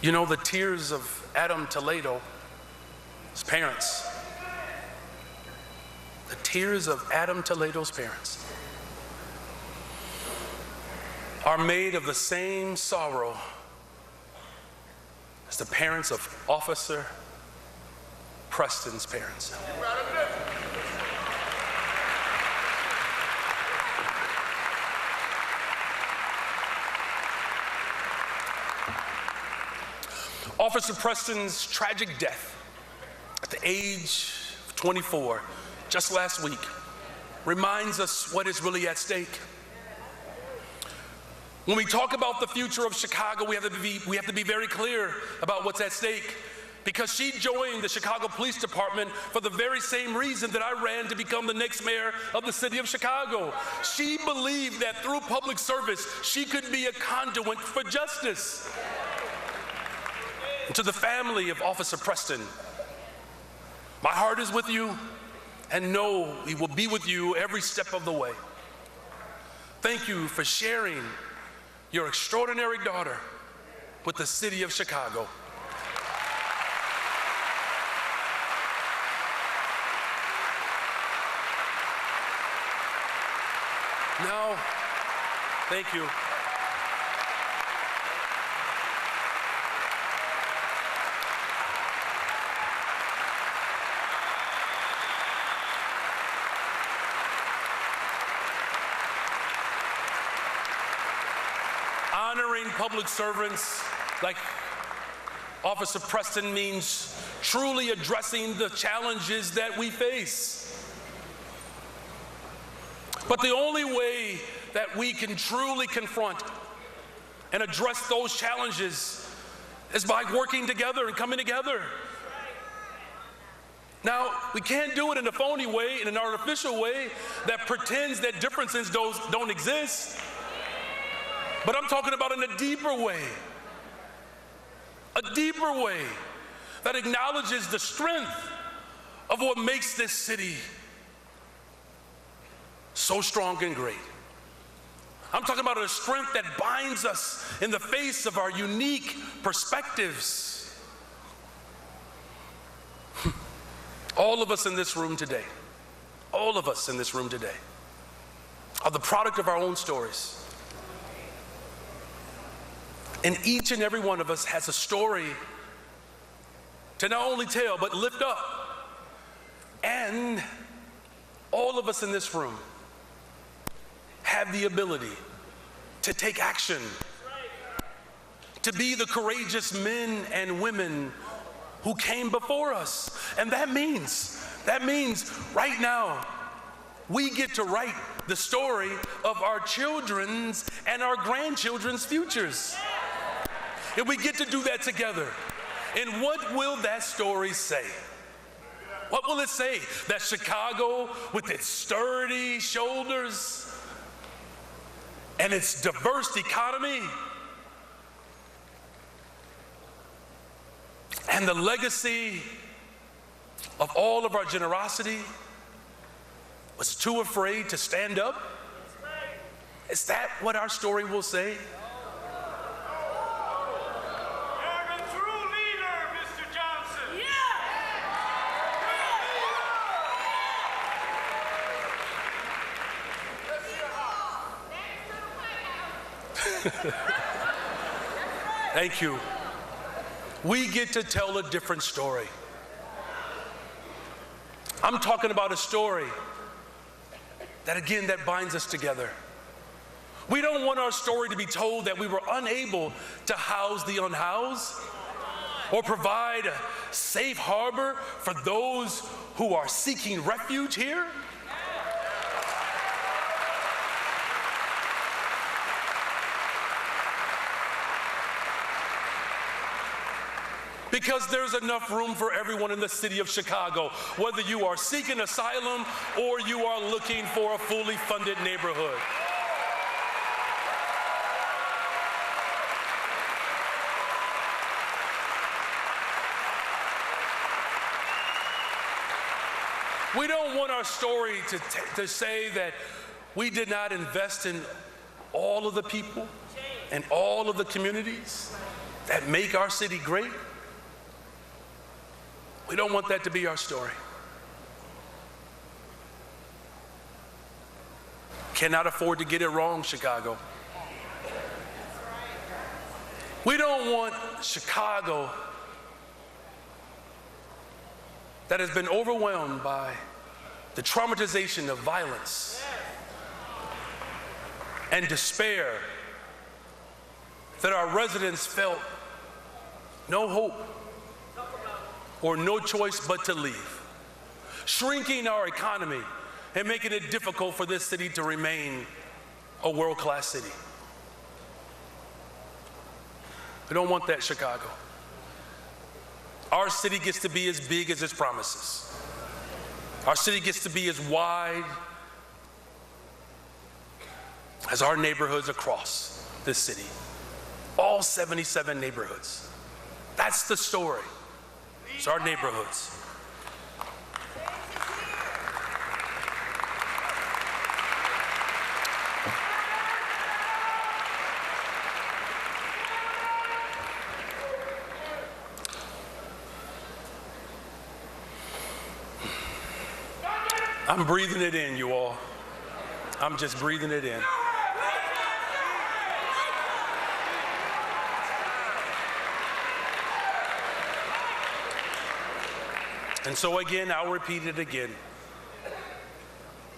You know, the tears of Adam Toledo, his parents, the tears of Adam Toledo's parents are made of the same sorrow as the parents of Officer Preston's parents. Officer Preston's tragic death at the age of 24, just last week, reminds us what is really at stake. When we talk about the future of Chicago, we have to be very clear about what's at stake, because she joined the Chicago Police Department for the very same reason that I ran to become the next mayor of the city of Chicago. She believed that through public service, she could be a conduit for justice. And to the family of Officer Preston, my heart is with you, and know we will be with you every step of the way. Thank you for sharing your extraordinary daughter with the city of Chicago. Now, thank you. Honoring public servants like Officer Preston means truly addressing the challenges that we face. But the only way that we can truly confront and address those challenges is by working together and coming together. Now, we can't do it in a phony way, in an artificial way that pretends that differences don't exist. But I'm talking about in a deeper way that acknowledges the strength of what makes this city so strong and great. I'm talking about a strength that binds us in the face of our unique perspectives. All of us in this room today, are the product of our own stories. And each and every one of us has a story to not only tell, but lift up. And all of us in this room have the ability to take action, to be the courageous men and women who came before us. And that means right now, we get to write the story of our children's and our grandchildren's futures. And we get to do that together. And what will that story say? What will it say? That Chicago, with its sturdy shoulders and its diverse economy and the legacy of all of our generosity, was too afraid to stand up? Is that what our story will say? Thank you. We get to tell a different story. I'm talking about a story that binds us together. We don't want our story to be told that we were unable to house the unhoused or provide a safe harbor for those who are seeking refuge here. Because there's enough room for everyone in the city of Chicago, whether you are seeking asylum or you are looking for a fully funded neighborhood. We don't want our story to say that we did not invest in all of the people and all of the communities that make our city great. We don't want that to be our story. Cannot afford to get it wrong, Chicago. We don't want Chicago that has been overwhelmed by the traumatization of violence and despair that our residents felt no hope, or no choice but to leave, shrinking our economy and making it difficult for this city to remain a world-class city. We don't want that, Chicago. Our city gets to be as big as its promises. Our city gets to be as wide as our neighborhoods across this city. All 77 neighborhoods. That's the story. It's our neighborhoods. I'm breathing it in, you all. I'm just breathing it in. And so again, I'll repeat it again.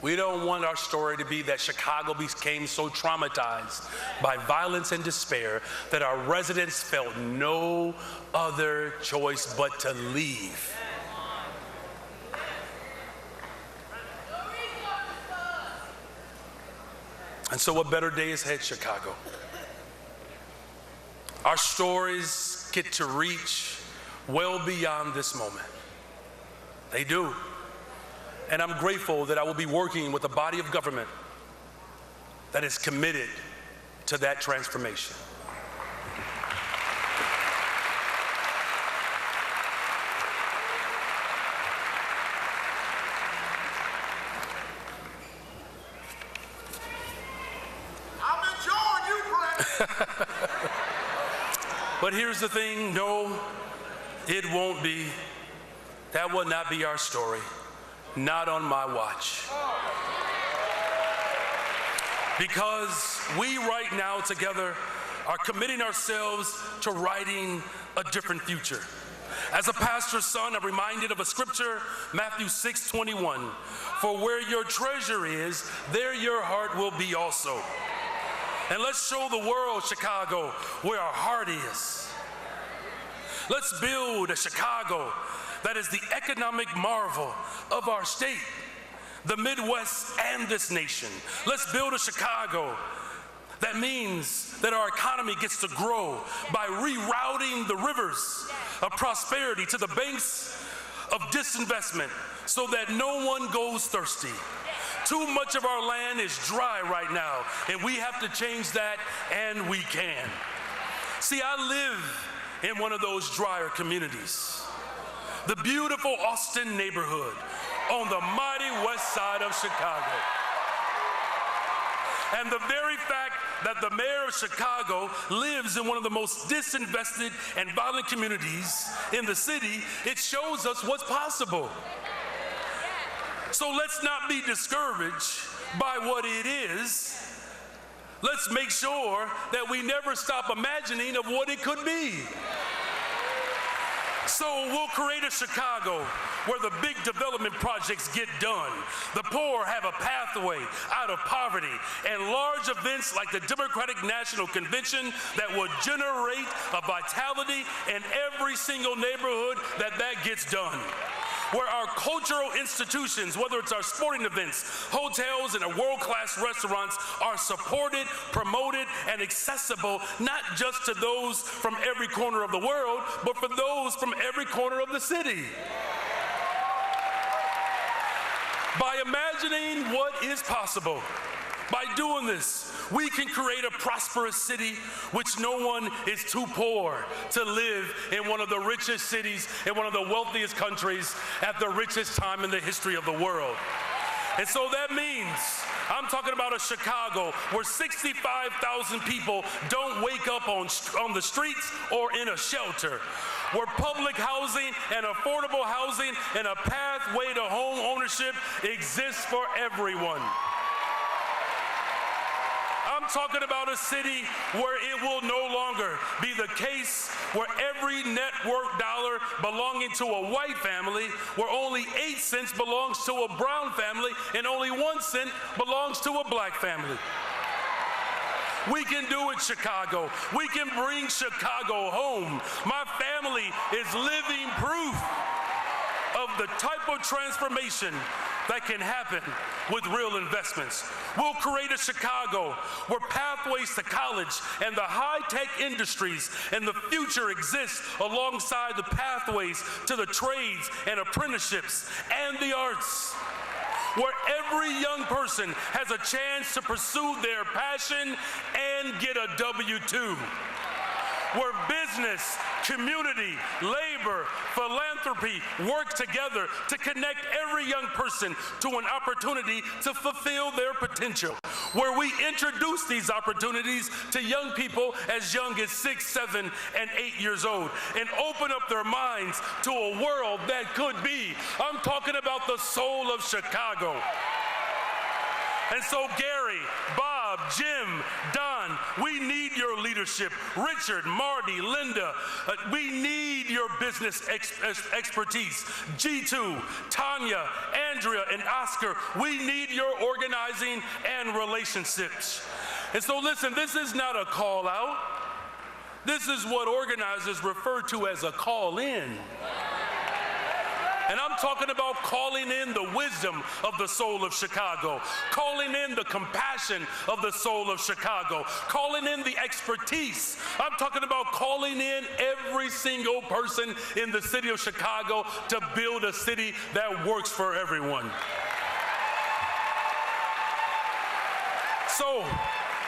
We don't want our story to be that Chicago became so traumatized by violence and despair that our residents felt no other choice but to leave. And so a better day is ahead, Chicago. Our stories get to reach well beyond this moment. They do. And I'm grateful that I will be working with a body of government that is committed to that transformation. But here's the thing, no, it won't be. That will not be our story. Not on my watch. Because we right now together are committing ourselves to writing a different future. As a pastor's son, I'm reminded of a scripture, Matthew 6:21. For where your treasure is, there your heart will be also. And let's show the world, Chicago, where our heart is. Let's build a Chicago that is the economic marvel of our state, the Midwest, and this nation. Let's build a Chicago that means that our economy gets to grow by rerouting the rivers of prosperity to the banks of disinvestment so that no one goes thirsty. Too much of our land is dry right now, and we have to change that, and we can. See, I live in one of those drier communities, the beautiful Austin neighborhood on the mighty west side of Chicago. And the very fact that the mayor of Chicago lives in one of the most disinvested and violent communities in the city, it shows us what's possible. So let's not be discouraged by what it is. Let's make sure that we never stop imagining of what it could be. So we'll create a Chicago where the big development projects get done. The poor have a pathway out of poverty, and large events like the Democratic National Convention that will generate a vitality in every single neighborhood that gets done. Where our cultural institutions, whether it's our sporting events, hotels, and our world-class restaurants, are supported, promoted, and accessible, not just to those from every corner of the world, but for those from every corner of the city. By imagining what is possible, by doing this, we can create a prosperous city which no one is too poor to live in one of the richest cities in one of the wealthiest countries at the richest time in the history of the world. And so that means I'm talking about a Chicago where 65,000 people don't wake up on the streets or in a shelter, where public housing and affordable housing and a pathway to home ownership exists for everyone. I'm talking about a city where it will no longer be the case where every network dollar belonging to a white family, where only 8 cents belongs to a brown family and only 1 cent belongs to a black family. We can do it, Chicago. We can bring Chicago home. My family is living proof of the type of transformation that can happen with real investments. We'll create a Chicago where pathways to college and the high-tech industries and the future exist alongside the pathways to the trades and apprenticeships and the arts, where every young person has a chance to pursue their passion and get a W-2, where business, community, labor, philanthropy work together to connect every young person to an opportunity to fulfill their potential, where we introduce these opportunities to young people as young as 6, 7, and 8 years old and open up their minds to a world that could be. I'm talking about the soul of Chicago. And so Gary, Bob, Jim, Don, we need your leadership. Richard, Marty, Linda, we need your business expertise. G2, Tanya, Andrea, and Oscar, we need your organizing and relationships. And so listen, this is not a call out. This is what organizers refer to as a call in. And I'm talking about calling in the wisdom of the soul of Chicago, calling in the compassion of the soul of Chicago, calling in the expertise. I'm talking about calling in every single person in the city of Chicago to build a city that works for everyone. So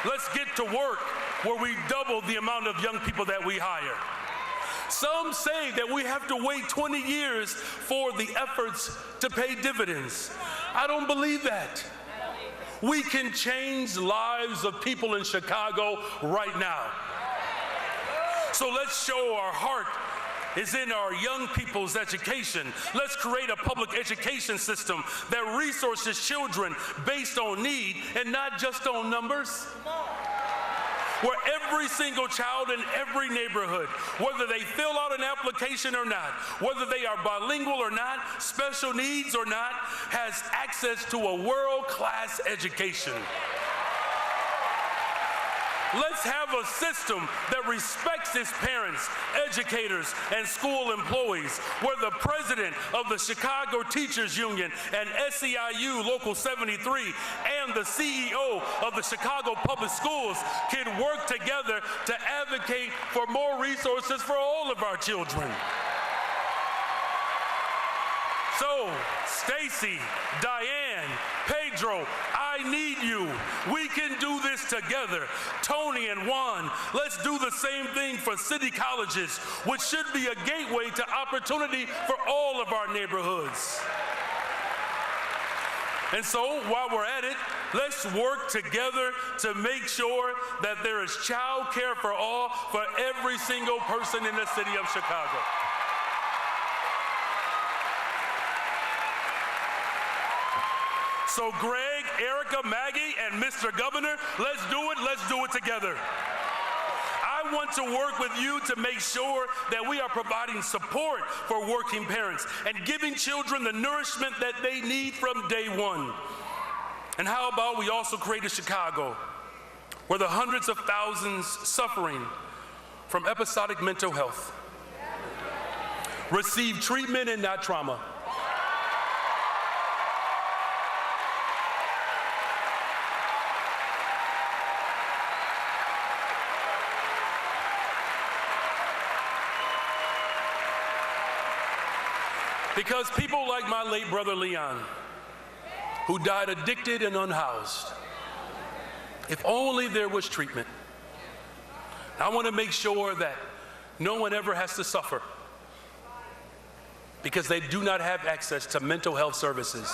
let's get to work where we double the amount of young people that we hire. Some say that we have to wait 20 years for the efforts to pay dividends. I don't believe that. We can change lives of people in Chicago right now. So let's show our heart is in our young people's education. Let's create a public education system that resources children based on need and not just on numbers, where every single child in every neighborhood, whether they fill out an application or not, whether they are bilingual or not, special needs or not, has access to a world-class education. Let's have a system that respects its parents, educators, and school employees, where the president of the Chicago Teachers Union and SEIU Local 73 and the CEO of the Chicago Public Schools can work together to advocate for more resources for all of our children. So, Stacy, Diane, Pedro, I need you. We can do this together. Tony and Juan, let's do the same thing for city colleges, which should be a gateway to opportunity for all of our neighborhoods. And so, while we're at it, let's work together to make sure that there is child care for all for every single person in the city of Chicago. So Greg, Erica, Maggie, and Mr. Governor, let's do it together. I want to work with you to make sure that we are providing support for working parents and giving children the nourishment that they need from day one. And how about we also create a Chicago where the hundreds of thousands suffering from episodic mental health receive treatment and not trauma. Because people like my late brother Leon, who died addicted and unhoused, if only there was treatment. I want to make sure that no one ever has to suffer because they do not have access to mental health services.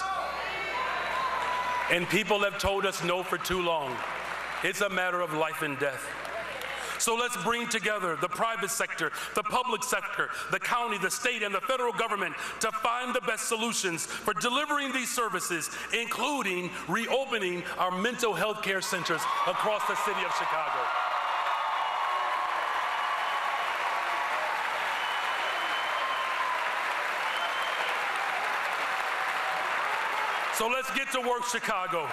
And people have told us no for too long. It's a matter of life and death. So let's bring together the private sector, the public sector, the county, the state, and the federal government to find the best solutions for delivering these services, including reopening our mental health care centers across the city of Chicago. So let's get to work, Chicago.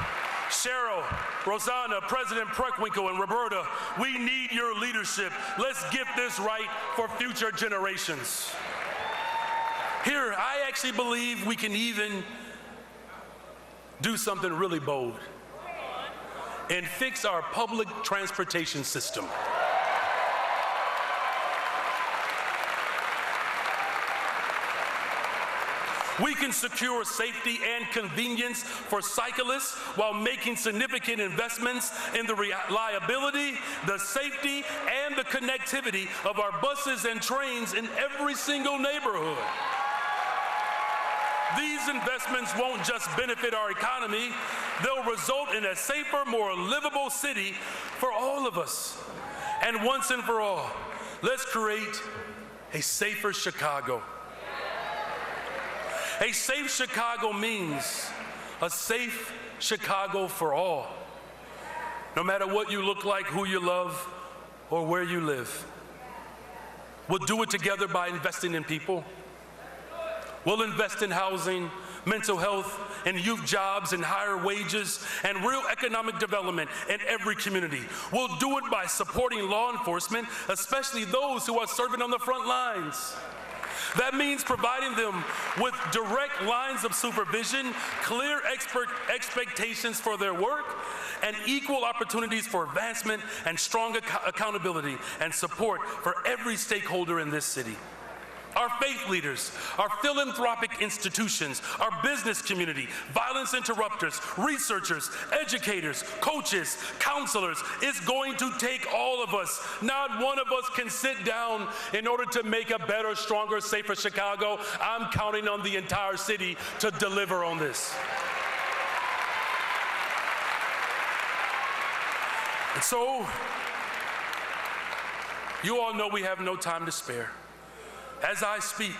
Cheryl, Rosanna, President Preckwinkle, and Roberta, we need your leadership. Let's get this right for future generations. Here, I actually believe we can even do something really bold and fix our public transportation system. We can secure safety and convenience for cyclists while making significant investments in the reliability, the safety, and the connectivity of our buses and trains in every single neighborhood. These investments won't just benefit our economy, they'll result in a safer, more livable city for all of us. And once and for all, let's create a safer Chicago. A safe Chicago means a safe Chicago for all, no matter what you look like, who you love, or where you live. We'll do it together by investing in people. We'll invest in housing, mental health, and youth jobs and higher wages and real economic development in every community. We'll do it by supporting law enforcement, especially those who are serving on the front lines. That means providing them with direct lines of supervision, clear expectations for their work, and equal opportunities for advancement and strong accountability and support for every stakeholder in this city. Our faith leaders, our philanthropic institutions, our business community, violence interrupters, researchers, educators, coaches, counselors. It's going to take all of us. Not one of us can sit down in order to make a better, stronger, safer Chicago. I'm counting on the entire city to deliver on this. And so, you all know we have no time to spare. As I speak,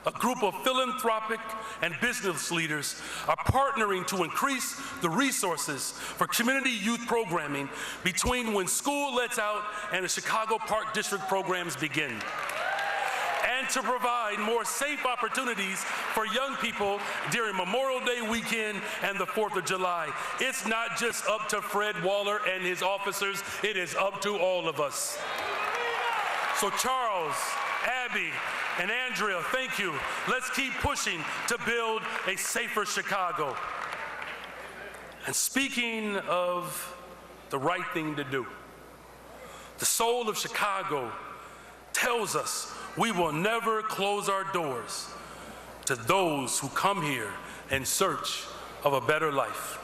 a group of philanthropic and business leaders are partnering to increase the resources for community youth programming between when school lets out and the Chicago Park District programs begin. And to provide more safe opportunities for young people during Memorial Day weekend and the 4th of July. It's not just up to Fred Waller and his officers, it is up to all of us. So Charles, Abby, and Andrea, thank you. Let's keep pushing to build a safer Chicago. And speaking of the right thing to do, the soul of Chicago tells us we will never close our doors to those who come here in search of a better life.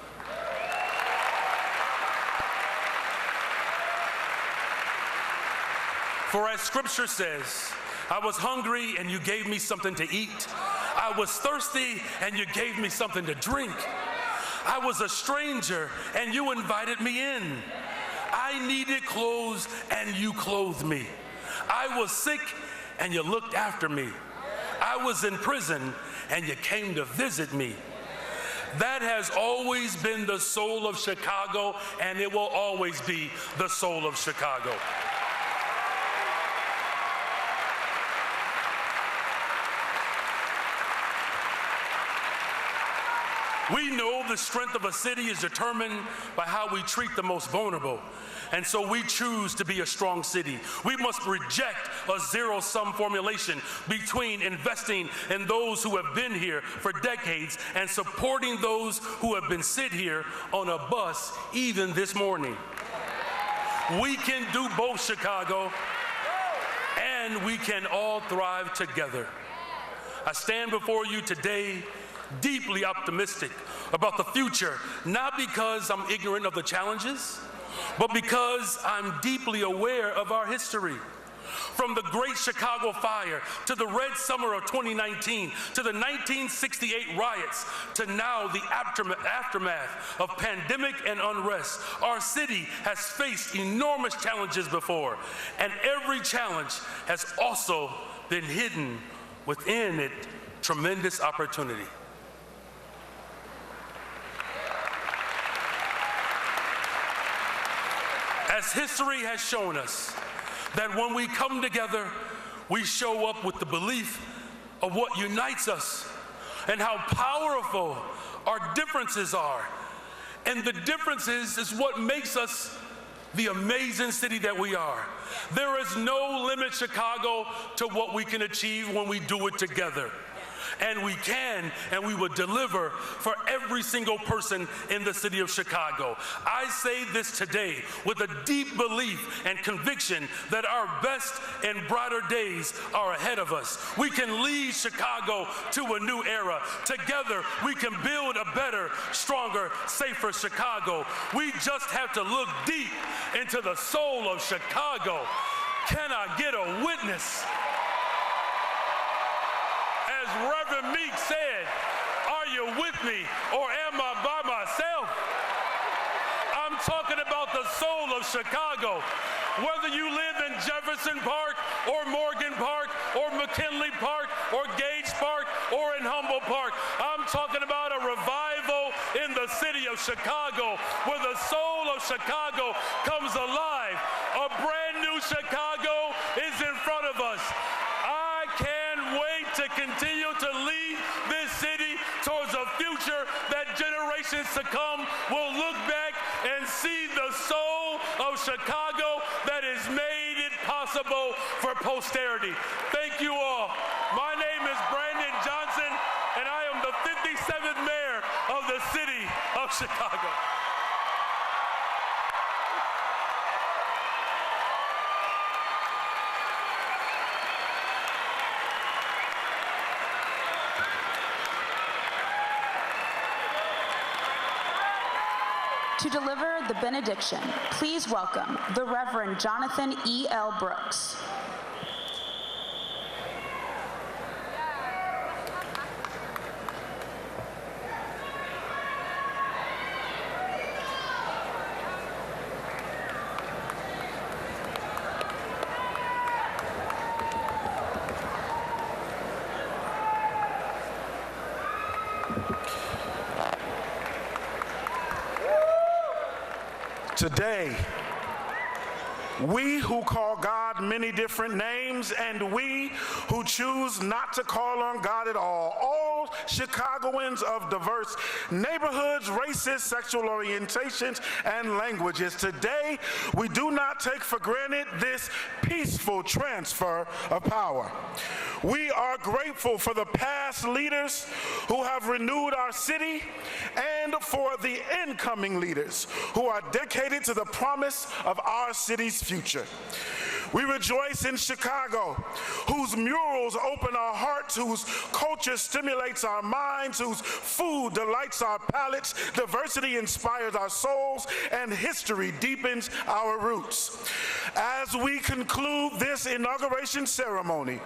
For as Scripture says, I was hungry and you gave me something to eat. I was thirsty and you gave me something to drink. I was a stranger and you invited me in. I needed clothes and you clothed me. I was sick and you looked after me. I was in prison and you came to visit me. That has always been the soul of Chicago, and it will always be the soul of Chicago. We know the strength of a city is determined by how we treat the most vulnerable. And so we choose to be a strong city. We must reject a zero-sum formulation between investing in those who have been here for decades and supporting those who have been sit here on a bus even this morning. We can do both, Chicago, and we can all thrive together. I stand before you today deeply optimistic about the future, not because I'm ignorant of the challenges, but because I'm deeply aware of our history. From the Great Chicago Fire, to the Red Summer of 2019, to the 1968 riots, to now the aftermath of pandemic and unrest, our city has faced enormous challenges before, and every challenge has also been hidden within it tremendous opportunity. As history has shown us, that when we come together, we show up with the belief of what unites us and how powerful our differences are, And the difference is what makes us the amazing city that we are. There is no limit, Chicago, to what we can achieve when we do it together. And we can, and we will deliver for every single person in the city of Chicago. I say this today with a deep belief and conviction that our best and brighter days are ahead of us. We can lead Chicago to a new era. Together, we can build a better, stronger, safer Chicago. We just have to look deep into the soul of Chicago. Can I get a witness? As Reverend Meek said, are you with me or am I by myself? I'm talking about the soul of Chicago. Whether you live in Jefferson Park or Morgan Park or McKinley Park or Gage Park or in Humboldt Park, I'm talking about a revival in the city of Chicago where the soul of Chicago comes alive. A brand new Chicago is in front of us. I can't wait to continue to lead this city towards a future that generations to come will look back and see the soul of Chicago that has made it possible for posterity. Thank you all. My name is Brandon Johnson, and I am the 57th mayor of the city of Chicago. To deliver the benediction, please welcome the Reverend Jonathan E. L. Brooks. Today, we who call God many different names and we who choose not to call on God at all Chicagoans of diverse neighborhoods, races, sexual orientations, and languages, today we do not take for granted this peaceful transfer of power. We are grateful for the past leaders who have renewed our city and for the incoming leaders who are dedicated to the promise of our city's future. We rejoice in Chicago, whose murals open our hearts, whose culture stimulates our minds, whose food delights our palates, diversity inspires our souls, and history deepens our roots. As we conclude this inauguration ceremony,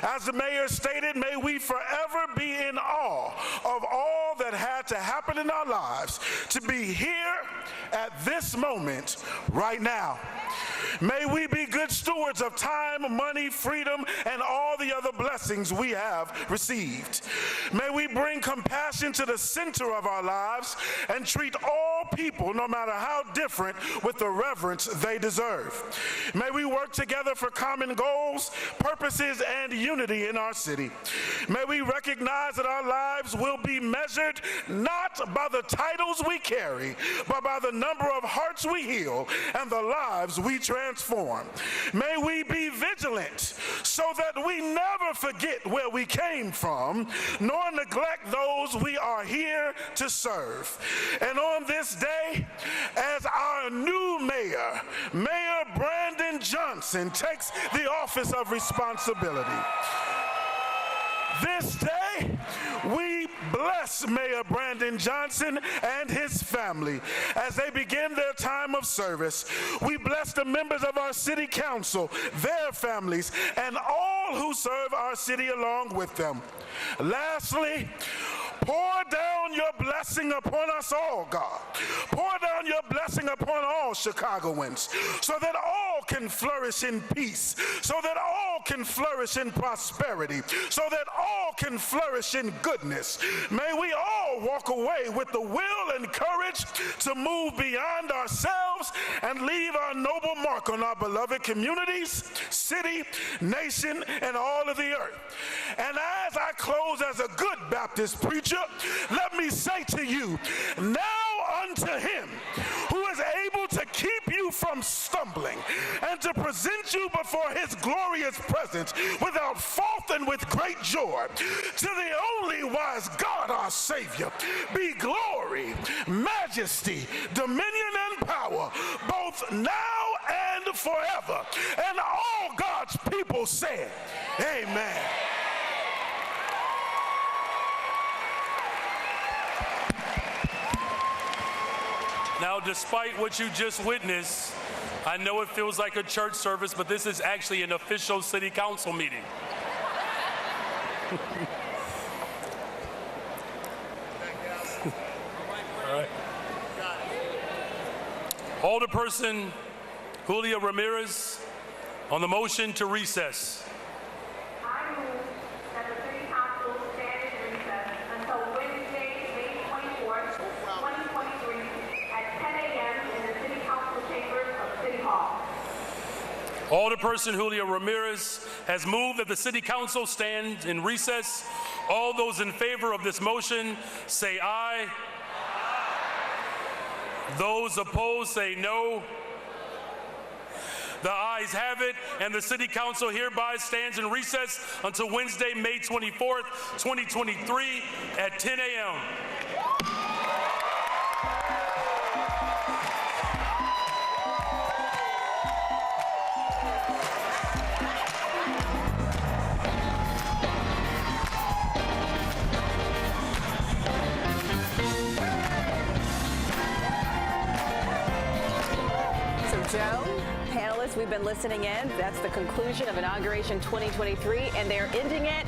as the mayor stated, may we forever be in awe of all that had to happen in our lives to be here at this moment right now. May we be good stewards of time, money, freedom, and all the other blessings we have received. May we bring compassion to the center of our lives and treat all people, no matter how different, with the reverence they deserve. May we work together for common goals, purposes, and unity in our city. May we recognize that our lives will be measured not by the titles we carry, but by the number of hearts we heal and the lives we transform. May we be vigilant so that we never forget where we came from, nor neglect those we are here to serve. And on this day, as our new mayor, Mayor Brandon Johnson, takes the office of responsibility, this day, we bless Mayor Brandon Johnson and his family as they begin their time of service. We bless the members of our city council, their families, and all who serve our city along with them. Lastly, pour down your blessing upon us all, God. Pour down your blessing upon all Chicagoans so that all can flourish in peace, so that all can flourish in prosperity, so that all can flourish in goodness. May we all walk away with the will and courage to move beyond ourselves and leave our noble mark on our beloved communities, city, nation, and all of the earth. And as I close as a good Baptist preacher, let me say to you, now unto him who is able to keep you from stumbling and to present you before his glorious presence without fault and with great joy. To the only wise God our Savior be glory, majesty, dominion, and power, both now and forever. And all God's people said, amen. Now, despite what you just witnessed, I know it feels like a church service, but this is actually an official city council meeting. All right. Alderperson Julio Ramirez on the motion to recess. I move that the City Council stand in recess until Wednesday, May 24th, 2023 at 10 a.m. in the City Council chambers of City Hall. Alderperson Julio Ramirez has moved that the City Council stand in recess. All those in favor of this motion say aye. Those opposed say no. The ayes have it, and the City Council hereby stands in recess until Wednesday, May 24th, 2023 at 10 a.m. Joe, panelists, we've been listening in. That's the conclusion of Inauguration 2023, and they're ending it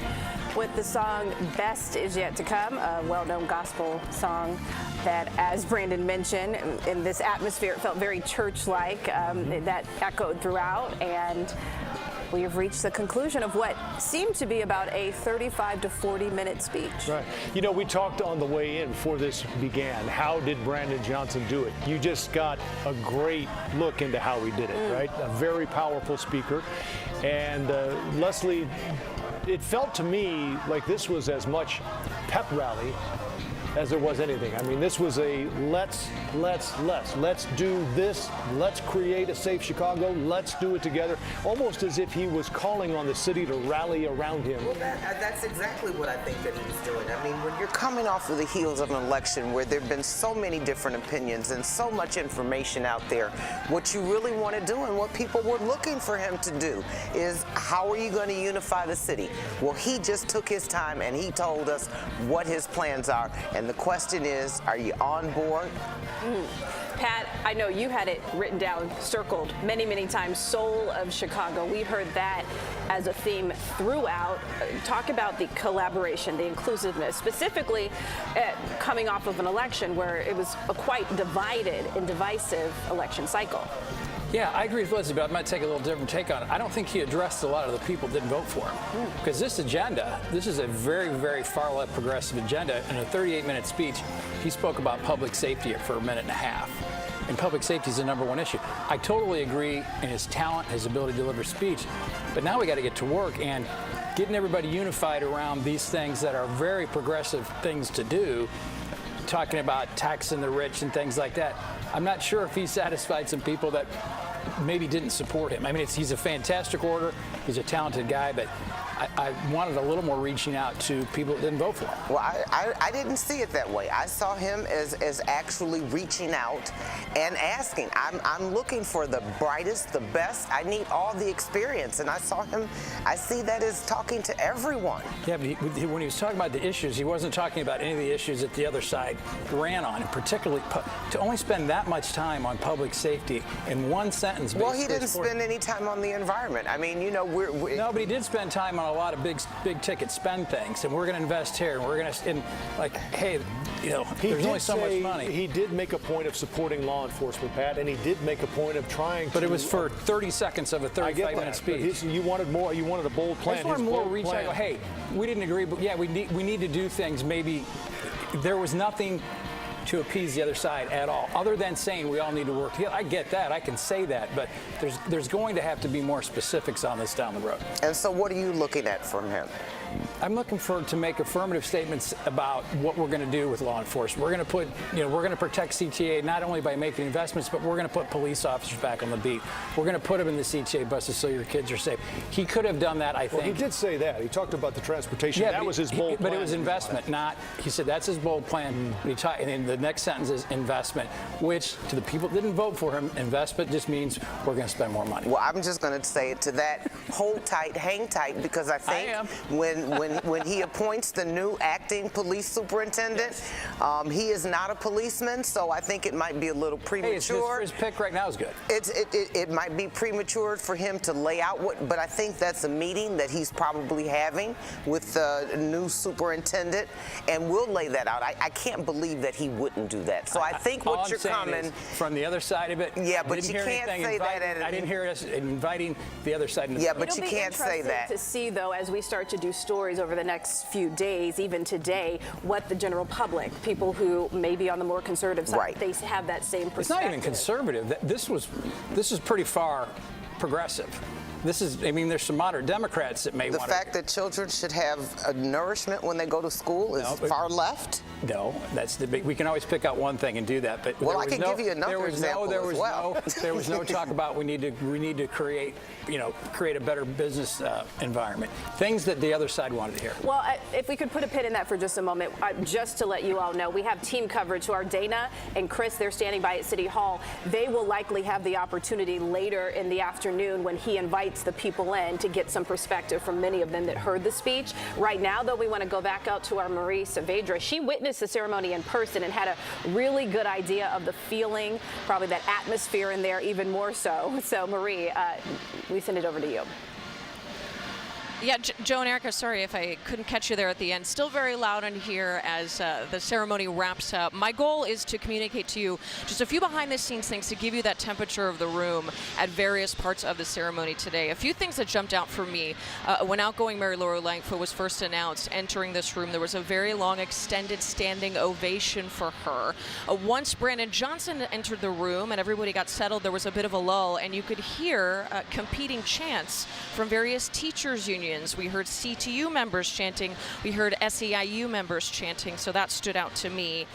with the song Best Is Yet to Come, a well-known gospel song that, as Brandon mentioned, in this atmosphere, it felt very church-like. That echoed throughout, and we have reached the conclusion of what seemed to be about a 35 to 40-minute speech. Right. You know, we talked on the way in before this began. How did Brandon Johnson do it? You just got a great look into how he did it, right? A very powerful speaker. And Leslie, it felt to me like this was as much pep rally as there was anything. I mean, this was a let's do this. Let's create a safe Chicago. Let's do it together. Almost as if he was calling on the city to rally around him. Well, that's exactly what I think that he was doing. I mean, when you're coming off of the heels of an election where there have been so many different opinions and so much information out there, what you really want to do and what people were looking for him to do is, how are you going to unify the city? Well, he just took his time and he told us what his plans are. And the question is, are you on board? Pat, I know you had it written down, circled many, many times, Soul of Chicago. We heard that as a theme throughout. Talk about the collaboration, the inclusiveness, specifically coming off of an election where it was a quite divided and divisive election cycle. Yeah, I agree with Leslie, but I might take a little different take on it. I don't think he addressed a lot of the people that didn't vote for him. Because this agenda, this is a very, very far-left progressive agenda. In a 38-minute speech, he spoke about public safety for a minute and a half. And public safety is the #1 issue. I totally agree in his talent, his ability to deliver speech. But now we got to get to work and getting everybody unified around these things that are very progressive things to do, talking about taxing the rich and things like that. I'm not sure if he satisfied some people that maybe didn't support him. I mean, he's a fantastic orator. He's a talented guy, but I wanted a little more reaching out to people that didn't vote for him. Well, I didn't see it that way. I saw him as actually reaching out and asking. I'm looking for the brightest, the best. I need all the experience. And I saw him, I see that as talking to everyone. Yeah, but when he was talking about the issues, he wasn't talking about any of the issues that the other side ran on, and particularly to only spend that much time on public safety in one sentence. Well, he didn't spend any time on the environment. I mean, you know, no, but he did spend time on a lot of big ticket spend things, and we're going to invest here, and we're going to, like, hey, you know, there's only so much money. He did make a point of supporting law enforcement, Pat, and he did make a point of trying. But it was for 30 seconds of a 35-minute speech. You wanted more. You wanted a bold plan. I just wanted more reach out. Hey, we didn't agree, but yeah, we need to do things. Maybe there was nothing to appease the other side at all, other than saying we all need to work together. I get that, I can say that, but there's going to have to be more specifics on this down the road. And so what are you looking at from him? I'm looking to make affirmative statements about what we're going to do with law enforcement. We're going to put, we're going to protect CTA not only by making investments, but we're going to put police officers back on the beat. We're going to put them in the CTA buses so your kids are safe. He could have done that, I think. Well, he did say that. He talked about the transportation. Yeah, that was his bold plan. But it was investment, not, he said that's his bold plan. And then the next sentence is investment, which to the people that didn't vote for him, investment just means we're going to spend more money. Well, I'm just going to say to that, hold tight, hang tight, because I think when he appoints the new acting police superintendent, he is not a policeman, so I think it might be a little premature. Hey, his pick right now is good. It might be premature for him to lay out but I think that's a meeting that he's probably having with the new superintendent, and we'll lay that out. I can't believe that he wouldn't do that. So I think what you're coming from the other side of it. Yeah, but you can't say that. I didn't hear us inviting the other side. Yeah, but you can't say that. It'll be interesting to see, though, as we start to do stories over the next few days, even today, what the general public, people who may be on the more conservative side, they have that same perspective. It's not even conservative. This is pretty far progressive. This is, I mean, there's some moderate Democrats that may want to. The fact that children should have nourishment when they go to school is far left? No, that's the big, we can always pick out one thing and do that. But well, I can give you another example there was no talk about we need to create, create a better business environment. Things that the other side wanted to hear. Well, if we could put a pin in that for just a moment, just to let you all know, we have team coverage. So our Dana and Chris, they're standing by at City Hall. They will likely have the opportunity later in the afternoon when he invites the people in to get some perspective from many of them that heard the speech. Right now, though, we want to go back out to our Marie Saavedra. She witnessed the ceremony in person and had a really good idea of the feeling, probably that atmosphere in there even more so. So, Marie, we send it over to you. Yeah, Joe and Erica, sorry if I couldn't catch you there at the end. Still very loud in here as the ceremony wraps up. My goal is to communicate to you just a few behind-the-scenes things to give you that temperature of the room at various parts of the ceremony today. A few things that jumped out for me. When outgoing Mary Laura Langford was first announced entering this room, there was a very long, extended standing ovation for her. Once Brandon Johnson entered the room and everybody got settled, there was a bit of a lull, and you could hear competing chants from various teachers' unions. We heard CTU members chanting. We heard SEIU members chanting, so that stood out to me.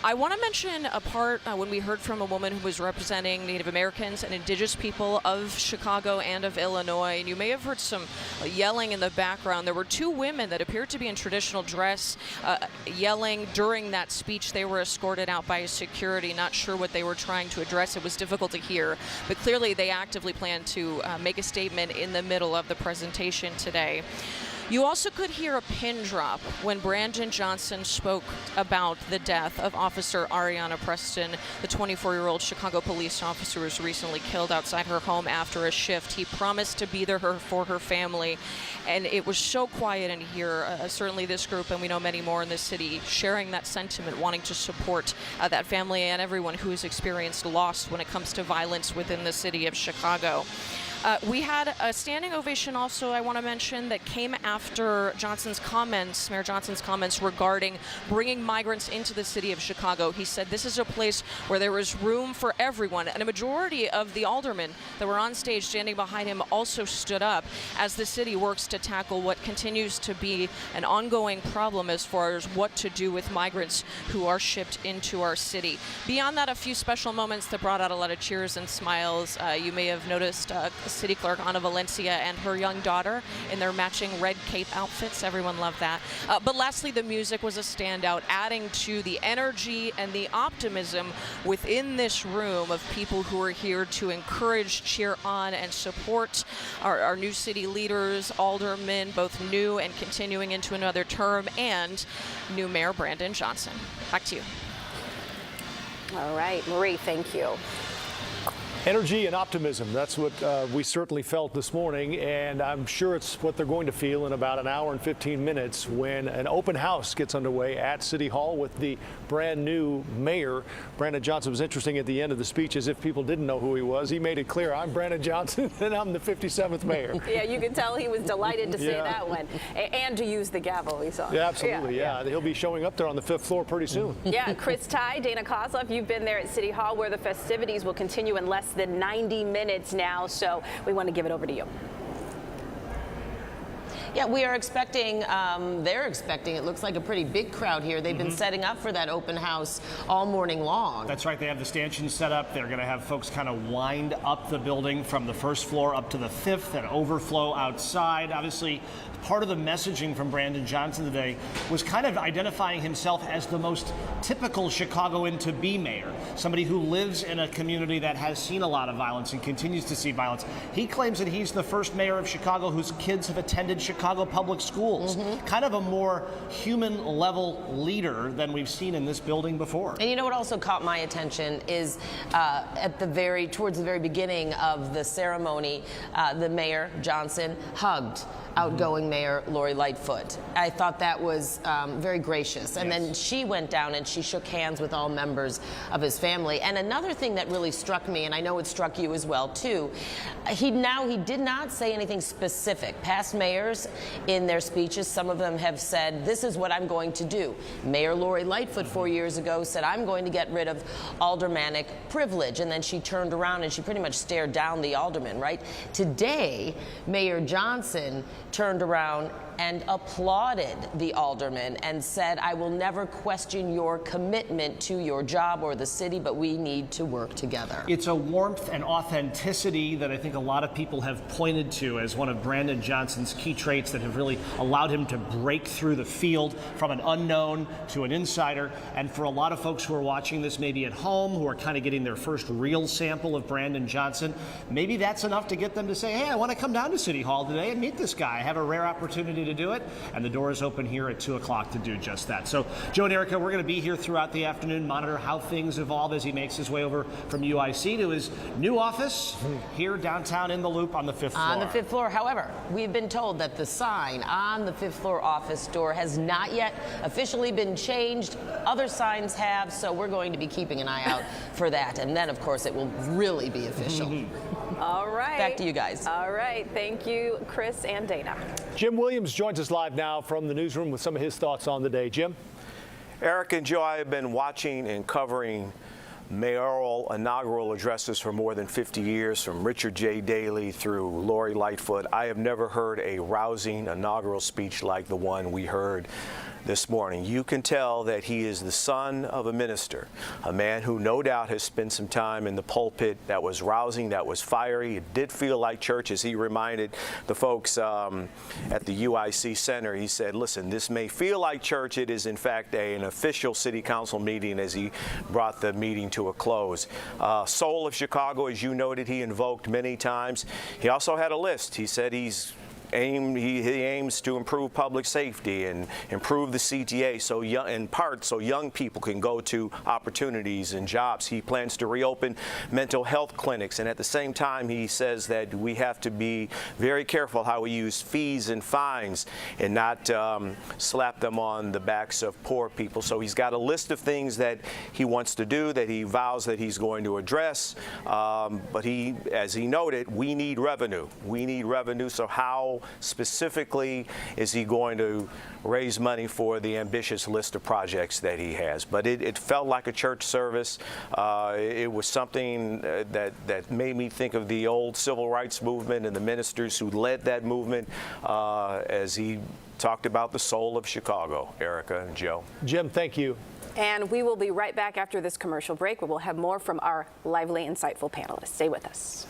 I want to mention a part when we heard from a woman who was representing Native Americans and indigenous people of Chicago and of Illinois, and you may have heard some yelling in the background. There were two women that appeared to be in traditional dress yelling during that speech. They were escorted out by security, not sure what they were trying to address. It was difficult to hear, but clearly they actively plan to make a statement in the middle of the presentation today. You also could hear a pin drop when Brandon Johnson spoke about the death of Officer Ariana Preston, the 24-year-old Chicago police officer who was recently killed outside her home after a shift. He promised to be there for her family, and it was so quiet in here. Certainly this group, and we know many more in this city, sharing that sentiment, wanting to support that family and everyone who has experienced loss when it comes to violence within the city of Chicago. We had a standing ovation also, I want to mention, that came after Johnson's comments, Mayor Johnson's comments regarding bringing migrants into the city of Chicago. He said this is a place where there is room for everyone, and a majority of the aldermen that were on stage standing behind him also stood up as the city works to tackle what continues to be an ongoing problem as far as what to do with migrants who are shipped into our city. Beyond that, a few special moments that brought out a lot of cheers and smiles. You may have noticed City Clerk Ana Valencia and her young daughter in their matching red cape outfits. Everyone loved that. But lastly, the music was a standout, adding to the energy and the optimism within this room of people who are here to encourage, cheer on, and support our new city leaders, aldermen, both new and continuing into another term, and new Mayor Brandon Johnson. Back to you. All right, Marie, thank you. Energy and optimism, that's what we certainly felt this morning, and I'm sure it's what they're going to feel in about an hour and 15 minutes when an open house gets underway at City Hall with the brand new mayor. Brandon Johnson was interesting at the end of the speech, as if people didn't know who he was. He made it clear, I'm Brandon Johnson and I'm the 57th mayor. Yeah, you can tell he was delighted to say that one, and to use the gavel we saw. Yeah, absolutely, yeah. He'll be showing up there on the 5th floor pretty soon. Yeah, Chris Ty, Dana Kozlov, you've been there at City Hall where the festivities will continue in less than 90 minutes now, so we want to give it over to you. Yeah, we are expecting, they're expecting, it looks like a pretty big crowd here. They've been setting up for that open house all morning long. That's right. They have the stanchions set up. They're going to have folks kind of wind up the building from the first floor up to the fifth and overflow outside. Obviously, part of the messaging from Brandon Johnson today was kind of identifying himself as the most typical Chicagoan to be mayor, somebody who lives in a community that has seen a lot of violence and continues to see violence. He claims that he's the first mayor of Chicago whose kids have attended Chicago public schools. Kind of a more human level leader than we've seen in this building before. And you know what also caught my attention is towards the very beginning of the ceremony, the Mayor Johnson hugged outgoing Mayor Lori Lightfoot. I thought that was very gracious. And then she went down and she shook hands with all members of his family. And another thing that really struck me, and I know it struck you as well too, he did not say anything specific. Past mayors in their speeches, some of them have said, this is what I'm going to do. Mayor Lori Lightfoot 4 years ago said, I'm going to get rid of aldermanic privilege. And then she turned around and she pretty much stared down the alderman, right? Today, Mayor Johnson turned around and applauded the alderman and said, I will never question your commitment to your job or the city, but we need to work together. It's a warmth and authenticity that I think a lot of people have pointed to as one of Brandon Johnson's key traits that have really allowed him to break through the field from an unknown to an insider. And for a lot of folks who are watching this maybe at home, who are kind of getting their first real sample of Brandon Johnson, maybe that's enough to get them to say, hey, I want to come down to City Hall today and meet this guy. I have a rare opportunity to do it, and the door is open here at 2 o'clock to do just that. So, Joe and Erica, we're going to be here throughout the afternoon, monitor how things evolve as he makes his way over from UIC to his new office here downtown in the Loop on the 5th floor. On the 5th floor. However, we've been told that the sign on the 5th floor office door has not yet officially been changed. Other signs have, so we're going to be keeping an eye out for that. And then, of course, it will really be official. All right. Back to you guys. All right. Thank you, Chris and Dana. Jim Williams joins us live now from the newsroom with some of his thoughts on the day. Jim? Eric and Joe, I have been watching and covering mayoral inaugural addresses for more than 50 years, from Richard J. Daley through Lori Lightfoot. I have never heard a rousing inaugural speech like the one we heard this morning. You can tell that he is the son of a minister, a man who no doubt has spent some time in the pulpit. That was rousing, that was fiery. It did feel like church, as he reminded the folks at the UIC Center. He said, listen, this may feel like church. It is, in fact, an official city council meeting, as he brought the meeting to a close. Soul of Chicago, as you noted, he invoked many times. He also had a list. He said he aims to improve public safety and improve the CTA so young people can go to opportunities and jobs. He plans to reopen mental health clinics, and at the same time he says that we have to be very careful how we use fees and fines and not slap them on the backs of poor people. So he's got a list of things that he wants to do, that he vows that he's going to address, but as he noted, we need revenue. We need revenue. So how specifically is he going to raise money for the ambitious list of projects that he has? But it felt like a church service. It was something that made me think of the old civil rights movement and the ministers who led that movement as he talked about the soul of Chicago. Erica and Joe. Jim, thank you. And we will be right back after this commercial break, where we'll have more from our lively, insightful panelists. Stay with us.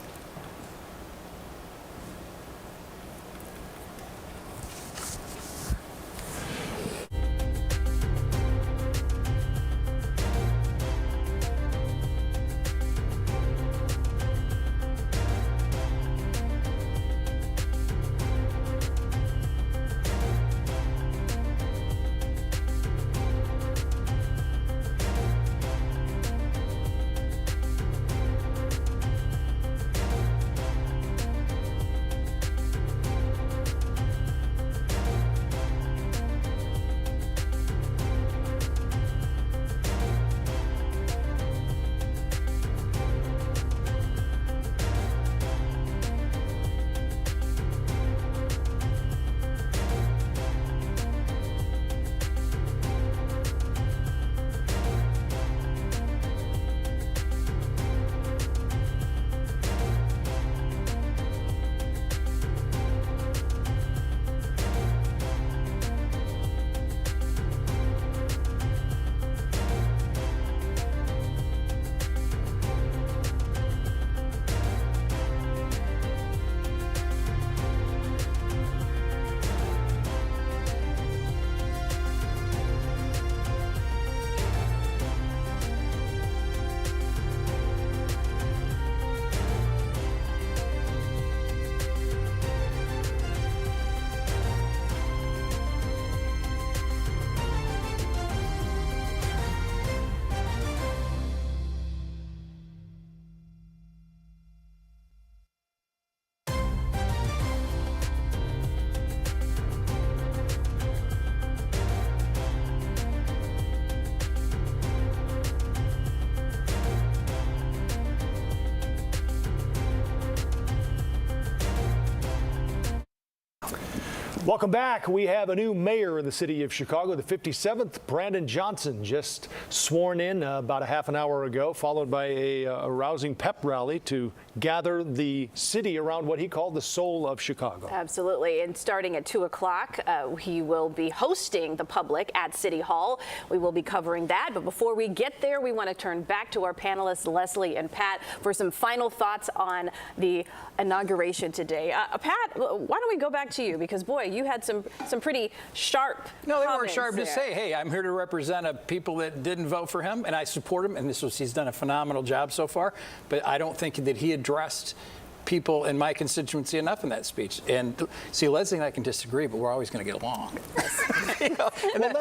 Welcome back. We have a new mayor in the city of Chicago, the 57th, Brandon Johnson, just sworn in about a half an hour ago, followed by a rousing pep rally to gather the city around what he called the soul of Chicago. Absolutely. And starting at 2 o'clock, he will be hosting the public at City Hall. We will be covering that. But before we get there, we want to turn back to our panelists, Leslie and Pat, for some final thoughts on the inauguration today. Pat, why don't we go back to you? Because, boy, you had some pretty sharp No, they weren't sharp there. to say, hey, I'm here to represent people that didn't vote for him, and I support him, and he's done a phenomenal job so far. But I don't think that he addressed people in my constituency enough in that speech. And see, Leslie and I can disagree, but we're always going to get along.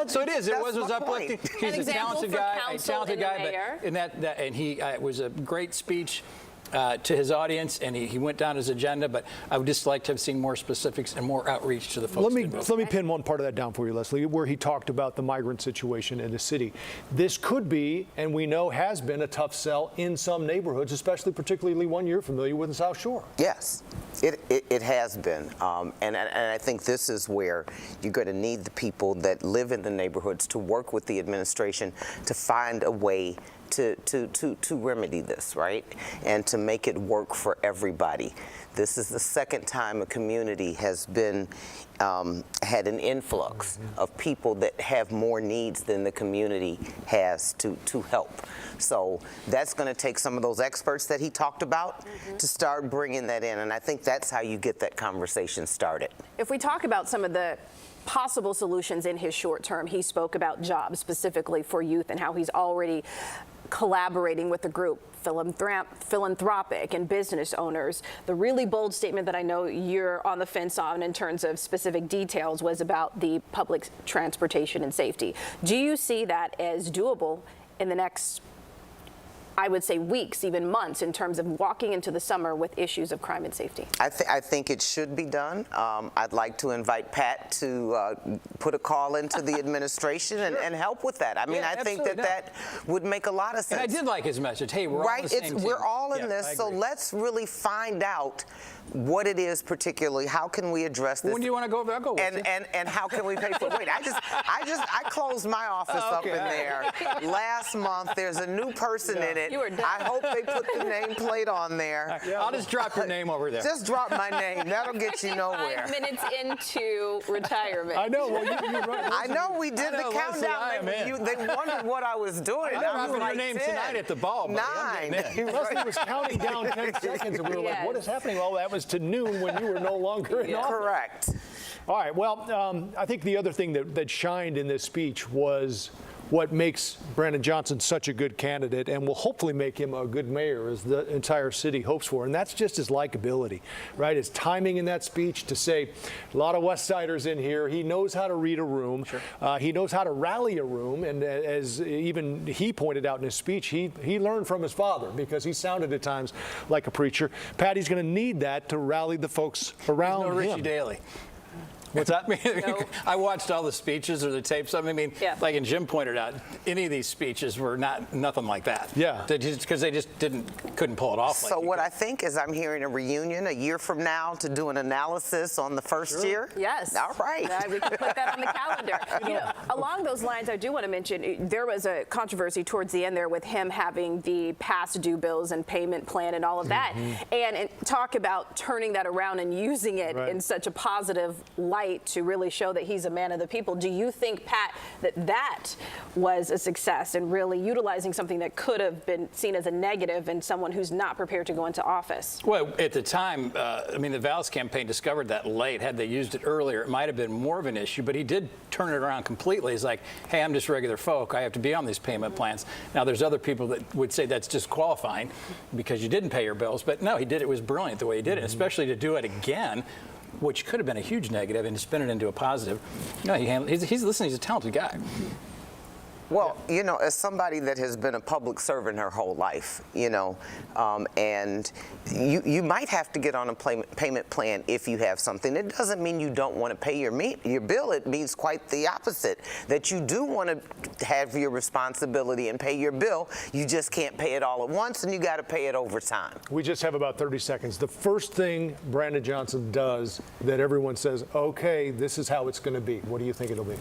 So it is. It was uplifting. He's a talented guy, and he was a great speech to his audience, and he went down his agenda, but I would just like to have seen more specifics and more outreach to the folks. Let me pin one part of that down for you, Leslie, where he talked about the migrant situation in the city. This could be, and we know has been, a tough sell in some neighborhoods, especially particularly one you're familiar with in South Shore. Yes, it has been, and I think this is where you're going to need the people that live in the neighborhoods to work with the administration to find a way to remedy this, right? And to make it work for everybody. This is the second time a community has been had an influx of people that have more needs than the community has to help. So that's going to take some of those experts that he talked about to start bringing that in, and I think that's how you get that conversation started. If we talk about some of the possible solutions in his short term, he spoke about jobs specifically for youth and how he's already collaborating with the group philanthropic and business owners. The really bold statement that I know you're on the fence on in terms of specific details was about the public transportation and safety. Do you see that as doable in the next, I would say, weeks, even months, in terms of walking into the summer with issues of crime and safety? I think it should be done. I'd like to invite Pat to put a call into the administration and help with that. I mean, I think that would make a lot of sense. And I did like his message. Hey, we're all in the same team. We're all in this, so let's really find out what it is particularly. How can we address this? When do you want to go over? I'll go with you. And how can we pay for it? Wait, I closed my office up in there last month. There's a new person in it. I hope they put the nameplate on there. I'll just drop your name over there. Just drop my name. That'll get you nowhere. 5 minutes into retirement. I know. Well, I know. We did the countdown. They wondered what I was doing. I was like, your name tonight at the ball. 9. Leslie was counting down 10 seconds, and we were like, what is happening? Well, that was to noon when you were no longer in office. Correct. All right. Well, I think the other thing that shined in this speech was what makes Brandon Johnson such a good candidate and will hopefully make him a good mayor, as the entire city hopes for. And that's just his likability, right? His timing in that speech to say, a lot of West Siders in here. He knows how to read a room. Sure. He knows how to rally a room. And as even he pointed out in his speech, he learned from his father because he sounded at times like a preacher. Patty's going to need that to rally the folks around him. Richie Daley. What's that? No. I watched all the speeches or the tapes. I mean, like and Jim pointed out, any of these speeches were nothing like that. Yeah. Because they just couldn't pull it off. So what I think is I'm hearing a reunion a year from now to do an analysis on the first year. Yes. All right. We can put that on the calendar. You know, along those lines, I do want to mention there was a controversy towards the end there with him having the past due bills and payment plan and all of that, and talk about turning that around and using it in such a positive light to really show that he's a man of the people. Do you think, Pat, that was a success in really utilizing something that could have been seen as a negative in someone who's not prepared to go into office? Well, at the time, I mean, the Valls campaign discovered that late. Had they used it earlier, it might have been more of an issue, but he did turn it around completely. He's like, hey, I'm just regular folk. I have to be on these payment plans. Now, there's other people that would say that's disqualifying because you didn't pay your bills, but no, he did. It was brilliant the way he did it, especially to do it again, which could have been a huge negative, and to spin it into a positive. No, he's a talented guy. Well, you know, as somebody that has been a public servant her whole life, you know, and you might have to get on a payment plan if you have something. It doesn't mean you don't want to pay your bill. It means quite the opposite, that you do want to have your responsibility and pay your bill. You just can't pay it all at once, and you got to pay it over time. We just have about 30 seconds. The first thing Brandon Johnson does that everyone says, okay, this is how it's going to be. What do you think it'll be?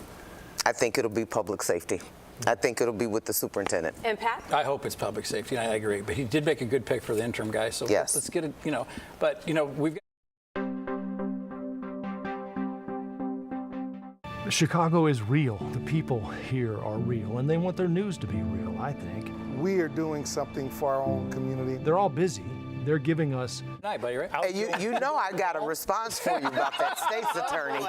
I think it'll be public safety. I think it'll be with the superintendent. And Pat? I hope it's public safety, and I agree. But he did make a good pick for the interim guy, so yes. Let's get it, you know. But, you know, we've got. Chicago is real. The people here are real, and they want their news to be real, I think. We are doing something for our own community. They're all busy. They're giving us... Good night, buddy, right? Hey, you know I got a response for you about that state's attorney.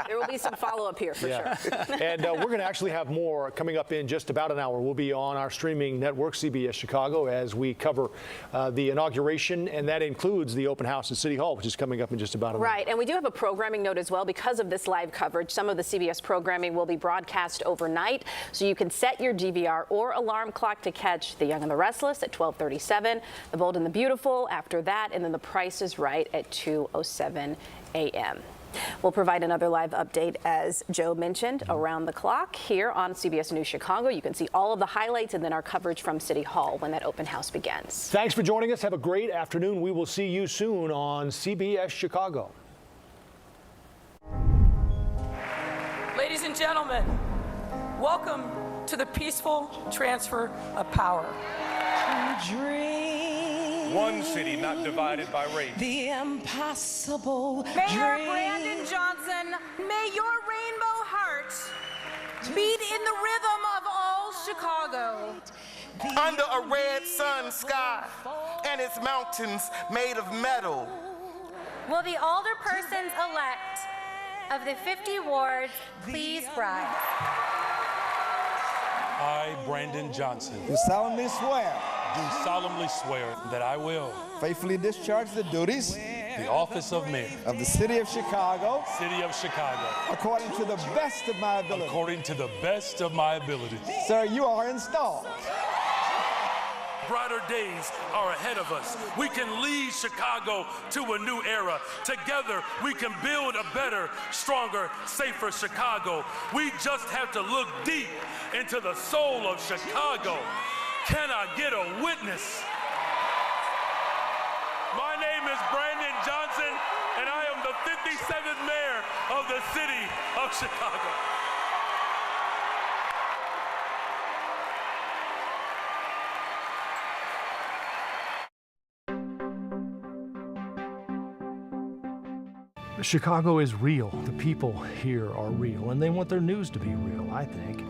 There will be some follow-up here for sure. And we're going to actually have more coming up in just about an hour. We'll be on our streaming network, CBS Chicago, as we cover the inauguration, and that includes the open house at City Hall, which is coming up in just about an hour. Right, and we do have a programming note as well. Because of this live coverage, some of the CBS programming will be broadcast overnight, so you can set your DVR or alarm clock to catch The Young and the Restless at 12:37, The Bold and the Beautiful after that, and then The Price is Right at 2:07 a.m. We'll provide another live update, as Joe mentioned, around the clock here on CBS News Chicago. You can see all of the highlights and then our coverage from City Hall when that open house begins. Thanks for joining us. Have a great afternoon. We will see you soon on CBS Chicago. Ladies and gentlemen, welcome to the peaceful transfer of power. One city not divided by race. The impossible Mayor dream. Brandon Johnson, may your rainbow heart beat in the rhythm of all Chicago. Under a red sun sky and its mountains made of metal. Will the alderpersons-elect of the 50 wards please rise? I, Brandon Johnson, Do solemnly swear. do solemnly swear that I will Faithfully discharge the duties. the office of mayor Of the city of Chicago. City of Chicago According to the best of my ability. according to the best of my abilities. Sir, you are installed. Brighter days are ahead of us. We can lead Chicago to a new era. Together, we can build a better, stronger, safer Chicago. We just have to look deep into the soul of Chicago. Can I get a witness? My name is Brandon Johnson, and I am the 57th mayor of the city of Chicago. Chicago is real. The people here are real, and they want their news to be real, I think.